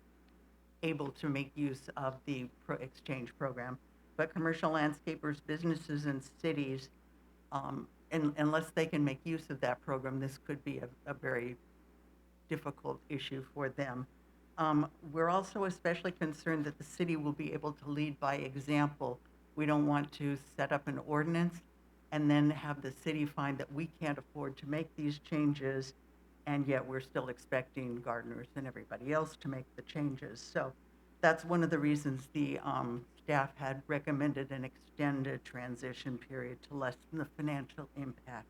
Speaker 16: able to make use of the exchange program, but commercial landscapers, businesses, and cities, unless they can make use of that program, this could be a very difficult issue for them. We're also especially concerned that the city will be able to lead by example. We don't want to set up an ordinance and then have the city find that we can't afford to make these changes, and yet we're still expecting gardeners and everybody else to make the changes. So that's one of the reasons the staff had recommended an extended transition period to lessen the financial impact.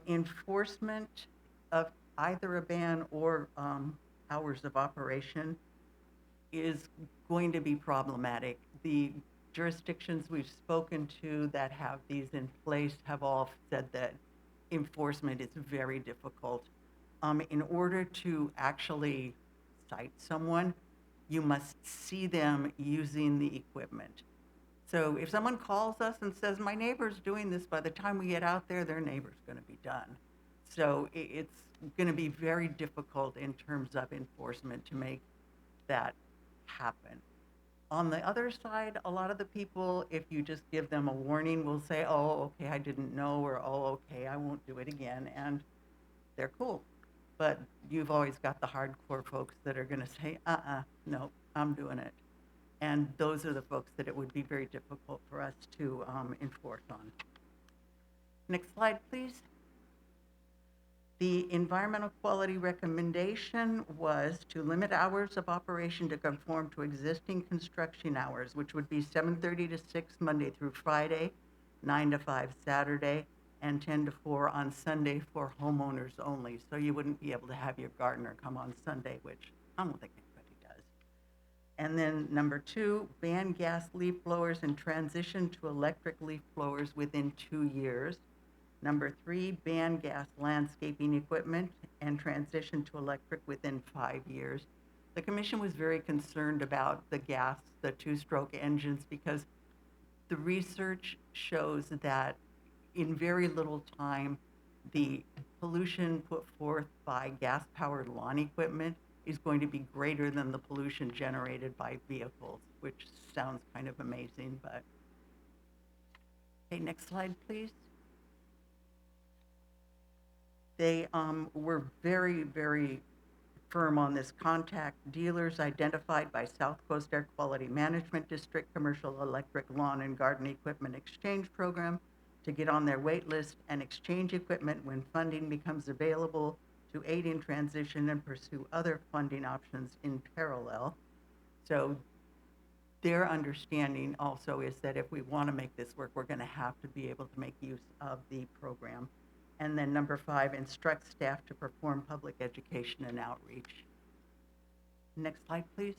Speaker 16: Enforcement of either a ban or hours of operation is going to be problematic. The jurisdictions we've spoken to that have these in place have all said that enforcement is very difficult. In order to actually cite someone, you must see them using the equipment. So if someone calls us and says, my neighbor's doing this, by the time we get out there, their neighbor's gonna be done. So it's gonna be very difficult in terms of enforcement to make that happen. On the other side, a lot of the people, if you just give them a warning, will say, oh, okay, I didn't know, or oh, okay, I won't do it again, and they're cool. But you've always got the hardcore folks that are gonna say, no, I'm doing it. And those are the folks that it would be very difficult for us to enforce on. Next slide, please. The environmental quality recommendation was to limit hours of operation to conform to existing construction hours, which would be 7:30 to 6 Monday through Friday, 9 to 5 Saturday, and 10 to 4 on Sunday for homeowners only. So you wouldn't be able to have your gardener come on Sunday, which I don't think anybody does. And then number 2, ban gas leaf blowers and transition to electric leaf blowers within 2 years. Number 3, ban gas landscaping equipment and transition to electric within 5 years. The commission was very concerned about the 2-stroke engines, because the research shows that in very little time, the pollution put forth by gas-powered lawn equipment is going to be greater than the pollution generated by vehicles, which sounds kind of amazing, but. Okay, next slide, please. They were very, very firm on this. Contact dealers identified by South Coast Air Quality Management District Commercial Electric Lawn and Garden Equipment Exchange Program to get on their wait list and exchange equipment when funding becomes available, to aid in transition and pursue other funding options in parallel. So their understanding also is that if we want to make this work, we're going to have to be able to make use of the program. And then number 5, instruct staff to perform public education and outreach. Next slide, please.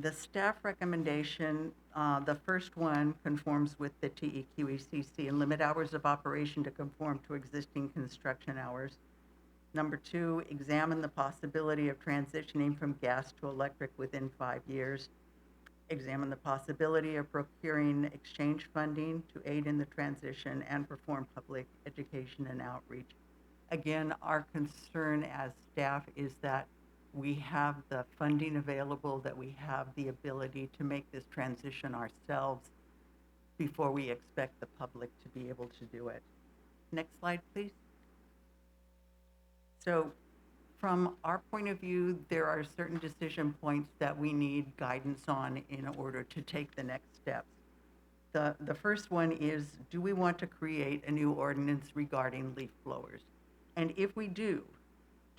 Speaker 16: The staff recommendation, the first one conforms with the TEQECC and limit hours of operation to conform to existing construction hours. Number 2, examine the possibility of transitioning from gas to electric within 5 years. examine the possibility of procuring exchange funding to aid in the transition and perform public education and outreach. Again, our concern as staff is that we have the funding available, that we have the ability to make this transition ourselves before we expect the public to be able to do it. Next slide, please. So from our point of view, there are certain decision points that we need guidance on in order to take the next steps. The first one is, do we want to create a new ordinance regarding leaf blowers? And if we do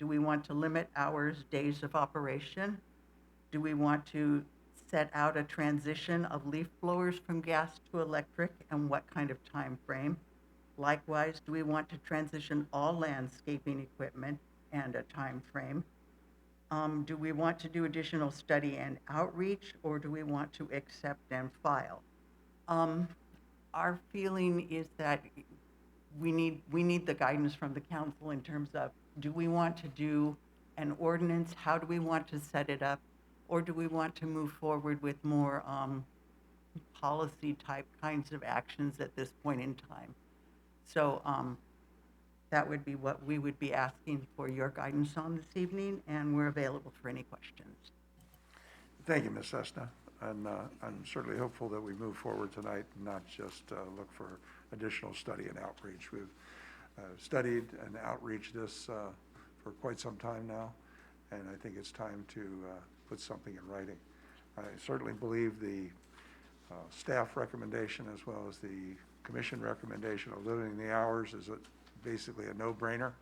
Speaker 16: we want to limit hours, days of operation? Do we want to set out a transition of leaf blowers from gas to electric, and what kind of time frame? Likewise, do we want to transition all landscaping equipment and a time frame? Do we want to do additional study and outreach, or do we want to accept and file? Our feeling is that we need the guidance from the council in terms of, do we want to do an ordinance? How do we want to set it up? Or do we want to move forward with more policy type kinds of actions at this point in time? So that would be what we would be asking for your guidance on this evening, and we're available for any questions.
Speaker 1: Thank you, Ms. Cessna. And I'm certainly hopeful that we move forward tonight and not just look for additional study and outreach. We've studied and outreached this for quite some time now, and I think it's time to put something in writing. I certainly believe the staff recommendation as well as the commission recommendation of limiting the hours is basically a no-brainer.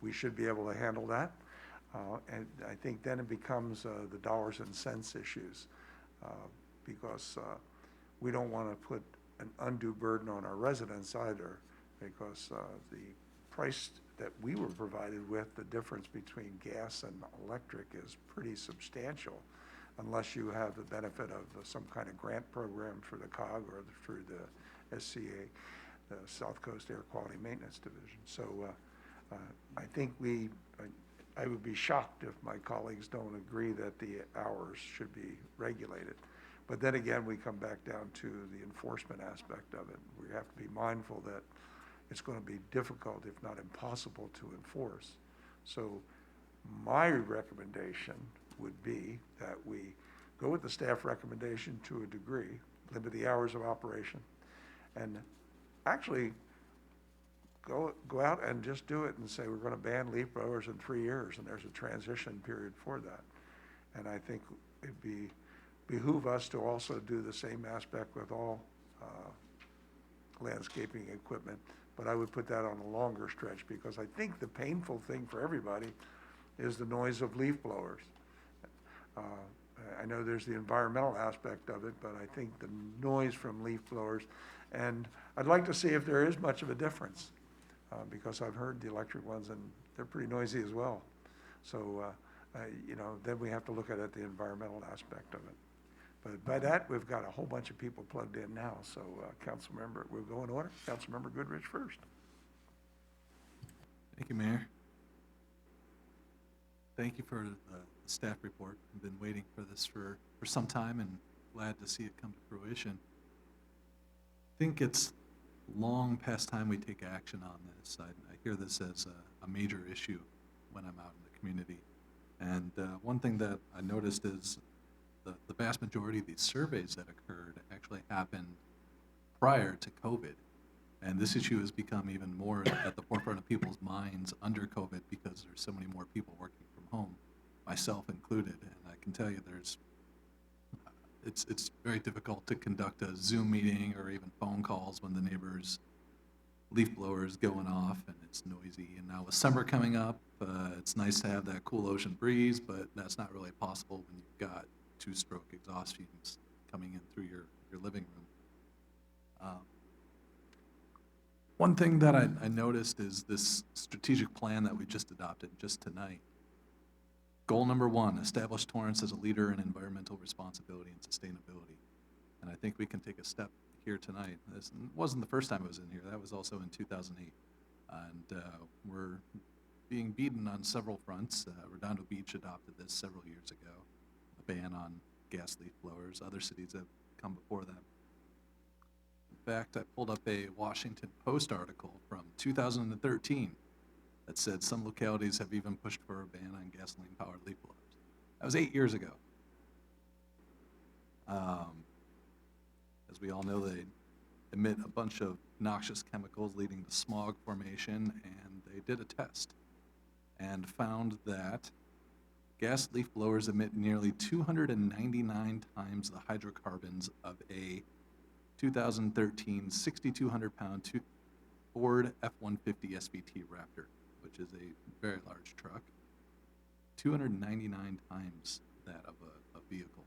Speaker 1: We should be able to handle that. And I think then it becomes the dollars and cents issues, because we don't want to put an undue burden on our residents either, because the price that we were provided with, the difference between gas and electric, is pretty substantial unless you have the benefit of some kind of grant program for the COG or through the SCA, the South Coast Air Quality Maintenance Division. So I think I would be shocked if my colleagues don't agree that the hours should be regulated. But then again, we come back down to the enforcement aspect of it. We have to be mindful that it's going to be difficult, if not impossible, to enforce. So my recommendation would be that we go with the staff recommendation to a degree, limit the hours of operation, and actually go out and just do it and say we're going to ban leaf blowers in 3 years, and there's a transition period for that. And I think it'd behoove us to also do the same aspect with all landscaping equipment, but I would put that on a longer stretch, because I think the painful thing for everybody is the noise of leaf blowers. I know there's the environmental aspect of it, but I think the noise from leaf blowers, and I'd like to see if there is much of a difference, because I've heard the electric ones and they're pretty noisy as well. So, then we have to look at the environmental aspect of it. But by that, we've got a whole bunch of people plugged in now. So, Councilmember, we'll go in order. Councilmember Goodrich first.
Speaker 6: Thank you, Mayor. Thank you for the staff report. I've been waiting for this for some time, and glad to see it come to fruition. I think it's long past time we take action on this. I hear this as a major issue when I'm out in the community. And one thing that I noticed is the vast majority of these surveys that occurred actually happened prior to COVID. And this issue has become even more at the forefront of people's minds under COVID, because there's so many more people working from home, myself included. And I can tell you it's very difficult to conduct a Zoom meeting or even phone calls when the neighbor's leaf blower is going off and it's noisy. And now with summer coming up, it's nice to have that cool ocean breeze, but that's not really possible when you've got two-stroke exhaust fumes coming in through your living room. One thing that I noticed is this strategic plan that we just adopted just tonight. Goal number 1, establish Torrance as a leader in environmental responsibility and sustainability. And I think we can take a step here tonight. This wasn't the first time I was in here. That was also in 2008. And we're being beaten on several fronts. Redondo Beach adopted this several years ago, a ban on gas leaf blowers. Other cities have come before them. In fact, I pulled up a Washington Post article from 2013 that said some localities have even pushed for a ban on gasoline-powered leaf blowers. That was 8 years ago. As we all know, they emit a bunch of noxious chemicals leading to smog formation, and they did a test and found that gas leaf blowers emit nearly 299 times the hydrocarbons of a 2013 6,200-pound Ford F-150 SVT Raptor, which is a very large truck. 299 times that of a vehicle.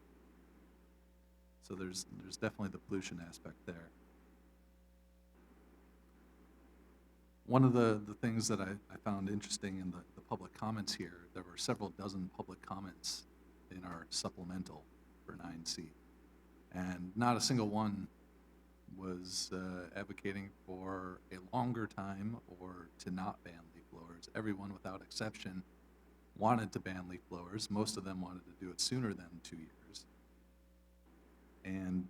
Speaker 6: So there's definitely the pollution aspect there. One of the things that I found interesting in the public comments here, there were several dozen public comments in our supplemental for 9C. And not a single one was advocating for a longer time or to not ban leaf blowers. Everyone without exception wanted to ban leaf blowers. Most of them wanted to do it sooner than 2 years. And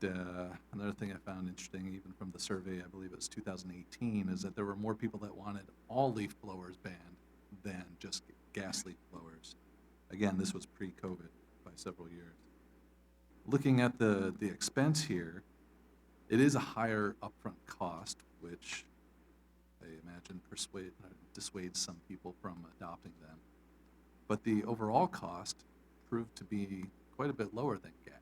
Speaker 6: another thing I found interesting, even from the survey, I believe it was 2018, is that there were more people that wanted all leaf blowers banned than just gas leaf blowers. Again, this was pre-COVID by several years. Looking at the expense here, it is a higher upfront cost, which I imagine dissuades some people from adopting them. But the overall cost proved to be quite a bit lower than gas.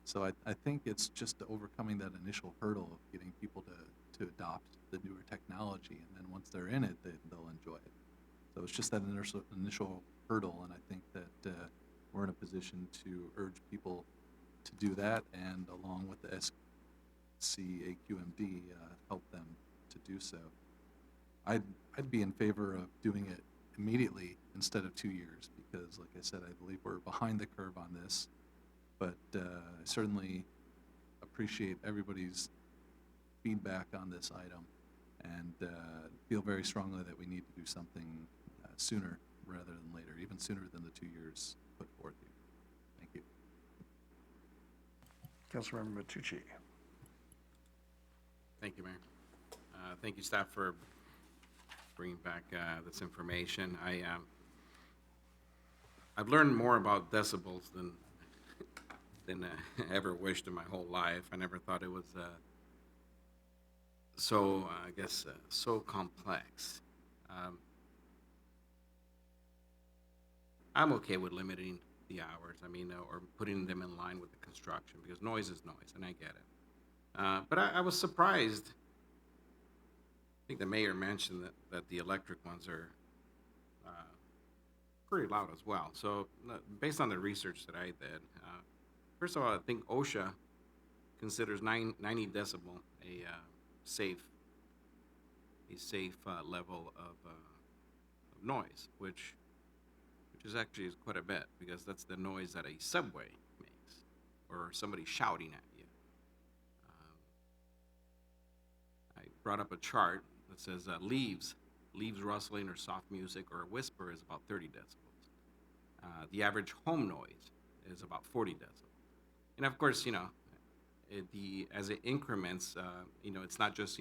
Speaker 6: So I think it's just overcoming that initial hurdle of getting people to adopt the newer technology, and then once they're in it, they'll enjoy it. So it's just that initial hurdle, and I think that we're in a position to urge people to do that, and along with the SCAQMD, help them to do so. I'd be in favor of doing it immediately instead of 2 years, because like I said, I believe we're behind the curve on this, but I certainly appreciate everybody's feedback on this item, and feel very strongly that we need to do something sooner rather than later, even sooner than the 2 years put forth here. Thank you.
Speaker 1: Councilmember Matucci.
Speaker 4: Thank you, Mayor. Thank you, staff, for bringing back this information. I've learned more about decibels than I ever wished in my whole life. I never thought it was so complex. I'm okay with limiting the hours, or putting them in line with the construction, because noise is noise, and I get it. But I was surprised. I think the mayor mentioned that the electric ones are pretty loud as well. So based on the research that I did, first of all, I think OSHA considers 90 decibel a safe level of noise, which is actually quite a bit, because that's the noise that a subway makes, or somebody shouting at you. I brought up a chart that says leaves rustling or soft music or a whisper is about 30 decibels. The average home noise is about 40 decibels. And of course, as it increments, it's not just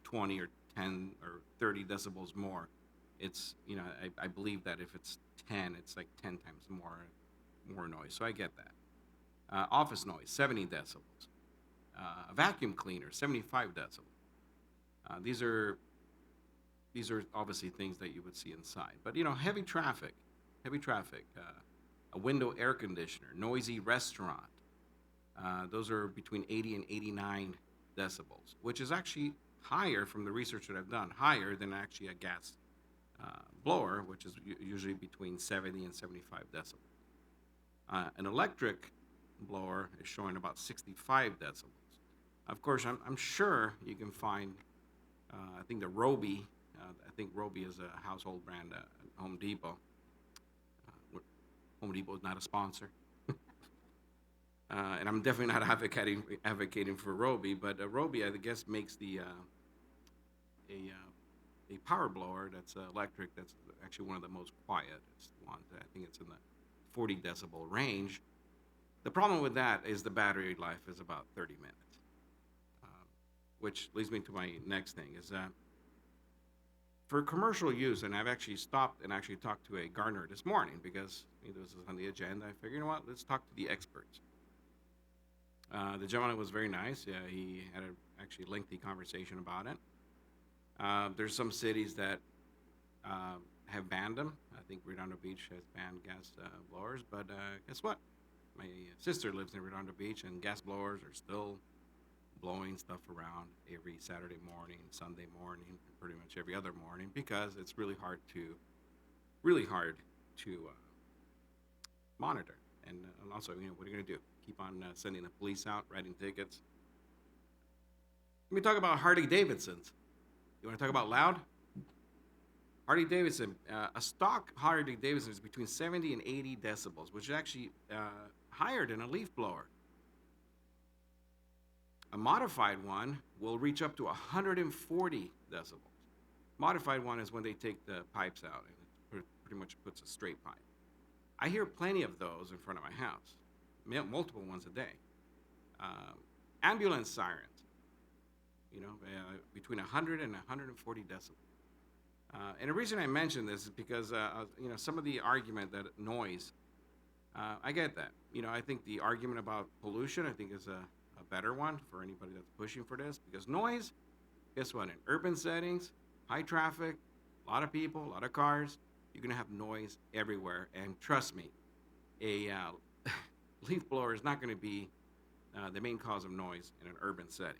Speaker 4: 20 or 10 or 30 decibels more. It's I believe that if it's 10, it's like 10 times more noise. So I get that. Office noise, 70 decibels. A vacuum cleaner, 75 decibels. These are obviously things that you would see inside. But heavy traffic, a window air conditioner, noisy restaurant. Those are between 80 and 89 decibels, which is actually higher, from the research that I've done, higher than actually a gas blower, which is usually between 70 and 75 decibels. An electric blower is showing about 65 decibels. Of course, I'm sure you can find, I think the Roby, I think Roby is a household brand at Home Depot. Home Depot is not a sponsor. And I'm definitely not advocating for Roby, but Roby, I guess, makes a power blower that's electric, that's actually one of the most quietest ones. I think it's in the 40 decibel range. The problem with that is the battery life is about 30 minutes, which leads me to my next thing is that for commercial use, and I've actually stopped and actually talked to a gardener this morning because this is on the agenda. I figured, you know what, let's talk to the experts. The gentleman was very nice. He had an actually lengthy conversation about it. There's some cities that have banned them. I think Redondo Beach has banned gas blowers, but guess what? My sister lives in Redondo Beach, and gas blowers are still blowing stuff around every Saturday morning, Sunday morning, pretty much every other morning, because it's really hard to monitor. And also, what are you going to do? Keep on sending the police out, writing tickets? Let me talk about Harley Davidsons. You want to talk about loud? Harley Davidson, a stock Harley Davidson is between 70 and 80 decibels, which is actually higher than a leaf blower. A modified one will reach up to 140 decibels. Modified one is when they take the pipes out and it pretty much puts a straight pipe. I hear plenty of those in front of my house, multiple ones a day. Ambulance sirens, between 100 and 140 decibels. And the reason I mention this is because, some of the argument that noise, I get that. I think the argument about pollution, I think is a better one for anybody that's pushing for this, because noise, guess what, in urban settings, high traffic, a lot of people, a lot of cars, you're gonna have noise everywhere. And trust me, a leaf blower is not gonna be the main cause of noise in an urban setting.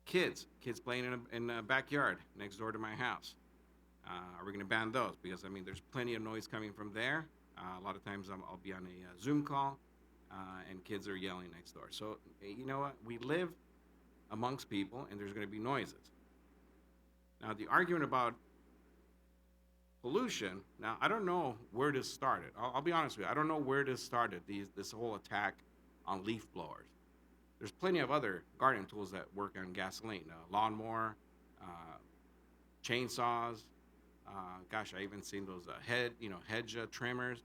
Speaker 4: Kids playing in a backyard next door to my house. Are we gonna ban those? Because there's plenty of noise coming from there. A lot of times I'll be on a Zoom call, and kids are yelling next door. So you know what? We live amongst people, and there's going to be noises. Now, the argument about pollution. Now, I don't know where this started. I'll be honest with you. I don't know where this started. This whole attack on leaf blowers. There's plenty of other gardening tools that work on gasoline. Lawnmower, chainsaws. Gosh, I even seen those hedge trimmers.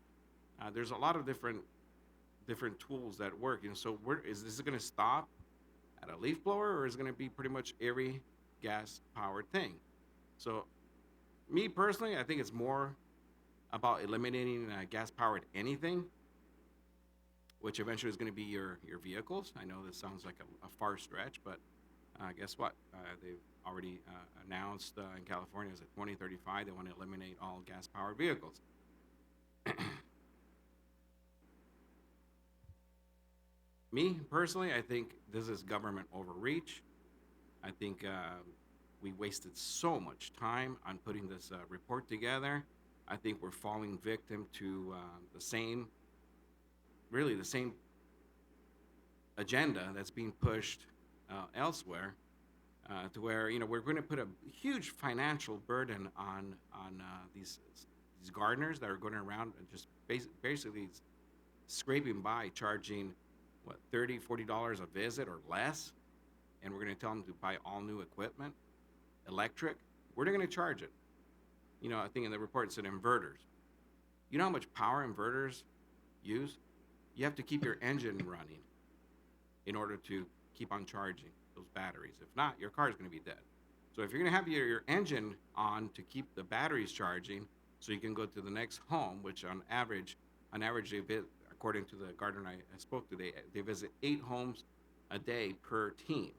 Speaker 4: There's a lot of different tools that work. So is this going to stop at a leaf blower, or is it going to be pretty much every gas-powered thing? So, me personally, I think it's more about eliminating gas-powered anything, which eventually is going to be your vehicles. I know this sounds like a far stretch, but guess what? They've already announced in California as of 2035 they want to eliminate all gas-powered vehicles. Me, personally, I think this is government overreach. I think we wasted so much time on putting this report together. I think we're falling victim to the same agenda that's being pushed elsewhere, to where we're going to put a huge financial burden on these gardeners that are going around and just basically scraping by, charging $30-40 a visit or less, and we're going to tell them to buy all new equipment, electric. Where are they going to charge it? I think in the report it said inverters. You know how much power inverters use? You have to keep your engine running in order to keep on charging those batteries. If not, your car is going to be dead. So if you're going to have your engine on to keep the batteries charging so you can go to the next home, which on average they according to the gardener I spoke to, they visit 8 homes a day per team.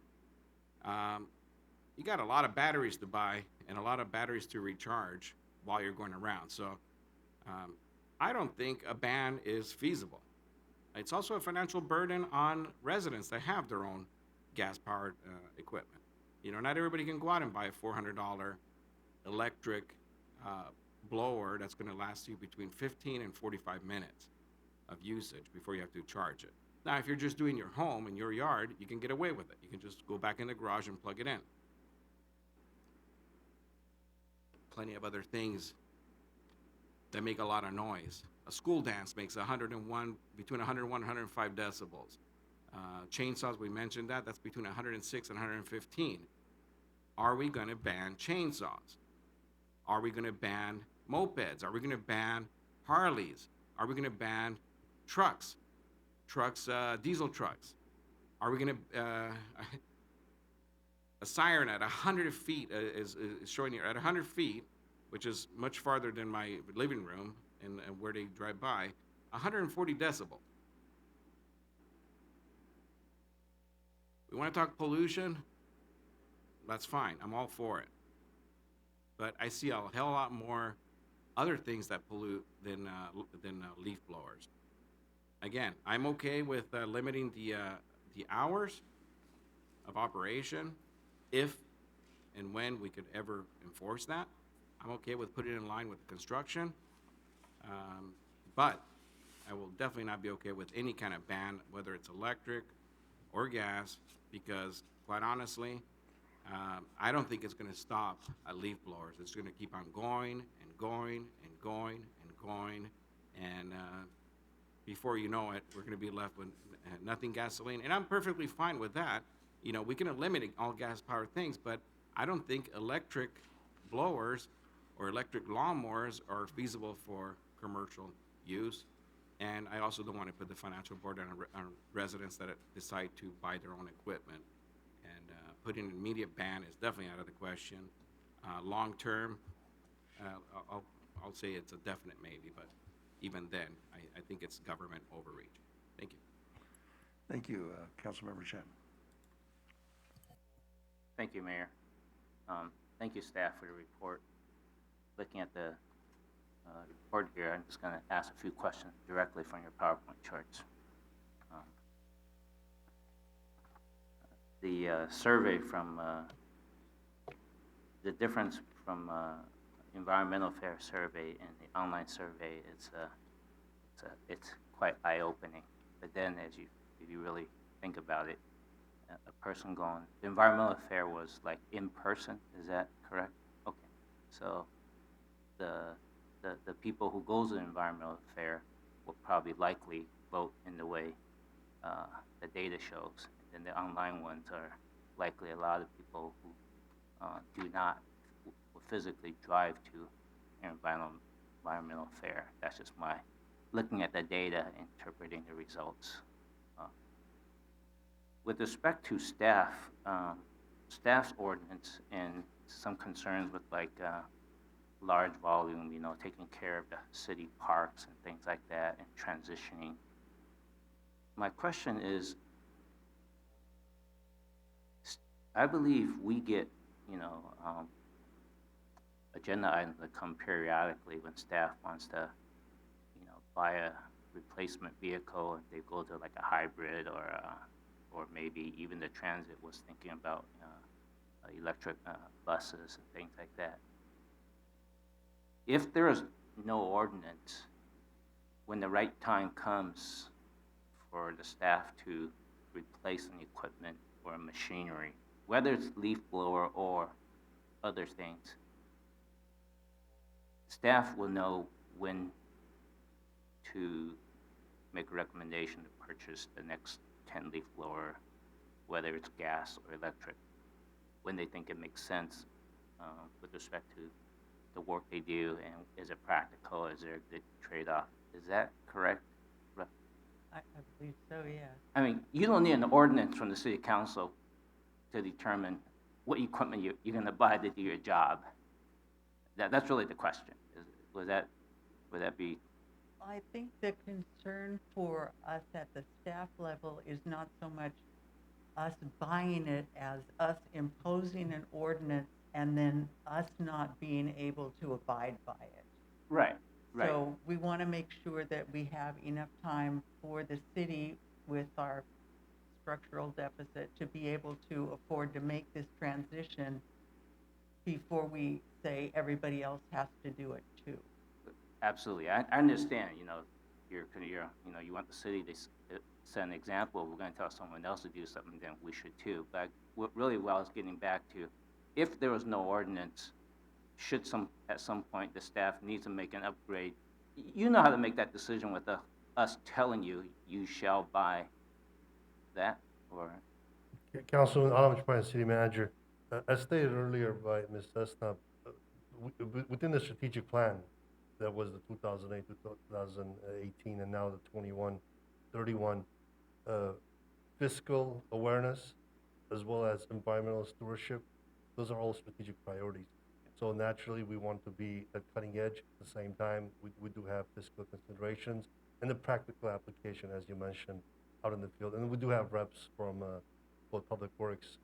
Speaker 4: You got a lot of batteries to buy and a lot of batteries to recharge while you're going around. So I don't think a ban is feasible. It's also a financial burden on residents that have their own gas-powered equipment. Not everybody can go out and buy a $400 electric blower that's going to last you between 15 and 45 minutes of usage before you have to charge it. Now, if you're just doing your home in your yard, you can get away with it. You can just go back in the garage and plug it in. Plenty of other things that make a lot of noise. A school dance makes between 101 and 105 decibels. Chainsaws, we mentioned that's between 106 and 115. Are we going to ban chainsaws? Are we going to ban mopeds? Are we going to ban Harleys? Are we going to ban trucks, diesel trucks. Are we gonna, a siren at 100 feet is showing here, at 100 feet, which is much farther than my living room and where they drive by, 140 decibel. We wanna talk pollution? That's fine, I'm all for it. But I see a hell lot more other things that pollute than leaf blowers. Again, I'm okay with limiting the hours of operation if and when we could ever enforce that. I'm okay with putting it in line with the construction. But I will definitely not be okay with any kind of ban, whether it's electric or gas, because quite honestly, I don't think it's gonna stop at leaf blowers. It's gonna keep on going and going and going and going. And before you know it, we're gonna be left with nothing gasoline. And I'm perfectly fine with that. You know, we can eliminate all gas-powered things, but I don't think electric blowers or electric lawnmowers are feasible for commercial use. And I also don't want to put the financial burden on residents that decide to buy their own equipment. And putting an immediate ban is definitely out of the question. Long-term, I'll say it's a definite maybe, but even then, I think it's government overreach. Thank you.
Speaker 1: Thank you, Councilmember Chen.
Speaker 21: Thank you, Mayor. Thank you, staff, for your report. Looking at the report here, I'm just going to ask a few questions directly from your PowerPoint charts. The survey from the difference from environmental fair survey and the online survey is it's quite eye-opening. But then, if you really think about it, a person going, the environmental fair was like in person. Is that correct? Okay, so the people who goes to the environmental fair will probably likely vote in the way the data shows. And the online ones are likely a lot of people who do not will physically drive to an environmental fair. That's just my looking at the data, interpreting the results. With respect to staff's ordinance and some concerns with like large volume, you know, taking care of the city parks and things like that and transitioning. My question is, I believe we get, you know, agenda items that come periodically when staff wants to, you know, buy a replacement vehicle and they go to like a hybrid or maybe even the transit was thinking about electric buses and things like that. If there is no ordinance, when the right time comes for the staff to replace an equipment or machinery, whether it's leaf blower or other things, staff will know when to make a recommendation to purchase the next 10 leaf blower, whether it's gas or electric, when they think it makes sense with respect to the work they do, and is it practical, is there a good trade-off? Is that correct?
Speaker 16: I believe so, yeah.
Speaker 21: I mean, you don't need an ordinance from the city council to determine what equipment you're gonna buy to do your job. That's really the question. Would that be?
Speaker 16: I think the concern for us at the staff level is not so much us buying it as us imposing an ordinance and then us not being able to abide by it.
Speaker 21: Right.
Speaker 16: So we want to make sure that we have enough time for the city with our structural deficit to be able to afford to make this transition before we say everybody else has to do it too.
Speaker 21: Absolutely, I understand. You know, you know, you want the city to set an example. We're going to tell someone else to do something, then we should too. But what really well is getting back to, if there was no ordinance, should at some point the staff needs to make an upgrade. You know how to make that decision with us telling you shall buy that, or?
Speaker 2: Councilman Alam City Manager, as stated earlier by Ms. Esnab, within the strategic plan, that was the 2008 to 2018, and now the 21, 31. Fiscal awareness, as well as environmental stewardship, those are all strategic priorities. So naturally, we want to be at cutting edge. At the same time, we do have fiscal considerations and the practical application, as you mentioned, out in the field. And we do have reps from both Public Works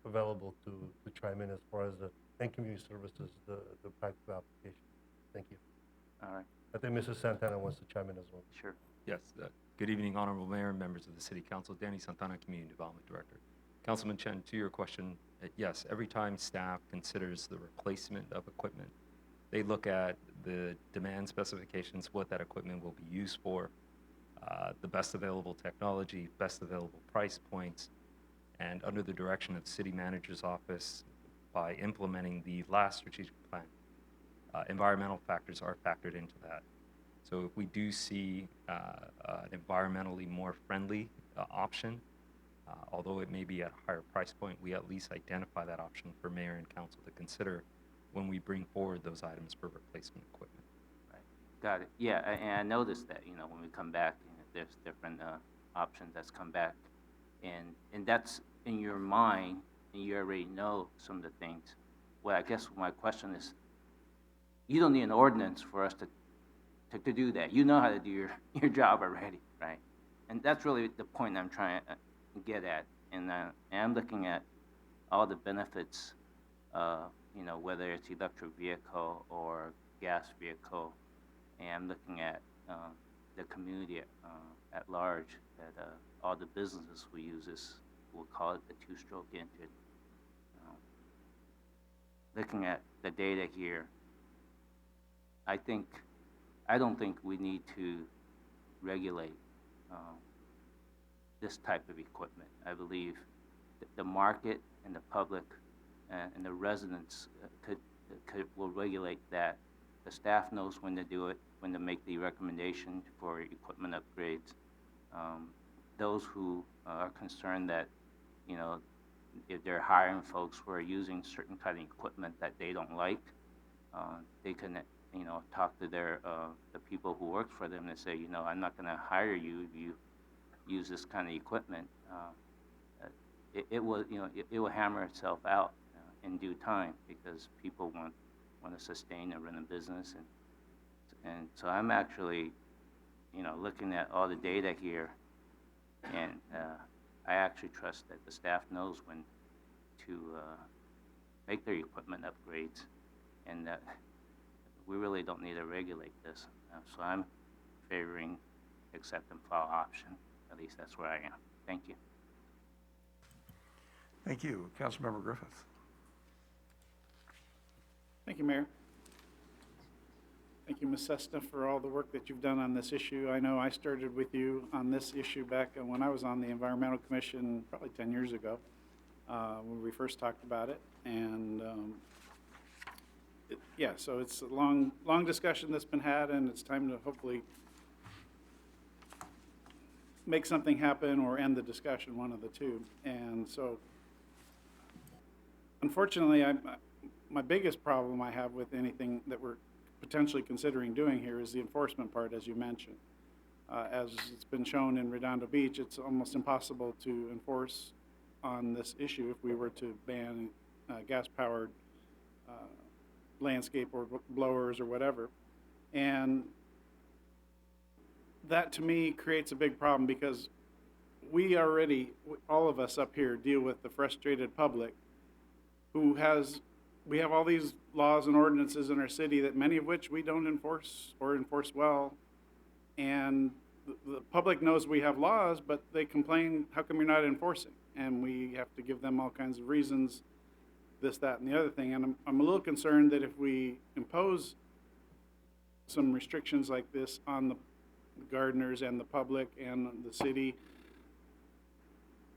Speaker 2: available to chime in as far as and community services, the practical application. Thank you.
Speaker 21: All right,
Speaker 2: I think Mrs. Santana wants to chime in as well.
Speaker 21: sure.
Speaker 5: Yes. Good evening, Honorable Mayor and members of the City Council. Danny Santana, Community Development Director. Councilman Chen, to your question, yes, every time staff considers the replacement of equipment, they look at the demand specifications, what that equipment will be used for, the best available technology, best available price points, and under the direction of City Manager's Office, by implementing the last strategic plan, environmental factors are factored into that. So if we do see an environmentally more friendly option, although it may be at a higher price point, we at least identify that option for Mayor and Council to consider when we bring forward those items for replacement equipment.
Speaker 21: Right. Got it. Yeah, and I noticed that, when we come back, there's different options that's come back. And that's in your mind, and you already know some of the things. Well, I guess my question is, you don't need an ordinance for us to do that. You know how to do your job already, right? And that's really the point I'm trying to get at. And I'm looking at all the benefits, whether it's electric vehicle or gas vehicle, and I'm looking at the community at large, that all the businesses we use this, we'll call it the two-stroke engine. Looking at the data here, I don't think we need to regulate this type of equipment. I believe that the market and the public and the residents will regulate that. The staff knows when to do it, when to make the recommendation for equipment upgrades. Those who are concerned that, if they're hiring folks who are using certain kind of equipment that they don't like, they can, talk to the people who work for them and say, I'm not going to hire you if you use this kind of equipment. It will hammer itself out in due time, because people want to sustain and run a business, and so I'm actually, looking at all the data here, and I actually trust that the staff knows when to make their equipment upgrades, and that we really don't need to regulate this. So I'm favoring accept and file option. At least that's where I am. Thank you.
Speaker 1: Thank you. Councilmember Griffith.
Speaker 10: Thank you, Mayor. Thank you, Ms. Sesta, for all the work that you've done on this issue. I know I started with you on this issue back when I was on the Environmental Commission probably 10 years ago, when we first talked about it. And so it's a long discussion that's been had, and it's time to hopefully make something happen or end the discussion, one of the two. And so, unfortunately, my biggest problem I have with anything that we're potentially considering doing here is the enforcement part, as you mentioned. As it's been shown in Redondo Beach, it's almost impossible to enforce on this issue if we were to ban gas-powered landscape or blowers or whatever. And that, to me, creates a big problem, because we already, all of us up here, deal with the frustrated public who we have all these laws and ordinances in our city, that many of which we don't enforce or enforce well. And the public knows we have laws, but they complain, how come you're not enforcing? And we have to give them all kinds of reasons, this, that, and the other thing. And I'm a little concerned that if we impose some restrictions like this on the gardeners and the public and the city,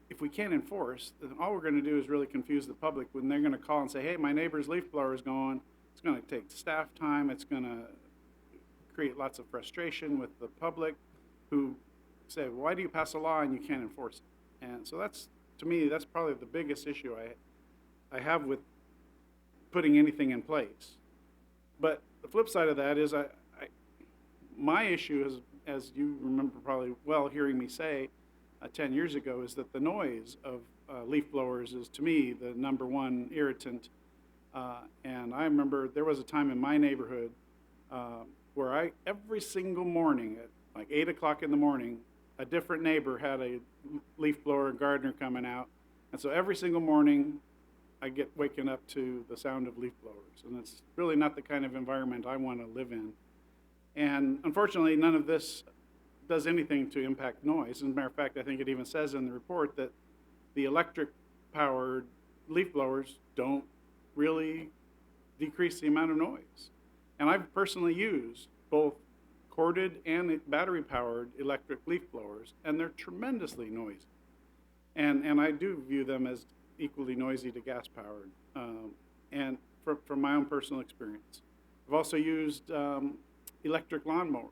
Speaker 10: if we can't enforce, then all we're going to do is really confuse the public when they're going to call and say, hey, my neighbor's leaf blower is going. It's going to take staff time. It's going to create lots of frustration with the public who say, why do you pass a law and you can't enforce it? And so that's, to me, that's probably the biggest issue I have with putting anything in place. But the flip side of that is my issue is, as you remember probably well hearing me say 10 years ago, is that the noise of leaf blowers is, to me, the number one irritant. And I remember there was a time in my neighborhood where every single morning at like 8 o'clock in the morning, a different neighbor had a leaf blower and gardener coming out. And so every single morning, I get waking up to the sound of leaf blowers. And it's really not the kind of environment I want to live in. And unfortunately, none of this does anything to impact noise. As a matter of fact, I think it even says in the report that the electric-powered leaf blowers don't really decrease the amount of noise. And I've personally used both corded and battery-powered electric leaf blowers, and they're tremendously noisy. And I do view them as equally noisy to gas-powered, and from my own personal experience. I've also used electric lawnmowers.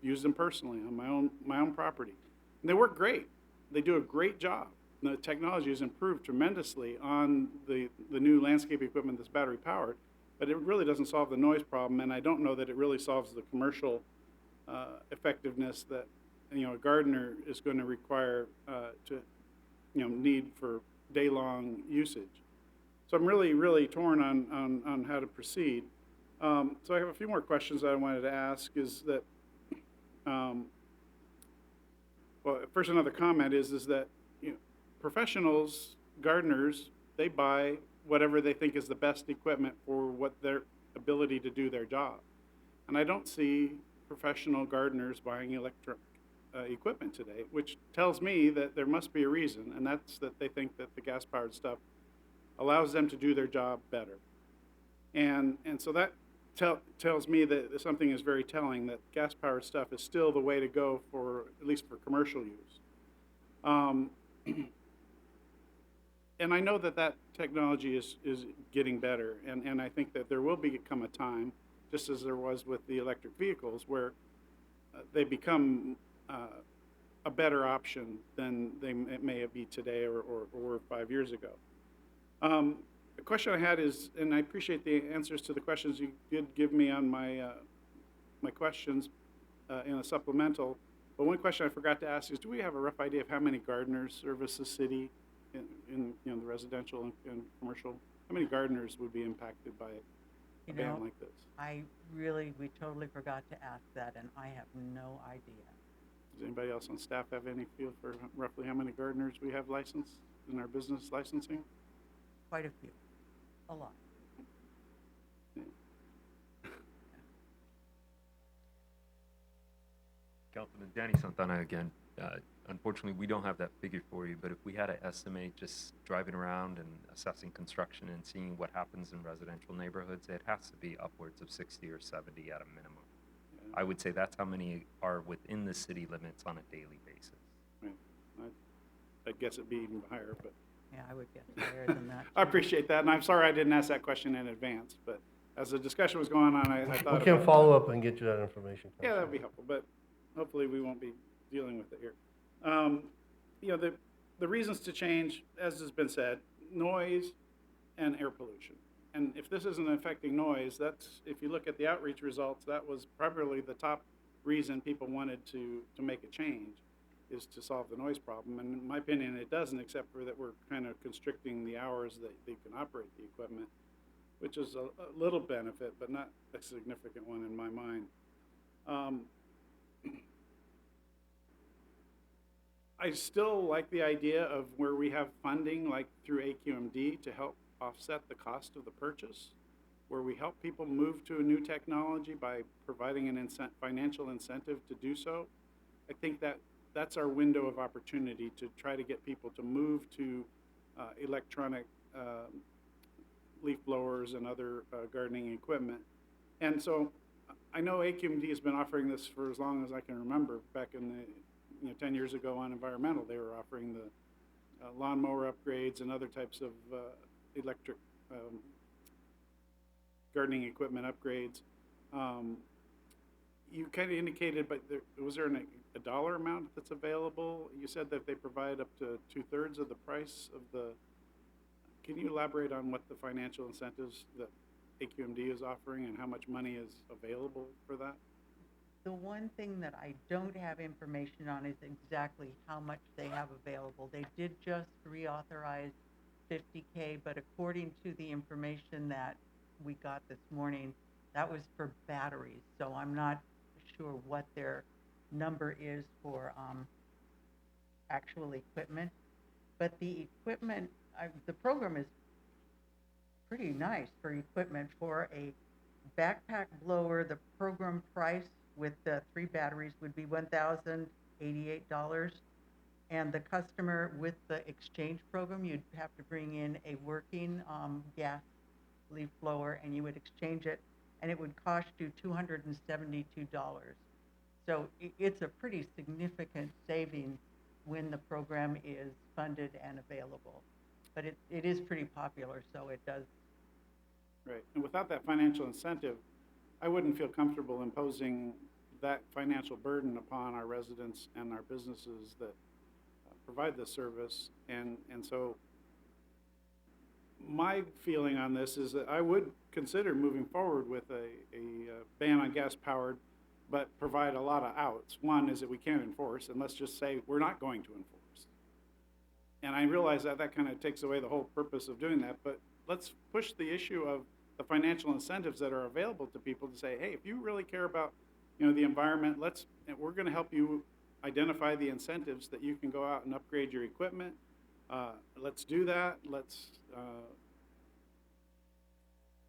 Speaker 10: Used them personally on my own property. And they work great. They do a great job. The technology has improved tremendously on the new landscape equipment that's battery powered, but it really doesn't solve the noise problem, and I don't know that it really solves the commercial effectiveness that a gardener is going to require to need for day-long usage. So I'm really torn on how to proceed. So I have a few more questions that I wanted to ask. Is that well, first, another comment is that professionals, gardeners, they buy whatever they think is the best equipment for what their ability to do their job. And I don't see professional gardeners buying electric equipment today, which tells me that there must be a reason, and that's that they think that the gas-powered stuff allows them to do their job better. And so that tells me that something is very telling, that gas-powered stuff is still the way to go for, at least for commercial use. And I know that technology is getting better, and I think that there will become a time, just as there was with the electric vehicles, where they become a better option than they may be today or 5 years ago. The question I had is, and I appreciate the answers to the questions you did give me on my questions in a supplemental, but one question I forgot to ask is, do we have a rough idea of how many gardeners service the city in the residential and commercial? How many gardeners would be impacted by a ban like this?
Speaker 16: We totally forgot to ask that, and I have no idea.
Speaker 10: Does anybody else on staff have any feel for roughly how many gardeners we have licensed in our business licensing?
Speaker 16: Quite a few. A lot.
Speaker 5: Councilman Danny Santana again. Unfortunately, we don't have that figure for you, but if we had to estimate just driving around and assessing construction and seeing what happens in residential neighborhoods, it has to be upwards of 60 or 70 at a minimum. I would say that's how many are within the city limits on a daily basis.
Speaker 10: Right. I'd guess it'd be even higher, but.
Speaker 16: Yeah, I would guess higher than that.
Speaker 10: I appreciate that, and I'm sorry I didn't ask that question in advance, but as the discussion was going on, I thought
Speaker 2: We can follow up and get you that information.
Speaker 10: Yeah, that'd be helpful, but hopefully we won't be dealing with it here. The reasons to change, as has been said, noise and air pollution. And if this isn't affecting noise, if you look at the outreach results, that was probably the top reason people wanted to make a change, is to solve the noise problem. And in my opinion, it doesn't, except for that we're kind of constricting the hours that they can operate the equipment, which is a little benefit, but not a significant one in my mind. I still like the idea of where we have funding, like through AQMD, to help offset the cost of the purchase, where we help people move to a new technology by providing an financial incentive to do so. I think that's our window of opportunity to try to get people to move to electronic leaf blowers and other gardening equipment. And so I know AQMD has been offering this for as long as I can remember. Back in the 10 years ago on environmental, they were offering the lawnmower upgrades and other types of electric gardening equipment upgrades. You kind of indicated, but was there a dollar amount that's available? You said that they provide up to 2/3 of the price of the. Can you elaborate on what the financial incentives that AQMD is offering and how much money is available for that?
Speaker 16: The one thing that I don't have information on is exactly how much they have available. They did just reauthorize 50K, but according to the information that we got this morning, that was for batteries. So I'm not sure what their number is for actual equipment. But the equipment, the program is pretty nice for equipment. For a backpack blower, the program price with the 3 batteries would be $1,088. And the customer with the exchange program, you'd have to bring in a working gas leaf blower and you would exchange it, and it would cost you $272. So it's a pretty significant savings when the program is funded and available. But it is pretty popular, so it does.
Speaker 10: Right, and without that financial incentive, I wouldn't feel comfortable imposing that financial burden upon our residents and our businesses that provide this service. And so my feeling on this is that I would consider moving forward with a ban on gas-powered, but provide a lot of outs. One is that we can't enforce, and let's just say we're not going to enforce. And I realize that that kind of takes away the whole purpose of doing that, but let's push the issue of the financial incentives that are available to people to say, hey, if you really care about, the environment, we're going to help you identify the incentives that you can go out and upgrade your equipment. Let's do that. Let's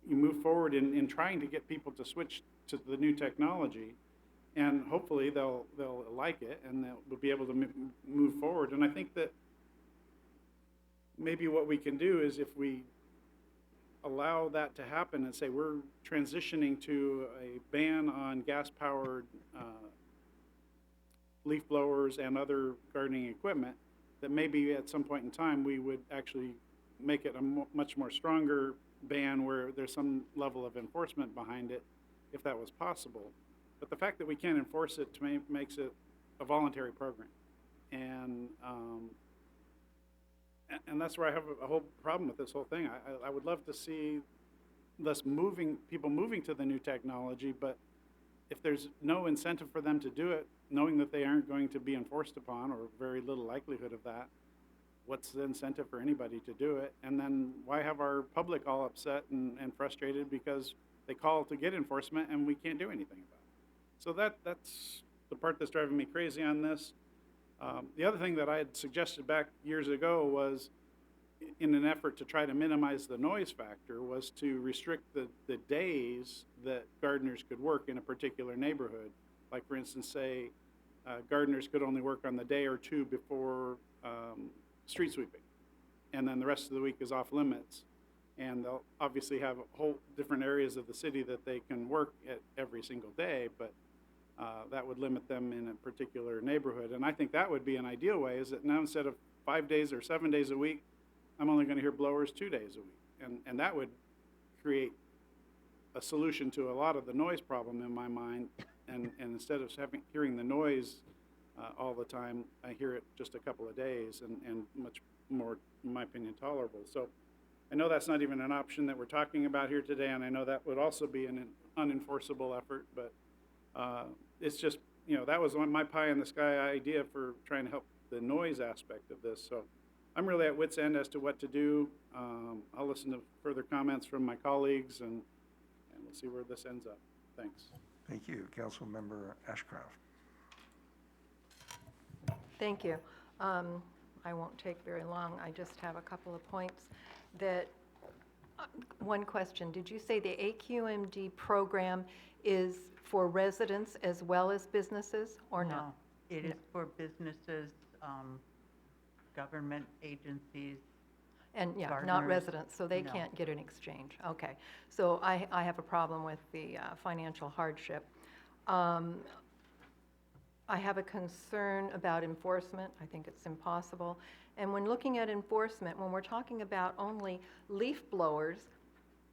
Speaker 10: you move forward in trying to get people to switch to the new technology, and hopefully they'll like it and they'll be able to move forward. And I think that maybe what we can do is, if we allow that to happen and say we're transitioning to a ban on gas-powered leaf blowers and other gardening equipment, that maybe at some point in time we would actually make it a much more stronger ban where there's some level of enforcement behind it, if that was possible. But the fact that we can't enforce it makes it a voluntary program. And that's where I have a whole problem with this whole thing. I would love to see people moving to the new technology, but if there's no incentive for them to do it, knowing that they aren't going to be enforced upon, or very little likelihood of that, what's the incentive for anybody to do it? And then why have our public all upset and frustrated because they call to get enforcement and we can't do anything about it? So that's the part that's driving me crazy on this. The other thing that I had suggested back years ago was, in an effort to try to minimize the noise factor, was to restrict the days that gardeners could work in a particular neighborhood. Like, for instance, say gardeners could only work on the day or two before street sweeping, and then the rest of the week is off limits. And they'll obviously have whole different areas of the city that they can work at every single day, but that would limit them in a particular neighborhood. And I think that would be an ideal way, is that now instead of 5 days or 7 days a week, I'm only going to hear blowers 2 days a week. And that would create a solution to a lot of the noise problem in my mind. And instead of hearing the noise all the time, I hear it just a couple of days, and much more, in my opinion, tolerable. So I know that's not even an option that we're talking about here today, and I know that would also be an unenforceable effort, but it's just, that was my pie in the sky idea for trying to help the noise aspect of this. So I'm really at wit's end as to what to do. I'll listen to further comments from my colleagues, and we'll see where this ends up. Thanks.
Speaker 1: Thank you. Councilmember Ashcraft.
Speaker 23: Thank you. I won't take very long. I just have a couple of points. One question, did you say the AQMD program is for residents as well as businesses, or no?
Speaker 16: No, it is for businesses, government agencies.
Speaker 23: And yeah, not
Speaker 16: gardeners.
Speaker 23: residents, so they
Speaker 16: No.
Speaker 23: can't get an exchange. Okay, so I have a problem with the financial hardship. I have a concern about enforcement. I think it's impossible. And when looking at enforcement, when we're talking about only leaf blowers,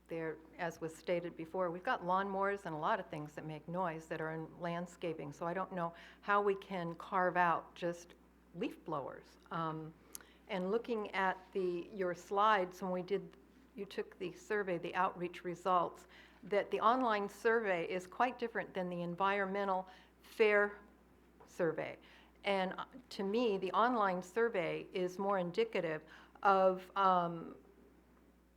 Speaker 23: there, as was stated before, we've got lawnmowers and a lot of things that make noise that are in landscaping, so I don't know how we can carve out just leaf blowers. And looking at your slides, when we did you took the survey, the outreach results, that the online survey is quite different than the environmental fair survey. And to me, the online survey is more indicative of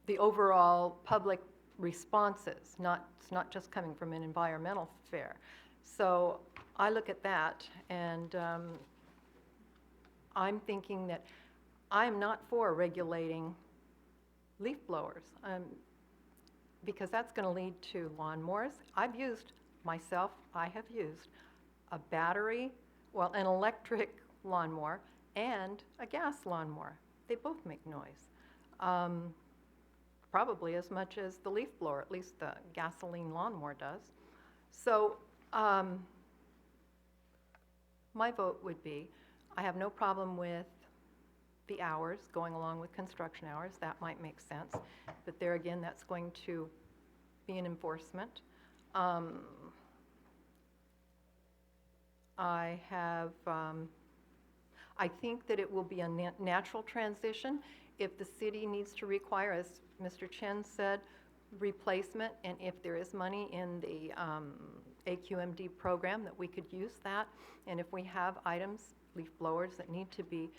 Speaker 23: the overall public responses, it's not just coming from an environmental fair. So I look at that, and I'm thinking that I'm not for regulating leaf blowers, because that's going to lead to lawnmowers. I have used a battery, well, an electric lawnmower and a gas lawnmower. They both make noise, probably as much as the leaf blower, at least the gasoline lawnmower does. So my vote would be, I have no problem with the hours going along with construction hours. That might make sense. But there again, that's going to be an enforcement. I think that it will be a natural transition. If the city needs to require, as Mr. Chen said, replacement, and if there is money in the AQMD program that we could use that, and if we have items, leaf blowers, that need to be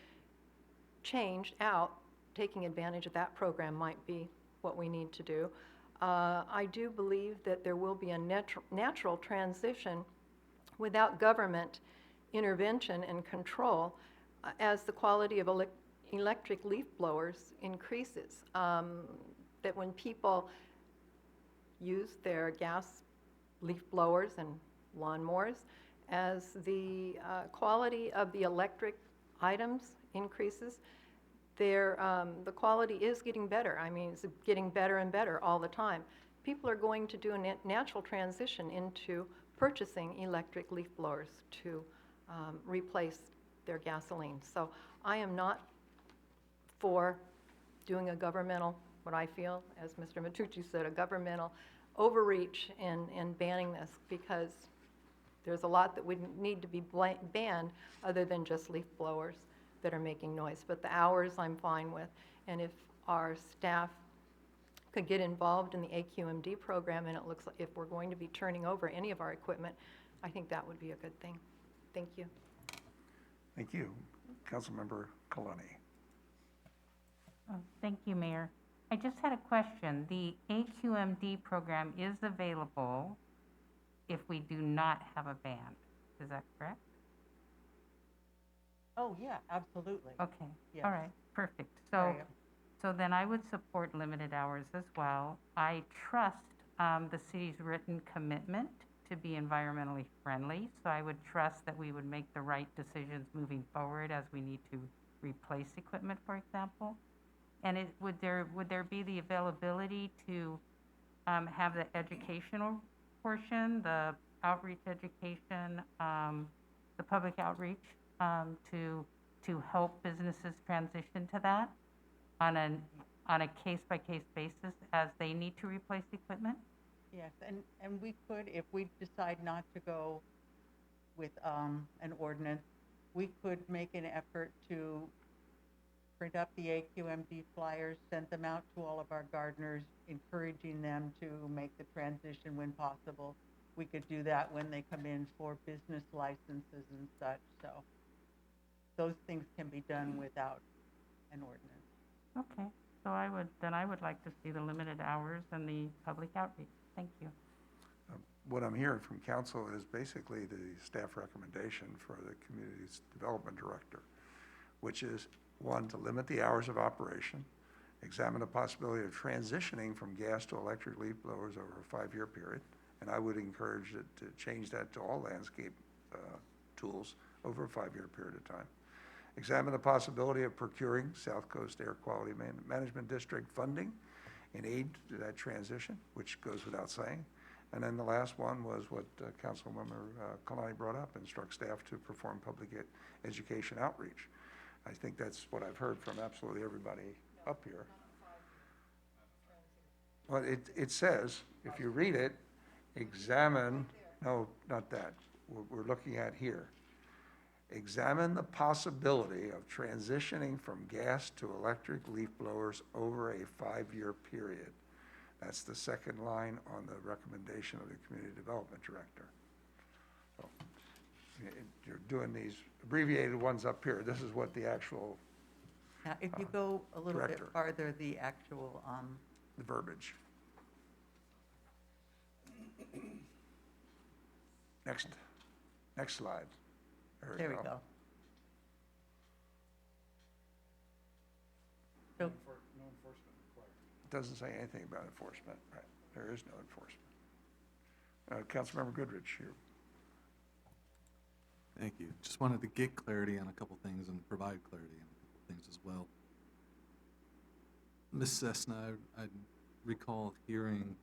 Speaker 23: changed out, taking advantage of that program might be what we need to do. I do believe that there will be a natural transition without government intervention and control as the quality of electric leaf blowers increases. That when people use their gas leaf blowers and lawnmowers, as the quality of the electric items increases, the quality is getting better. I mean, it's getting better and better all the time. People are going to do a natural transition into purchasing electric leaf blowers to replace their gasoline. So I am not for doing a governmental, what I feel, as Mr. Matucci said, a governmental overreach in banning this, because there's a lot that would need to be banned other than just leaf blowers that are making noise. But the hours I'm fine with, and if our staff could get involved in the AQMD program, and it looks like if we're going to be turning over any of our equipment, I think that would be a good thing. Thank you.
Speaker 1: Thank you. Councilmember Kalani.
Speaker 22: Oh, thank you, Mayor. I just had a question. The AQMD program is available if we do not have a ban. Is that correct?
Speaker 16: Oh, yeah, absolutely.
Speaker 22: Okay,
Speaker 16: Yes.
Speaker 22: all right, perfect.
Speaker 16: There you
Speaker 22: So then I would support limited hours as well. I trust the city's written commitment to be environmentally friendly, so I would trust that we would make the right decisions moving forward as we need to replace equipment, for example. And would there be the availability to have the educational portion, the outreach education, the public outreach, to help businesses transition to that on a case-by-case basis as they need to replace equipment?
Speaker 16: Yes, and we could, if we decide not to go with an ordinance, we could make an effort to print up the AQMD flyers, send them out to all of our gardeners, encouraging them to make the transition when possible. We could do that when they come in for business licenses and such, so those things can be done without an ordinance.
Speaker 22: Okay, so I would like to see the limited hours and the public outreach. Thank you.
Speaker 1: What I'm hearing from council is basically the staff recommendation for the Community's Development Director, which is, one, to limit the hours of operation, examine the possibility of transitioning from gas to electric leaf blowers over a 5-year period, and I would encourage it to change that to all landscape tools over a 5-year period of time. Examine the possibility of procuring South Coast Air Quality Management District funding in aid to that transition, which goes without saying. And then the last one was what Councilmember Kalani brought up, instruct staff to perform public education outreach. I think that's what I've heard from absolutely everybody up here. Well, it says, if you read it, examine, no, not that, we're looking at here. examine the possibility of transitioning from gas to electric leaf blowers over a 5-year period. That's the second line on the recommendation of the Community Development Director. So, you're doing these abbreviated ones up here. This is what the actual,
Speaker 16: Now, if you go a little bit
Speaker 1: Director.
Speaker 16: farther, the actual,
Speaker 1: the verbiage. Next slide.
Speaker 16: there we go. So,
Speaker 1: It doesn't say anything about enforcement, right? There is no enforcement. Councilmember Goodrich here.
Speaker 6: Thank you. Just wanted to get clarity on a couple things and provide clarity on a couple things as well. Ms. Cessna, I recall hearing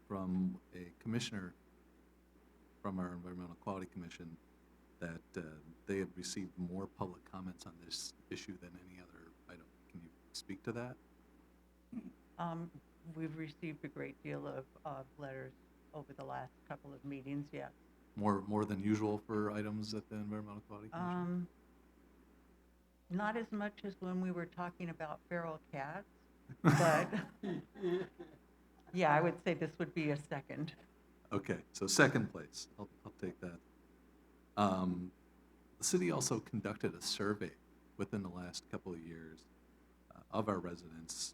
Speaker 6: from a commissioner from our Environmental Quality Commission that they had received more public comments on this issue than any other item. Can you speak to that?
Speaker 16: we've received a great deal of letters over the last couple of meetings, yes.
Speaker 6: More than usual for items at the Environmental Quality Commission?
Speaker 16: Not as much as when we were talking about feral cats, but yeah, I would say this would be a second.
Speaker 6: Okay, so second place, I'll take that. The city also conducted a survey within the last couple of years of our residents,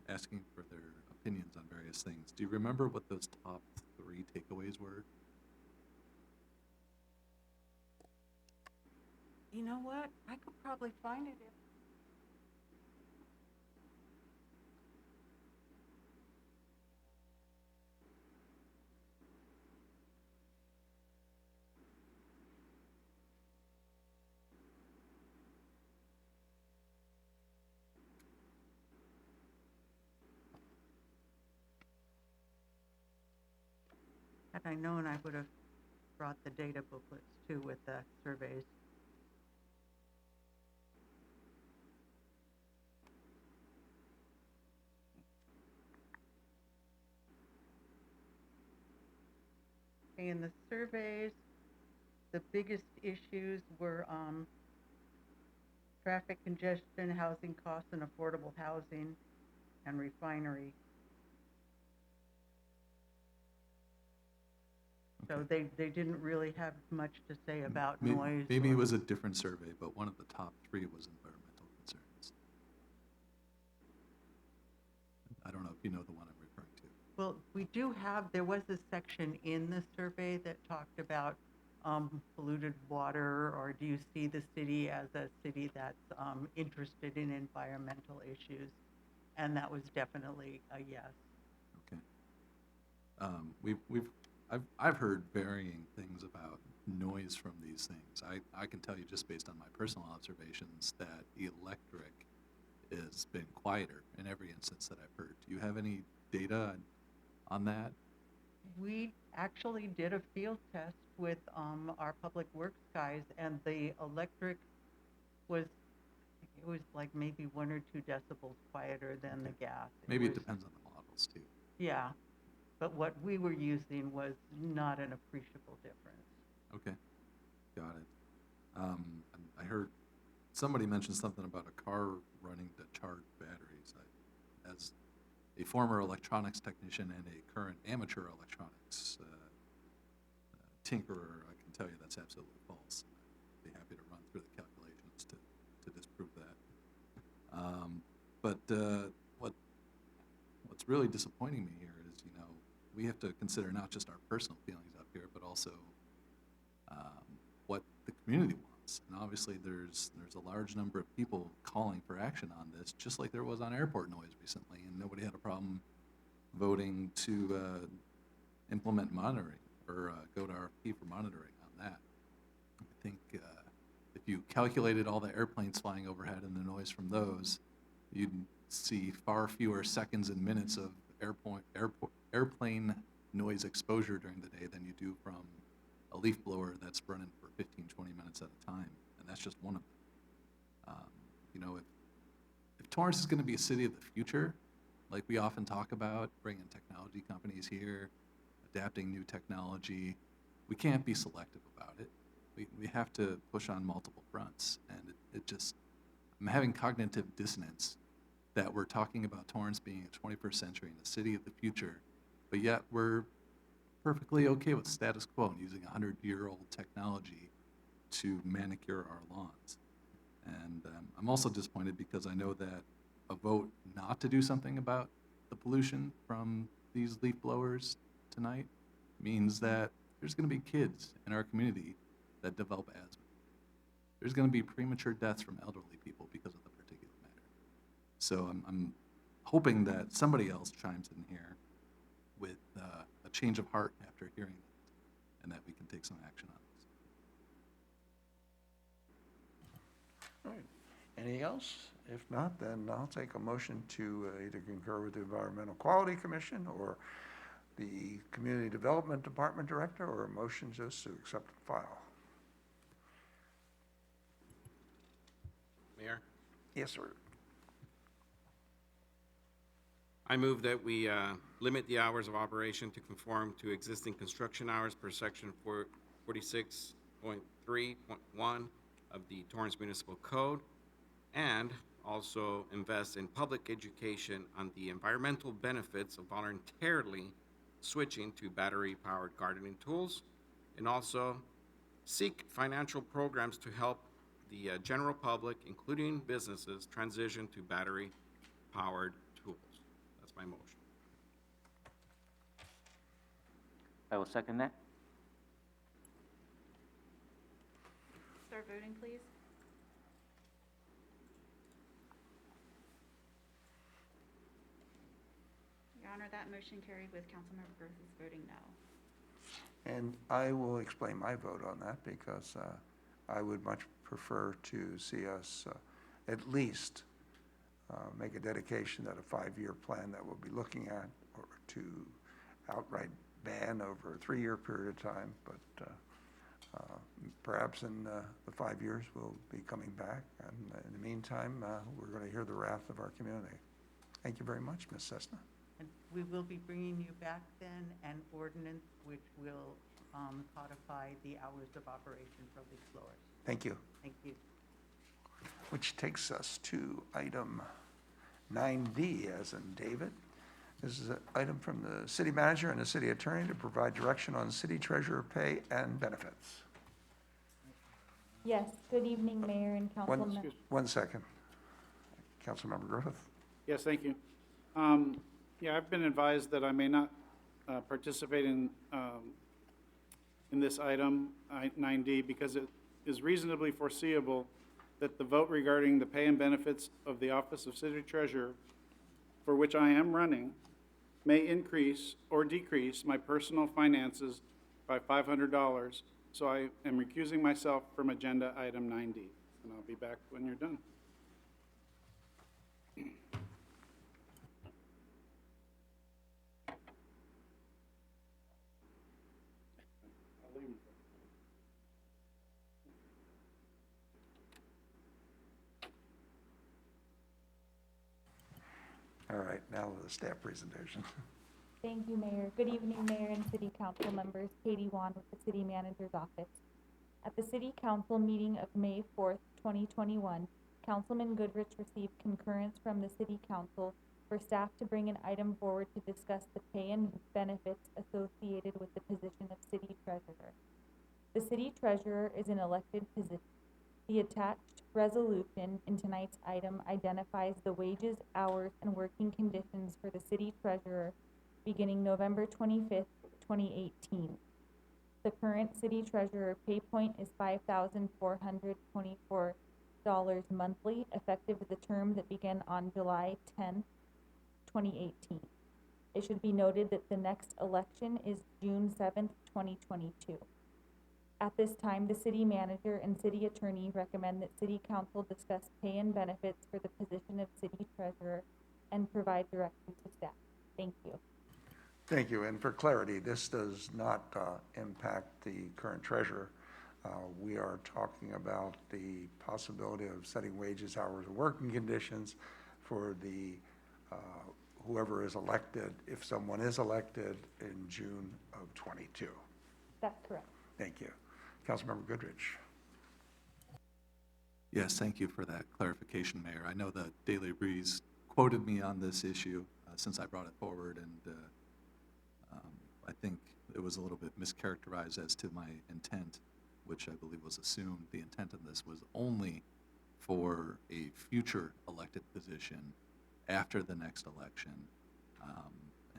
Speaker 6: asking for their opinions on various things. Do you remember what those top 3 takeaways were?
Speaker 16: You know what? I could probably find it. Had I known, I would have brought the data booklets too with the surveys. In the surveys, the biggest issues were traffic congestion, housing costs, and affordable housing, and refinery. So they didn't really have much to say about noise.
Speaker 6: Maybe it was a different survey, but one of the top 3 was environmental concerns. I don't know if you know the one I'm referring to.
Speaker 16: Well, there was a section in the survey that talked about polluted water, or do you see the city as a city that's interested in environmental issues? And that was definitely a yes.
Speaker 6: Okay. I've heard varying things about noise from these things. I can tell you just based on my personal observations that the electric has been quieter in every instance that I've heard. Do you have any data on that?
Speaker 16: We actually did a field test with our public works guys, and the electric was like maybe 1 or 2 decibels quieter than the gas.
Speaker 6: Maybe it depends on the models too.
Speaker 16: Yeah, but what we were using was not an appreciable difference.
Speaker 6: Okay, got it. I heard somebody mention something about a car running to charge batteries. As a former electronics technician and a current amateur electronics tinkerer, I can tell you that's absolutely false. I'd be happy to run through the calculations to disprove that. What's really disappointing me here is, we have to consider not just our personal feelings up here, but also what the community wants. And obviously there's a large number of people calling for action on this, just like there was on airport noise recently, and nobody had a problem voting to implement monitoring or go to RFP for monitoring on that. I think if you calculated all the airplanes flying overhead and the noise from those, you'd see far fewer seconds and minutes of airplane noise exposure during the day than you do from a leaf blower that's running for 15, 20 minutes at a time, and that's just one of them. If Torrance is going to be a city of the future, like we often talk about, bringing technology companies here, adapting new technology, we can't be selective about it. We have to push on multiple fronts, and it just, I'm having cognitive dissonance that we're talking about Torrance being a 21st century and the city of the future, but yet we're perfectly okay with status quo and using 100-year-old technology to manicure our lawns. And I'm also disappointed because I know that a vote not to do something about the pollution from these leaf blowers tonight means that there's going to be kids in our community that develop asthma. There's going to be premature deaths from elderly people because of the particulate matter. So I'm hoping that somebody else chimes in here with a change of heart after hearing that, and that we can take some action on this.
Speaker 1: All right. Anything else? If not, then I'll take a motion to either concur with the Environmental Quality Commission or the Community Development Department Director, or a motion just to accept the file.
Speaker 4: Mayor,
Speaker 1: Yes, sir.
Speaker 4: I move that we limit the hours of operation to conform to existing construction hours per section 46.3.1 of the Torrance Municipal Code, and also invest in public education on the environmental benefits of voluntarily switching to battery-powered gardening tools, and also seek financial programs to help the general public, including businesses, transition to battery-powered tools. That's my motion.
Speaker 21: I will second that.
Speaker 12: Start voting, please. Your Honor, that motion carried with Councilmember Griffiths voting no.
Speaker 1: And I will explain my vote on that because I would much prefer to see us at least make a dedication that a 5-year plan that we'll be looking at, or to outright ban over a 3-year period of time. But perhaps in the 5 years we'll be coming back. And in the meantime, we're going to hear the wrath of our community. Thank you very much, Ms. Cessna.
Speaker 16: And we will be bringing you back then an ordinance which will codify the hours of operation for leaf blowers.
Speaker 1: Thank you.
Speaker 16: Thank you.
Speaker 1: Which takes us to item 9D, as in David. This is an item from the city manager and the city attorney to provide direction on city treasurer pay and benefits.
Speaker 14: Yes, good evening, Mayor and Councilman.
Speaker 1: One second. Councilmember Griffith.
Speaker 10: Yes, thank you. Yeah, I've been advised that I may not participate in this item, 9D, because it is reasonably foreseeable that the vote regarding the pay and benefits of the office of city treasurer, for which I am running, may increase or decrease my personal finances by $500, so I am recusing myself from agenda item 9D, and I'll be back when you're done.
Speaker 1: All right, now the staff presentation.
Speaker 14: Thank you, Mayor. Good evening, Mayor and City Council members. Katie Wan with the City Manager's Office. At the City Council meeting of May 4th, 2021, Councilman Goodrich received concurrence from the City Council for staff to bring an item forward to discuss the pay and benefits associated with the position of City Treasurer. The City Treasurer is an elected position. The attached resolution in tonight's item identifies the wages, hours, and working conditions for the City Treasurer beginning November 25th, 2018. The current City Treasurer pay point is $5,424 monthly, effective with the term that began on July 10th, 2018. It should be noted that the next election is June 7th, 2022. At this time, the city manager and city attorney recommend that City Council discuss pay and benefits for the position of City Treasurer and provide direction to staff. Thank you.
Speaker 1: Thank you, and for clarity, this does not impact the current treasurer. We are talking about the possibility of setting wages, hours, and working conditions for the whoever is elected, if someone is elected in June of 22.
Speaker 14: That's correct.
Speaker 1: Thank you. Councilmember Goodrich.
Speaker 6: Yes, thank you for that clarification, Mayor. I know the Daily Breeze quoted me on this issue since I brought it forward, and I think it was a little bit mischaracterized as to my intent, which I believe was assumed. The intent of this was only for a future elected position after the next election.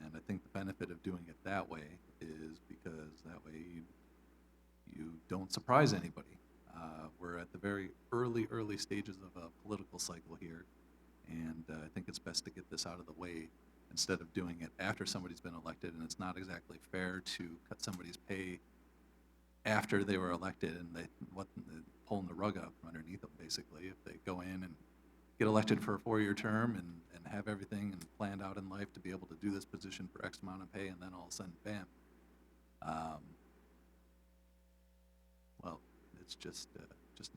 Speaker 6: And I think the benefit of doing it that way is because that way you don't surprise anybody. We're at the very early stages of a political cycle here, and I think it's best to get this out of the way instead of doing it after somebody's been elected, and it's not exactly fair to cut somebody's pay after they were elected and pulling the rug out from underneath them, basically. If they go in and get elected for a 4-year term and have everything and planned out in life to be able to do this position for X amount of pay, and then all of a sudden, bam. Well, it's just a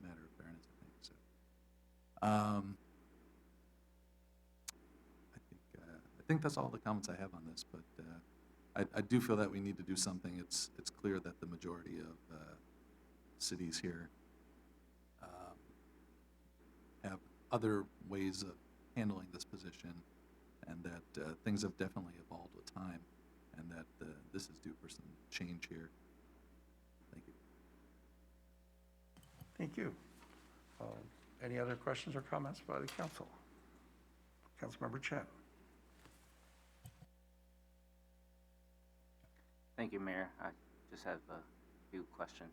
Speaker 6: matter of fairness, I think. So, I think that's all the comments I have on this. But I do feel that we need to do something. It's clear that the majority of cities here have other ways of handling this position, and that things have definitely evolved with time, and that this is due for some change here. Thank you.
Speaker 1: Thank you. Any other questions or comments by the council? Councilmember Chen.
Speaker 21: Thank you, Mayor. I just have a few questions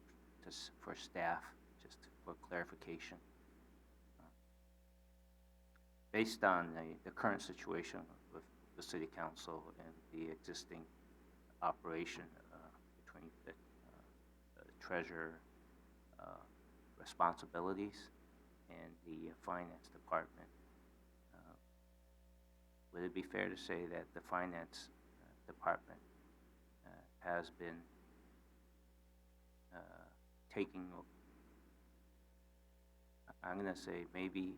Speaker 21: for staff, just for clarification. Based on the current situation with the City Council and the existing operation between the treasurer responsibilities and the finance department, would it be fair to say that the finance department has been taking, I'm going to say maybe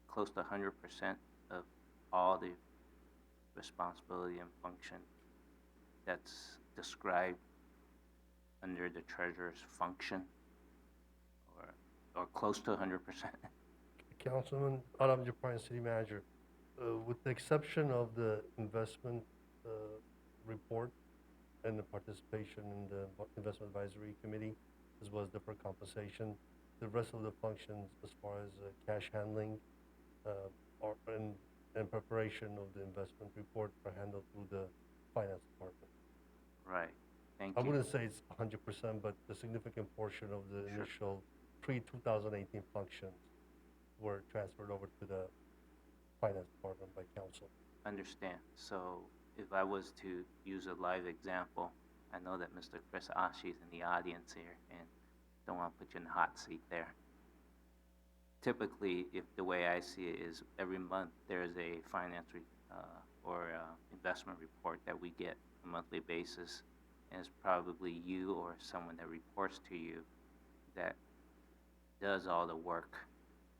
Speaker 21: close to 100% of all the responsibility and function that's described under the treasurer's function, or close to 100%?
Speaker 2: Councilman, Adam Japarian, City Manager, with the exception of the investment report and the participation in the Investment Advisory Committee, as well as deferred compensation, the rest of the functions as far as cash handling and preparation of the investment report are handled through the finance department.
Speaker 21: Right. Thank
Speaker 2: I
Speaker 21: you.
Speaker 2: wouldn't say it's 100%, but the significant portion of the initial pre-2018 functions were transferred over to the finance department by council.
Speaker 21: Understand. So if I was to use a live example, I know that Mr. Chris Ashi is in the audience here, and don't want to put you in the hot seat there. Typically, if the way I see it is every month there's a finance or investment report that we get on a monthly basis, and it's probably you or someone that reports to you that does all the work,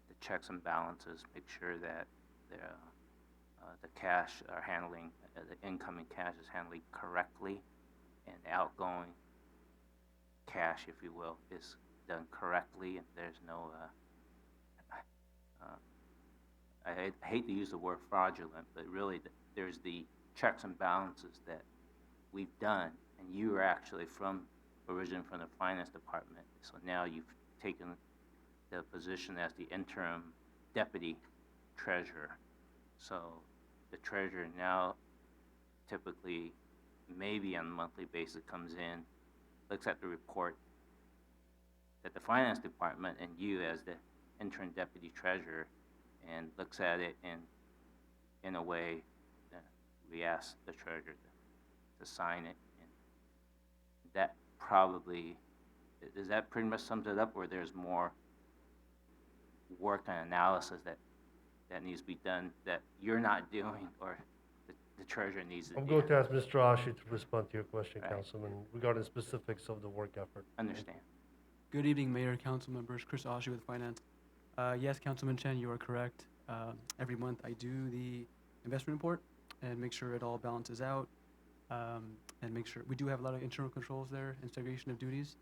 Speaker 21: the checks and balances, make sure that the cash are handling, the incoming cash is handling correctly, and the outgoing cash, if you will, is done correctly, and there's no, I hate to use the word fraudulent, but really there's the checks and balances that we've done, and you are actually originally from the finance department, so now you've taken the position as the interim deputy treasurer. So the treasurer now typically, maybe on a monthly basis, comes in, looks at the report that the finance department and you as the interim deputy treasurer, and looks at it in a way that we ask the treasurer to sign it. And that probably, does that pretty much sums it up, or there's more work and analysis that needs to be done that you're not doing, or the treasurer needs to do?
Speaker 2: I'm going to ask Mr. Ashi to respond to your question,
Speaker 21: Right.
Speaker 2: Councilman, regarding specifics of the work effort.
Speaker 21: Understand.
Speaker 8: Good evening, Mayor, council members. Chris Ashi with Finance. Yes, Councilman Chen, you are correct. Every month I do the investment report and make sure it all balances out, and make sure we do have a lot of internal controls there and segregation of duties.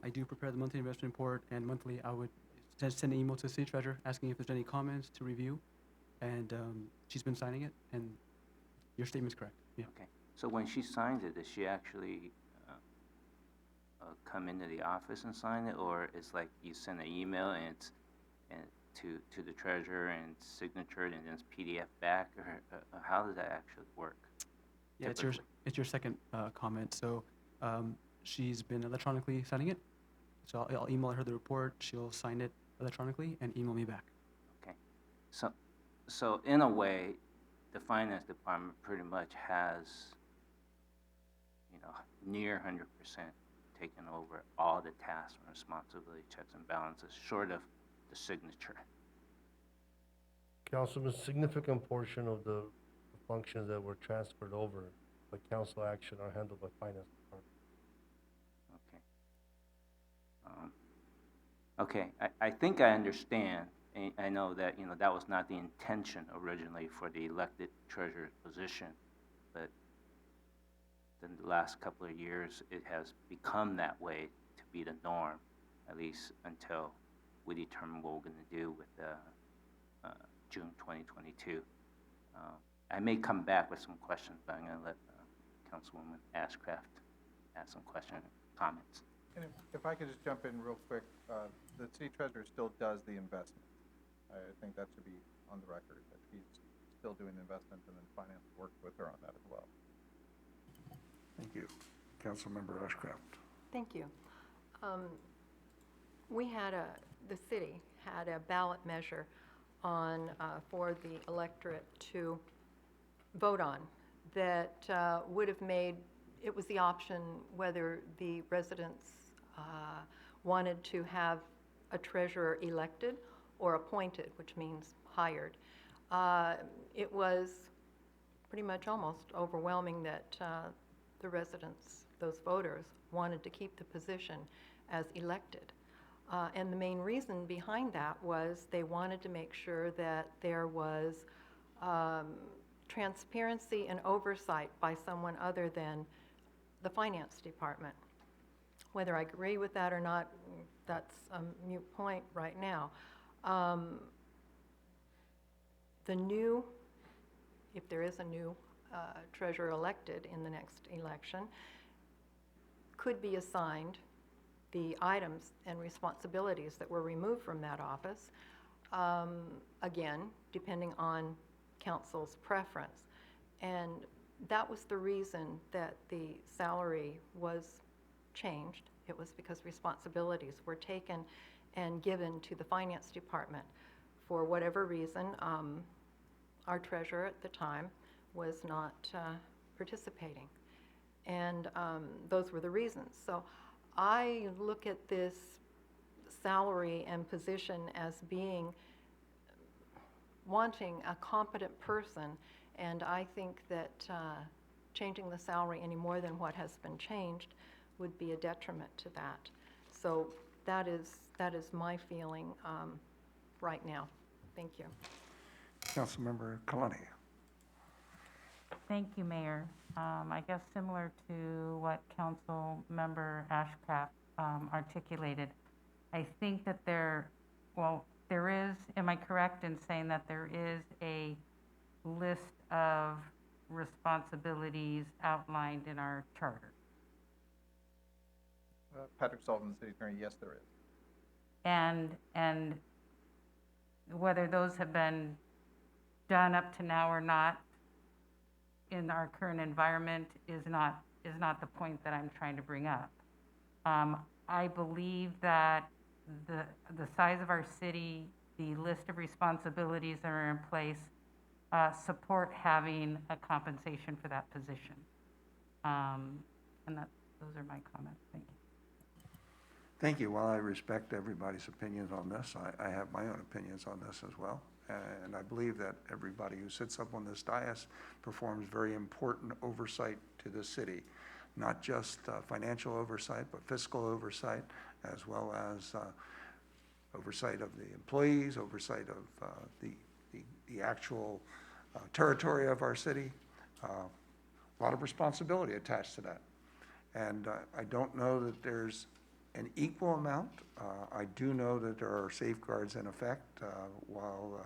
Speaker 8: I do prepare the monthly investment report, and monthly I would send an email to the city treasurer asking if there's any comments to review, and she's been signing it, and your statement's correct. Yeah.
Speaker 21: Okay. So when she signs it, does she actually come into the office and sign it, or it's like you send an email and it's to the treasurer and it's signatured and then it's PDF back, or how does that actually work?
Speaker 8: Yeah,
Speaker 21: typically?
Speaker 8: it's your second comment. So she's been electronically signing it. So I'll email her the report. She'll sign it electronically and email me back.
Speaker 21: Okay. So in a way, the finance department pretty much has, near 100% taken over all the tasks and responsibility, checks and balances, short of the signature.
Speaker 2: Councilman, significant portion of the functions that were transferred over by council action are handled by finance department.
Speaker 21: Okay. I think I understand. I know that, that was not the intention originally for the elected treasurer's position, but in the last couple of years, it has become that way to be the norm, at least until we determine what we're going to do with June 2022. I may come back with some questions, but I'm going to let Councilwoman Ashcraft ask some questions and comments.
Speaker 11: And if I could just jump in real quick, the city treasurer still does the investment. I think that should be on the record, that he's still doing the investment, and then finance worked with her on that as well.
Speaker 1: Thank you. Councilmember Ashcraft.
Speaker 23: Thank you. The city had a ballot measure on, for the electorate to vote on that would have made, it was the option whether the residents wanted to have a treasurer elected or appointed, which means hired. It was pretty much almost overwhelming that the residents, those voters, wanted to keep the position as elected. And the main reason behind that was they wanted to make sure that there was transparency and oversight by someone other than the finance department. Whether I agree with that or not, that's a moot point right now. If there is a new treasurer elected in the next election, could be assigned the items and responsibilities that were removed from that office, again, depending on council's preference. And that was the reason that the salary was changed. It was because responsibilities were taken and given to the finance department. For whatever reason, our treasurer at the time was not participating. And those were the reasons. So I look at this salary and position as being, wanting a competent person, and I think that changing the salary any more than what has been changed would be a detriment to that. So that is my feeling right now. Thank you.
Speaker 1: Councilmember Kalani.
Speaker 22: Thank you, Mayor. I guess similar to what Councilmember Ashcraft articulated, I think that there is, am I correct in saying that there is a list of responsibilities outlined in our charter?
Speaker 11: Patrick Sullivan, city attorney, yes, there is.
Speaker 22: And whether those have been done up to now or not in our current environment is not the point that I'm trying to bring up. I believe that the size of our city, the list of responsibilities that are in place, support having a compensation for that position. And those are my comments. Thank you.
Speaker 1: Thank you. While I respect everybody's opinions on this, I have my own opinions on this as well. And I believe that everybody who sits up on this dais performs very important oversight to the city, not just financial oversight, but fiscal oversight, as well as oversight of the employees, oversight of the actual territory of our city. A lot of responsibility attached to that. And I don't know that there's an equal amount. I do know that there are safeguards in effect, while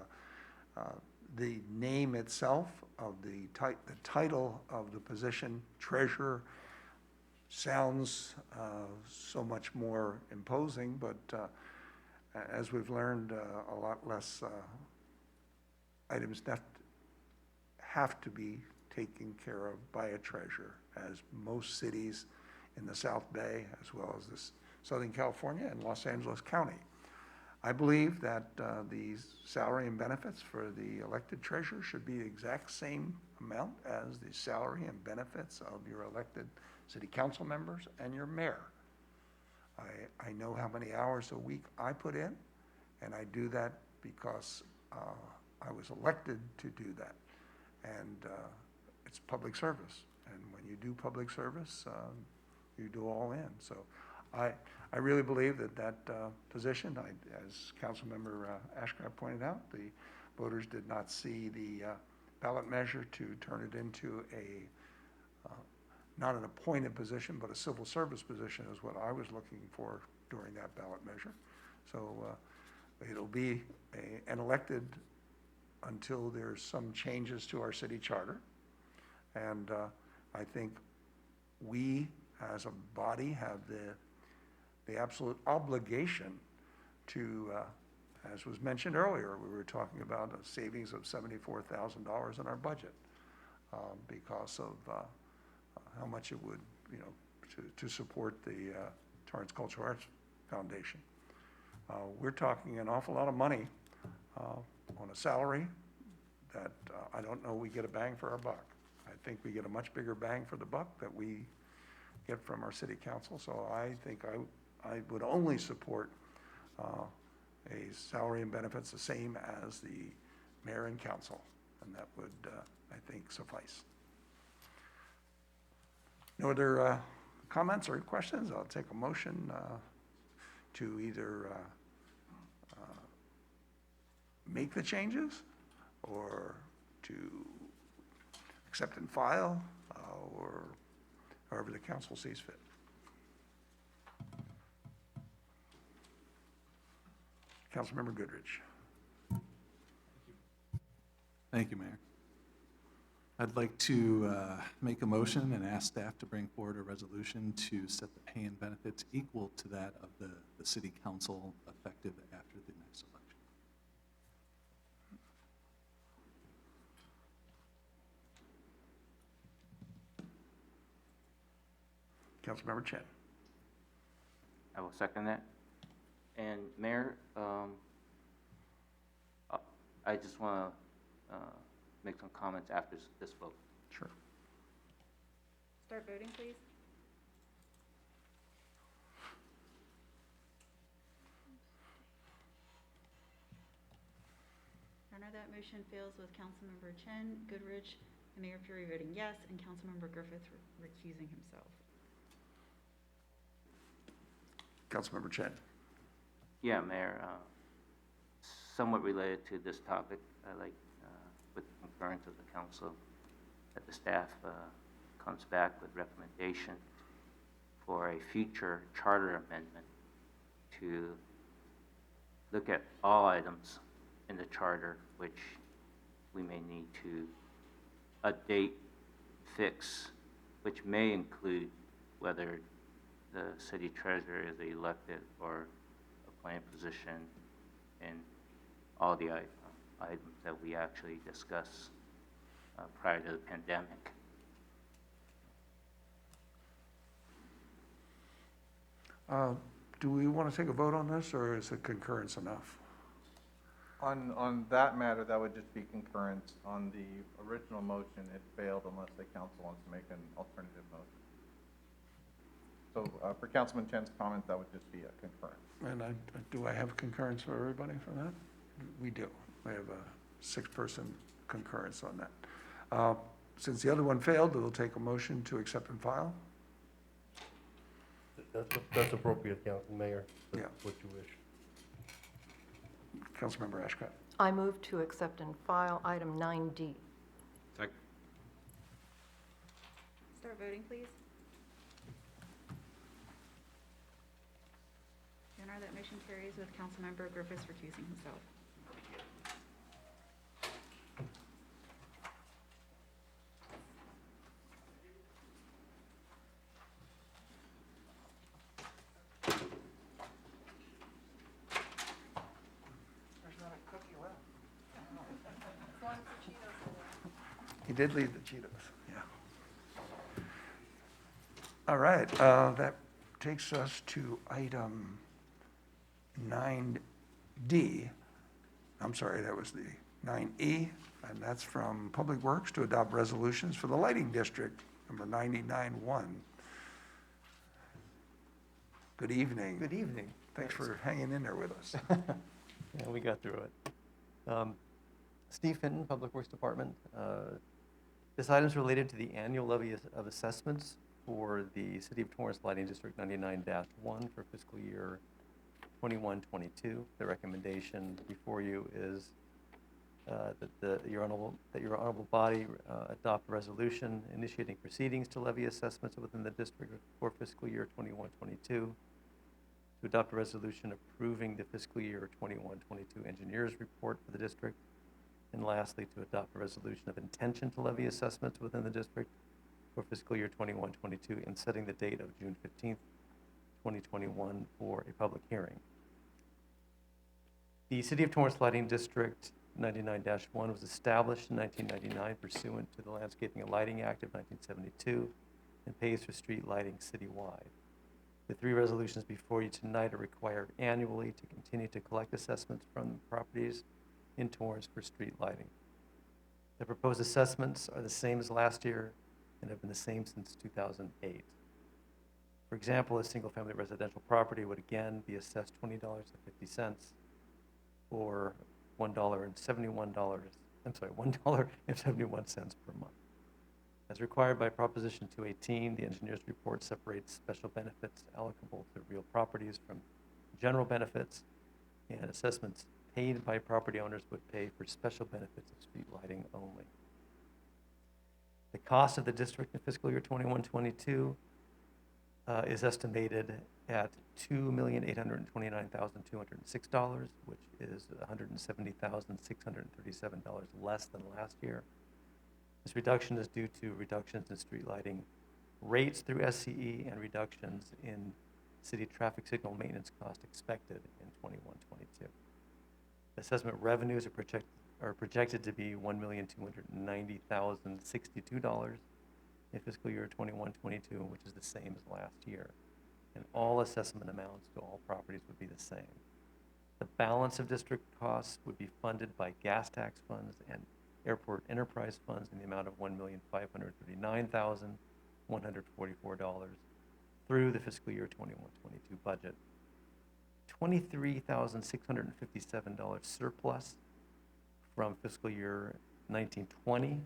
Speaker 1: the name itself of the title of the position, treasurer, sounds so much more imposing, but as we've learned, a lot less items have to be taken care of by a treasurer, as most cities in the South Bay, as well as this Southern California and Los Angeles County. I believe that the salary and benefits for the elected treasurer should be the exact same amount as the salary and benefits of your elected city council members and your mayor. I know how many hours a week I put in, and I do that because I was elected to do that. And it's public service. And when you do public service, you do all in. So I really believe that position, as Councilmember Ashcraft pointed out, the voters did not see the ballot measure to turn it into not an appointed position, but a civil service position is what I was looking for during that ballot measure. So it'll be an elected until there's some changes to our city charter. And I think we, as a body, have the absolute obligation to, as was mentioned earlier, we were talking about a savings of $74,000 in our budget because of how much it would, to support the Torrance Cultural Arts Foundation. We're talking an awful lot of money on a salary that I don't know we get a bang for our buck. I think we get a much bigger bang for the buck that we get from our city council. So I think I would only support a salary and benefits the same as the mayor and council, and that would, I think, suffice. No other comments or questions? I'll take a motion to either make the changes or to accept and file, or however the council sees fit. Councilmember Goodrich.
Speaker 6: Thank you, Mayor. I'd like to make a motion and ask staff to bring forward a resolution to set the pay and benefits equal to that of the city council effective after the next election.
Speaker 1: Councilmember Chen.
Speaker 21: I will second that. And Mayor, I just want to make some comments after this vote.
Speaker 1: Sure.
Speaker 12: Start voting, please. Your Honor, that motion fails with Councilmember Chen, Goodrich, and Mayor Fury voting yes, and Councilmember Griffith recusing himself.
Speaker 1: Councilmember Chen.
Speaker 21: Yeah, Mayor, somewhat related to this topic, I like, with the concurrence of the council, that the staff comes back with recommendation for a future charter amendment to look at all items in the charter which we may need to update, fix, which may include whether the city treasurer is elected or appointed position in all the items that we actually discussed prior to the pandemic.
Speaker 1: Do we want to take a vote on this, or is it concurrence enough?
Speaker 11: On that matter, that would just be concurrence. On the original motion, it failed unless the council wants to make an alternative motion. So for Councilman Chen's comment, that would just be a concurrence.
Speaker 1: And do I have concurrence for everybody for that? We do. We have a 6-person concurrence on that. Since the other one failed, we'll take a motion to accept and file.
Speaker 2: That's appropriate, Mayor. That's
Speaker 1: Yeah.
Speaker 2: what you wish.
Speaker 1: Councilmember Ashcraft.
Speaker 23: I move to accept and file item 9D.
Speaker 4: Second.
Speaker 12: Start voting, please. Mayor, that motion carries with Councilmember Griffiths recusing himself.
Speaker 1: He did leave the Cheetos, yeah. All right, that takes us to item 9D. I'm sorry, that was the 9E, and that's from Public Works to adopt resolutions for the lighting district, number 99-1. Good evening.
Speaker 17: Good evening.
Speaker 1: Thanks for hanging in there with us.
Speaker 17: Yeah, we got through it. Steve Fenton, Public Works Department. This item is related to the annual levy of assessments for the City of Torrance Lighting District 99-1 for fiscal year 21-22. The recommendation before you is that your honorable body adopt a resolution initiating proceedings to levy assessments within the district for fiscal year 21-22, to adopt a resolution approving the fiscal year 21-22 engineers report for the district, and lastly, to adopt a resolution of intention to levy assessments within the district for fiscal year 21-22 and setting the date of June 15th, 2021 for a public hearing. The City of Torrance Lighting District 99-1 was established in 1999 pursuant to the Landscaping and Lighting Act of 1972 and pays for street lighting citywide. The three resolutions before you tonight are required annually to continue to collect assessments from properties in Torrance for street lighting. The proposed assessments are the same as last year and have been the same since 2008. For example, a single-family residential property would again be assessed $20.50 or $1.71 per month. As required by Proposition 218, the engineer's report separates special benefits allocable to real properties from general benefits, and assessments paid by property owners would pay for special benefits of street lighting only. The cost of the district in fiscal year 21-22 is estimated at $2,829,206, which is $170,637 less than last year. This reduction is due to reductions in street lighting rates through SCE and reductions in city traffic signal maintenance cost expected in 21-22. Assessment revenues are projected to be $1,290,062 in fiscal year 21-22, which is the same as last year. And all assessment amounts to all properties would be the same. The balance of district costs would be funded by gas tax funds and airport enterprise funds in the amount of $1,539,144 through the fiscal year 21-22 budget. $23,657 surplus from fiscal year 19-20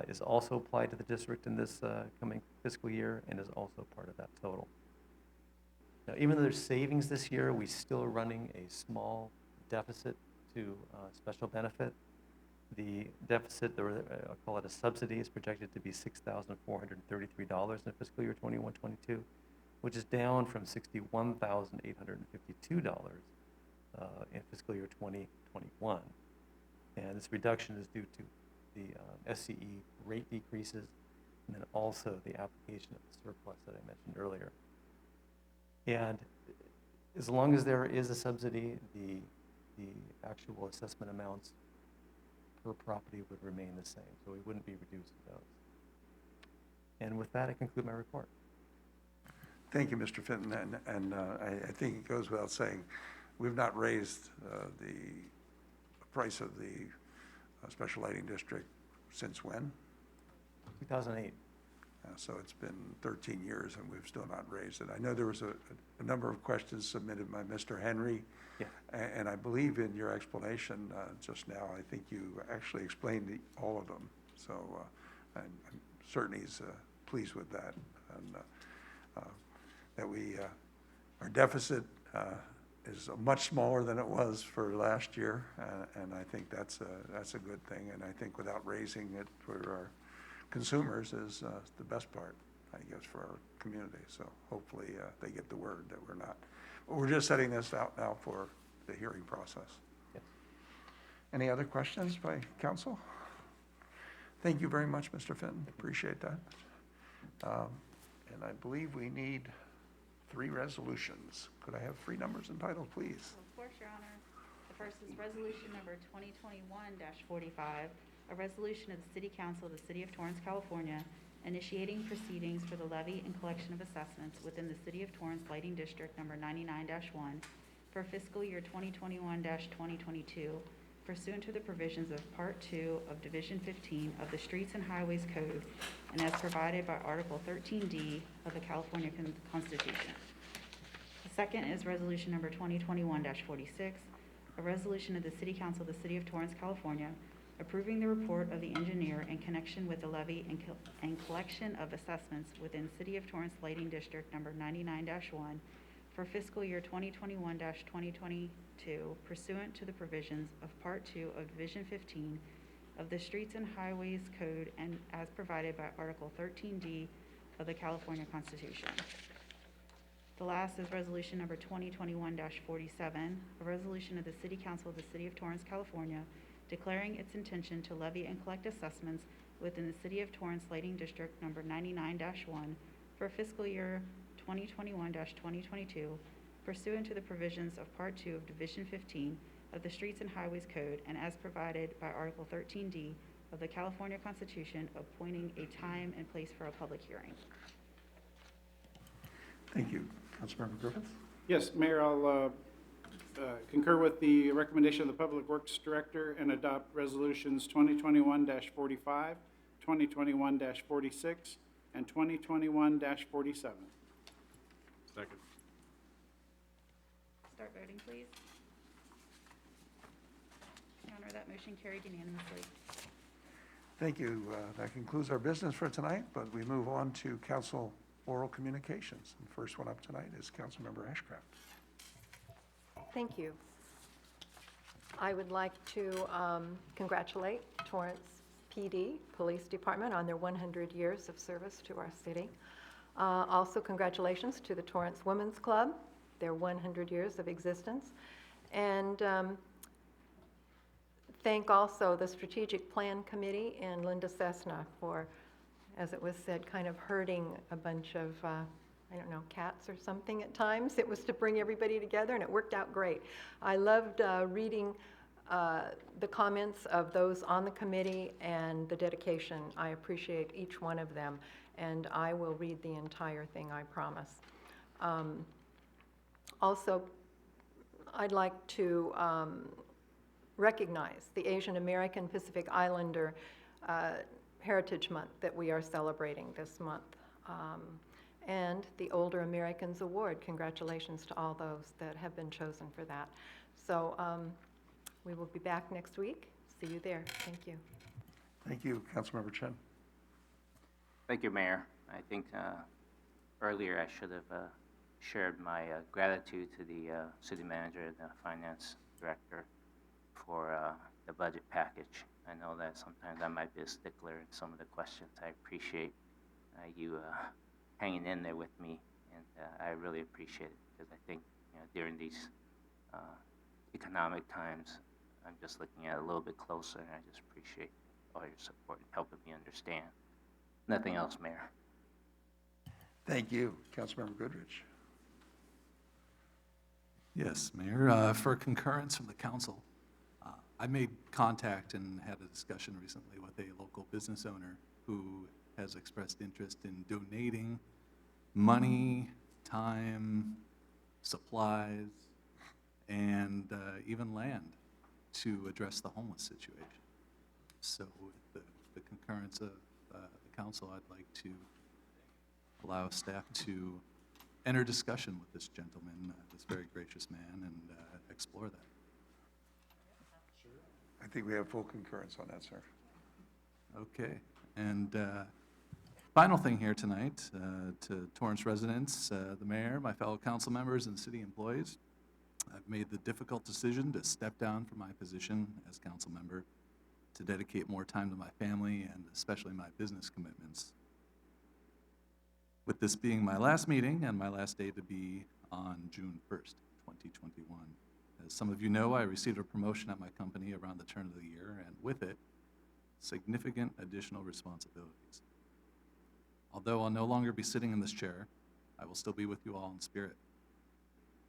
Speaker 17: is also applied to the district in this coming fiscal year and is also part of that total. Now, even though there's savings this year, we still are running a small deficit to special benefit. The deficit, I'll call it a subsidy, is projected to be $6,433 in fiscal year 21-22, which is down from $61,852 in fiscal year 2021. And this reduction is due to the SCE rate decreases and then also the application of the surplus that I mentioned earlier. And as long as there is a subsidy, the actual assessment amounts per property would remain the same, so we wouldn't be reducing those. And with that, I conclude my report.
Speaker 1: Thank you, Mr. Fenton, and I think it goes without saying, we've not raised the price of the special lighting district since when?
Speaker 17: 2008.
Speaker 1: So it's been 13 years and we've still not raised it. I know there was a number of questions submitted by Mr. Henry.
Speaker 17: Yeah.
Speaker 1: And I believe in your explanation just now, I think you actually explained all of them. So I'm certain he's pleased with that. And that our deficit is much smaller than it was for last year. And I think that's a good thing. And I think without raising it for our consumers is the best part. I guess, for our community. So hopefully they get the word that we're not. We're just setting this out now for the hearing process.
Speaker 17: Yes.
Speaker 1: Any other questions by council? Thank you very much, Mr. Fenton. Appreciate that. And I believe we need 3 resolutions. Could I have 3 numbers entitled, please?
Speaker 12: Of course, Your Honor. The first is resolution number 2021-45, a resolution of the City Council of the City of Torrance, California, initiating proceedings for the levy and collection of assessments within the City of Torrance Lighting District number 99-1 for fiscal year 2021-2022, pursuant to the provisions of Part 2 of Division 15 of the Streets and Highways Code and as provided by Article 13D of the California Constitution. The second is resolution number 2021-46, a resolution of the City Council of the City of Torrance, California, approving the report of the engineer in connection with the levy and collection of assessments within City of Torrance Lighting District number 99-1 for fiscal year 2021-2022 pursuant to the provisions of Part 2 of Division 15 of the Streets and Highways Code and as provided by Article 13D of the California Constitution. The last is resolution number 2021-47, a resolution of the City Council of the City of Torrance, California, declaring its intention to levy and collect assessments within the City of Torrance Lighting District number 99-1 for fiscal year 2021-2022 pursuant to the provisions of Part 2 of Division 15 of the Streets and Highways Code and as provided by Article 13D of the California Constitution, appointing a time and place for a public hearing.
Speaker 1: Thank you. Councilmember Griffith?
Speaker 10: Yes, Mayor, I'll concur with the recommendation of the Public Works Director and adopt resolutions 2021-45, 2021-46, and 2021-47.
Speaker 4: Second.
Speaker 12: Start voting, please. Your Honor, that motion carried unanimously.
Speaker 1: Thank you. That concludes our business for tonight, but we move on to council oral communications. And the first one up tonight is Councilmember Ashcraft.
Speaker 23: Thank you. I would like to congratulate Torrance PD, Police Department, on their 100 years of service to our city. Also, congratulations to the Torrance Women's Club, their 100 years of existence. And thank also the Strategic Plan Committee and Linda Cessna for, as it was said, kind of herding a bunch of, I don't know, cats or something at times. It was to bring everybody together, and it worked out great. I loved reading the comments of those on the committee and the dedication. I appreciate each one of them, and I will read the entire thing, I promise. Also, I'd like to recognize the Asian American Pacific Islander Heritage Month that we are celebrating this month. And the Older Americans Award. Congratulations to all those that have been chosen for that. So we will be back next week. See you there. Thank you.
Speaker 1: Thank you. Councilmember Chen.
Speaker 21: Thank you, Mayor. I think earlier I should have shared my gratitude to the city manager and the finance director for the budget package. I know that sometimes I might be a stickler in some of the questions. I appreciate you hanging in there with me, and I really appreciate it, because I think, during these economic times, I'm just looking at it a little bit closer, and I just appreciate all your support and helping me understand. Nothing else, Mayor.
Speaker 1: Thank you. Councilmember Goodrich.
Speaker 6: Yes, Mayor, for concurrence from the council, I made contact and had a discussion recently with a local business owner who has expressed interest in donating money, time, supplies, and even land to address the homeless situation. So with the concurrence of the council, I'd like to allow staff to enter discussion with this gentleman, this very gracious man, and explore that.
Speaker 1: I think we have full concurrence on that, sir.
Speaker 6: Okay, and final thing here tonight, to Torrance residents, the mayor, my fellow council members, and city employees, I've made the difficult decision to step down from my position as council member to dedicate more time to my family and especially my business commitments. With this being my last meeting and my last day to be on June 1st, 2021. As some of you know, I received a promotion at my company around the turn of the year, and with it, significant additional responsibilities. Although I'll no longer be sitting in this chair, I will still be with you all in spirit,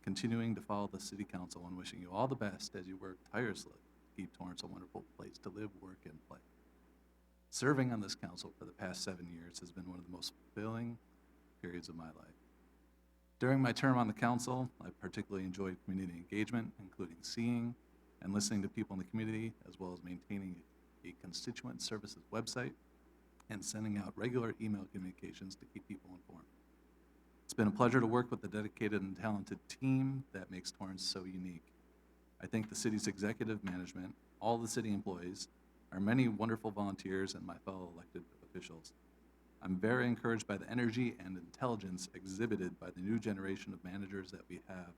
Speaker 6: continuing to follow the City Council and wishing you all the best as you work tirelessly to keep Torrance a wonderful place to live, work, and play. Serving on this council for the past 7 years has been one of the most fulfilling periods of my life. During my term on the council, I particularly enjoyed community engagement, including seeing and listening to people in the community, as well as maintaining a constituent services website and sending out regular email communications to keep people informed. It's been a pleasure to work with the dedicated and talented team that makes Torrance so unique. I thank the city's executive management, all the city employees, our many wonderful volunteers, and my fellow elected officials. I'm very encouraged by the energy and intelligence exhibited by the new generation of managers that we have,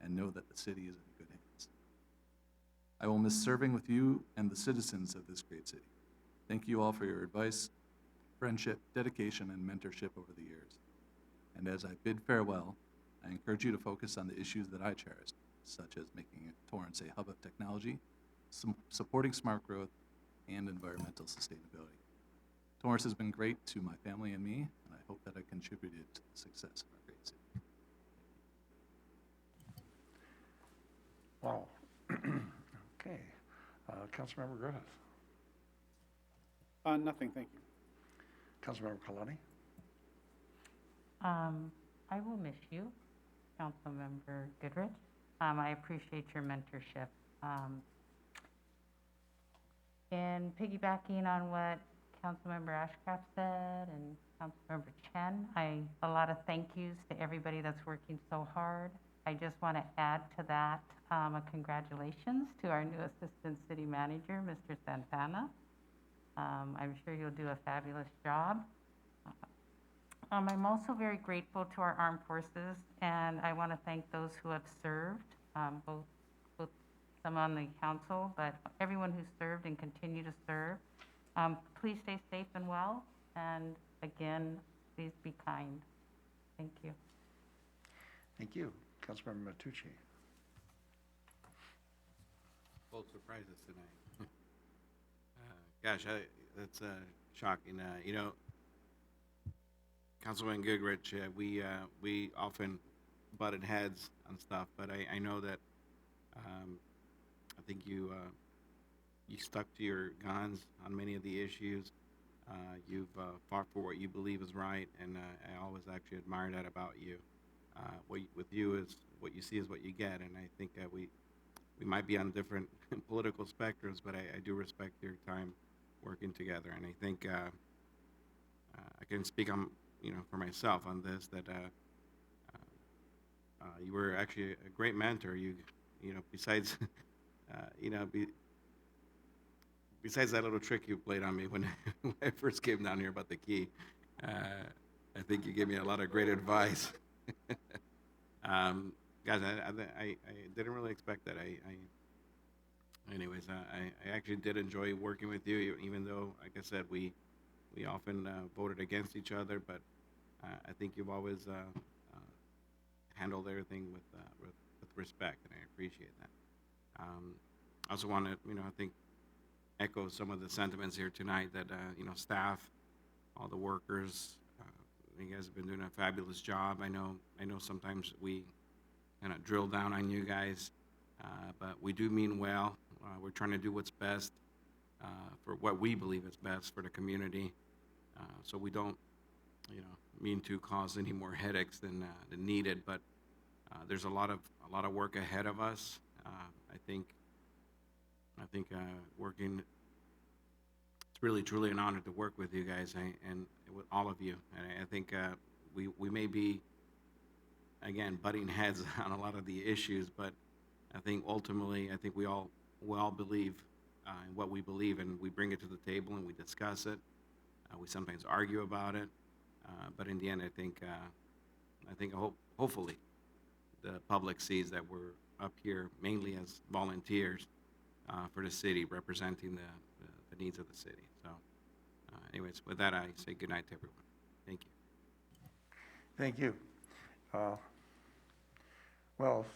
Speaker 6: and know that the city is in good hands. I will miss serving with you and the citizens of this great city. Thank you all for your advice, friendship, dedication, and mentorship over the years. And as I bid farewell, I encourage you to focus on the issues that I cherish, such as making Torrance a hub of technology, supporting smart growth, and environmental sustainability. Torrance has been great to my family and me, and I hope that I contributed to the success of our great city.
Speaker 1: Wow. Okay. Councilmember Griffith.
Speaker 10: Nothing, thank you.
Speaker 1: Councilmember Kalani.
Speaker 22: I will miss you, Councilmember Goodrich. I appreciate your mentorship. And piggybacking on what Councilmember Ashcraft said and Councilmember Chen, a lot of thank yous to everybody that's working so hard. I just want to add to that a congratulations to our new Assistant City Manager, Mr. Santana. I'm sure you'll do a fabulous job. I'm also very grateful to our armed forces, and I want to thank those who have served, both some on the council, but everyone who served and continue to serve. Please stay safe and well, and again, please be kind. Thank you.
Speaker 1: Thank you. Councilmember Matucci.
Speaker 4: Both surprises tonight. Gosh, that's shocking. You know, Councilman Goodrich, we often butted heads on stuff, but I know that I think you stuck to your guns on many of the issues. You've fought for what you believe is right, and I always actually admire that about you. With you is what you see is what you get, and I think that we might be on different political spectrums, but I do respect your time working together, and I think I can speak on for myself on this, that you were actually a great mentor. You know, besides besides that little trick you played on me when I first came down here about the key, I think you gave me a lot of great advice. Guys, I didn't really expect that. Anyways, I actually did enjoy working with you, even though, like I said, we often voted against each other, but I think you've always handled everything with respect, and I appreciate that. I also want to, I think, echo some of the sentiments here tonight that, staff, all the workers, you guys have been doing a fabulous job. I know sometimes we kind of drill down on you guys, but we do mean well. We're trying to do what's best for what we believe is best for the community. So we don't, mean to cause any more headaches than needed. But there's a lot of work ahead of us. I think working. It's really truly an honor to work with you guys and with all of you. And I think we may be, again, butting heads on a lot of the issues, but I think ultimately, we all believe in what we believe, and we bring it to the table and we discuss it. We sometimes argue about it, but in the end, I think hopefully the public sees that we're up here mainly as volunteers for the city, representing the needs of the city. So anyways, with that, I say good night to everyone. Thank you.
Speaker 1: Thank you. Well,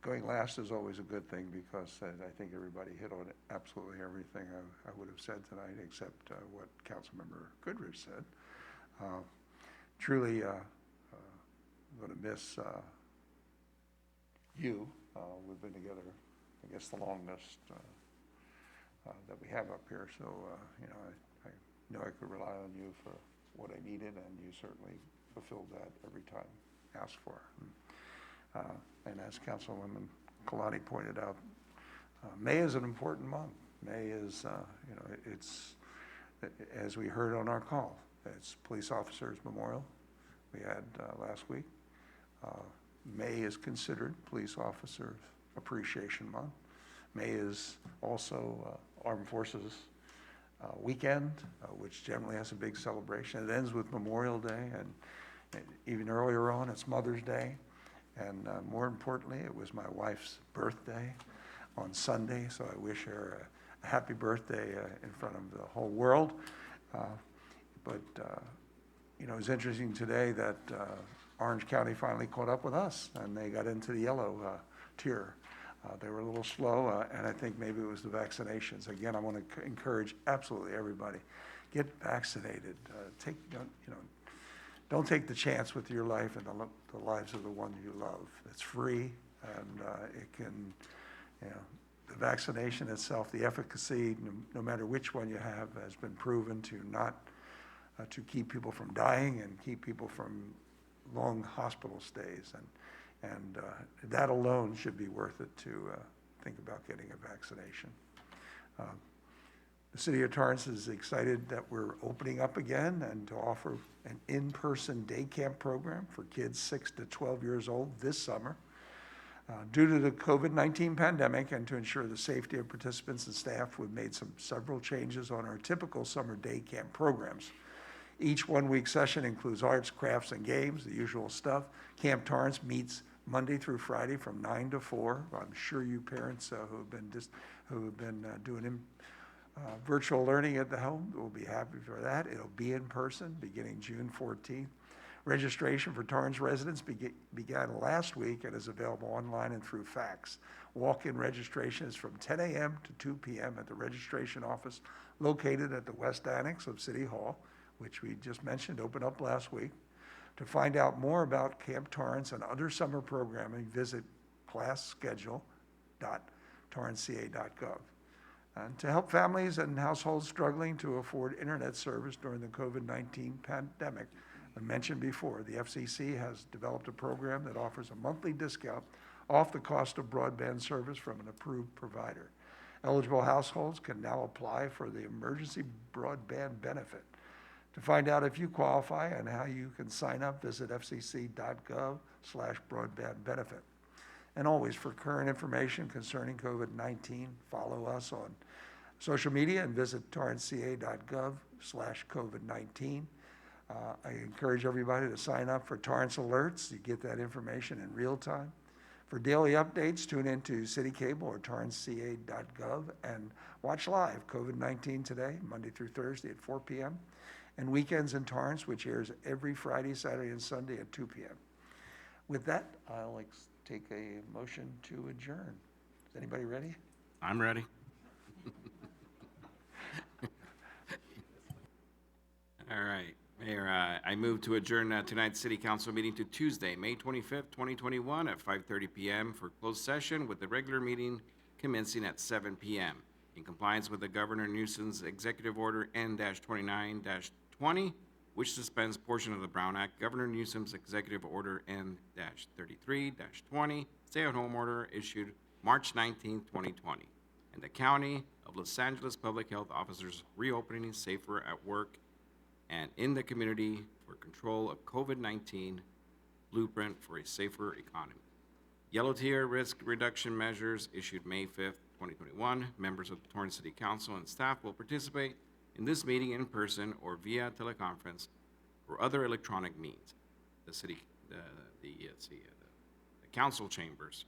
Speaker 1: going last is always a good thing because I think everybody hit on absolutely everything I would have said tonight except what Councilmember Goodrich said. Truly, I'm going to miss you. We've been together, I guess, the longest that we have up here. So, I know I could rely on you for what I needed, and you certainly fulfilled that every time asked for. And as Councilwoman Kalani pointed out, May is an important month. May is, it's, as we heard on our call, it's Police Officers Memorial we had last week. May is considered Police Officers Appreciation Month. May is also Armed Forces Weekend, which generally has a big celebration. It ends with Memorial Day, and even earlier on, it's Mother's Day. And more importantly, it was my wife's birthday on Sunday, so I wish her a happy birthday in front of the whole world. It's interesting today that Orange County finally caught up with us, and they got into the yellow tier. They were a little slow, and I think maybe it was the vaccinations. Again, I want to encourage absolutely everybody, get vaccinated. Don't take the chance with your life and the lives of the one you love. It's free, and it can, the vaccination itself, the efficacy, no matter which one you have, has been proven to not, to keep people from dying and keep people from long hospital stays. And that alone should be worth it to think about getting a vaccination. The City of Torrance is excited that we're opening up again and to offer an in-person day camp program for kids 6 to 12 years old this summer. Due to the COVID-19 pandemic and to ensure the safety of participants and staff, we've made several changes on our typical summer day camp programs. Each one-week session includes arts, crafts, and games, the usual stuff. Camp Torrance meets Monday through Friday from 9 to 4. I'm sure you parents who have been doing virtual learning at the home will be happy for that. It'll be in person beginning June 14th. Registration for Torrance residents began last week and is available online and through fax. Walk-in registration is from 10 a.m. to 2 p.m. at the registration office located at the West Annex of City Hall, which we just mentioned opened up last week. To find out more about Camp Torrance and other summer programming, visit classschedule.torranceca.gov. And to help families and households struggling to afford internet service during the COVID-19 pandemic, I mentioned before, the FCC has developed a program that offers a monthly discount off the cost of broadband service from an approved provider. Eligible households can now apply for the emergency broadband benefit. To find out if you qualify and how you can sign up, visit fcc.gov/broadband benefit. And always, for current information concerning COVID-19, follow us on social media and visit torranceca.gov/COVID-19. I encourage everybody to sign up for Torrance Alerts. You get that information in real time. For daily updates, tune into City Cable or torranceca.gov and watch live COVID-19 Today, Monday through Thursday at 4 p.m. and Weekends in Torrance, which airs every Friday, Saturday, and Sunday at 2 p.m. With that, I'll take a motion to adjourn. Is anybody ready?
Speaker 4: I'm ready. All right, Mayor, I move to adjourn tonight's City Council meeting to Tuesday, May 25th, 2021 at 5:30 p.m. for closed session with the regular meeting commencing at 7 p.m. in compliance with the Governor Newsom's Executive Order N-29-20, which suspends portion of the Brown Act, Governor Newsom's Executive Order N-33-20, stay-at-home order issued March 19, 2020, and the County of Los Angeles Public Health Officers reopening safer at work and in the community for control of COVID-19, blueprint for a safer economy. Yellow tier risk reduction measures issued May 5th, 2021. Members of the Torrance City Council and staff will participate in this meeting in person or via teleconference or other electronic means. The council chambers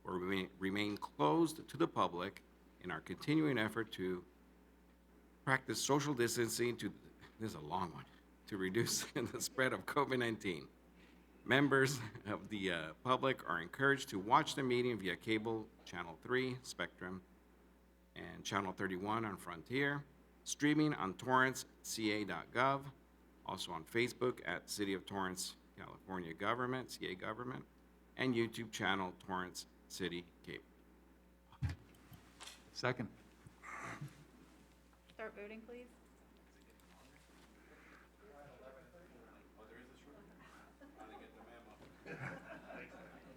Speaker 4: will remain closed to the public in our continuing effort to practice social distancing this is a long one, to reduce the spread of COVID-19. Members of the public are encouraged to watch the meeting via cable, Channel 3, Spectrum, and Channel 31 on Frontier, streaming on torrentsca.gov, also on Facebook at City of Torrance, California Government, CA Government, and YouTube channel Torrance City Cable.
Speaker 6: Second.
Speaker 12: Start voting, please.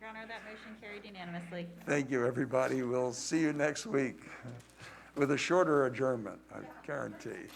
Speaker 12: Your Honor, that motion carried unanimously.
Speaker 1: Thank you, everybody. We'll see you next week with a shorter adjournment, I guarantee.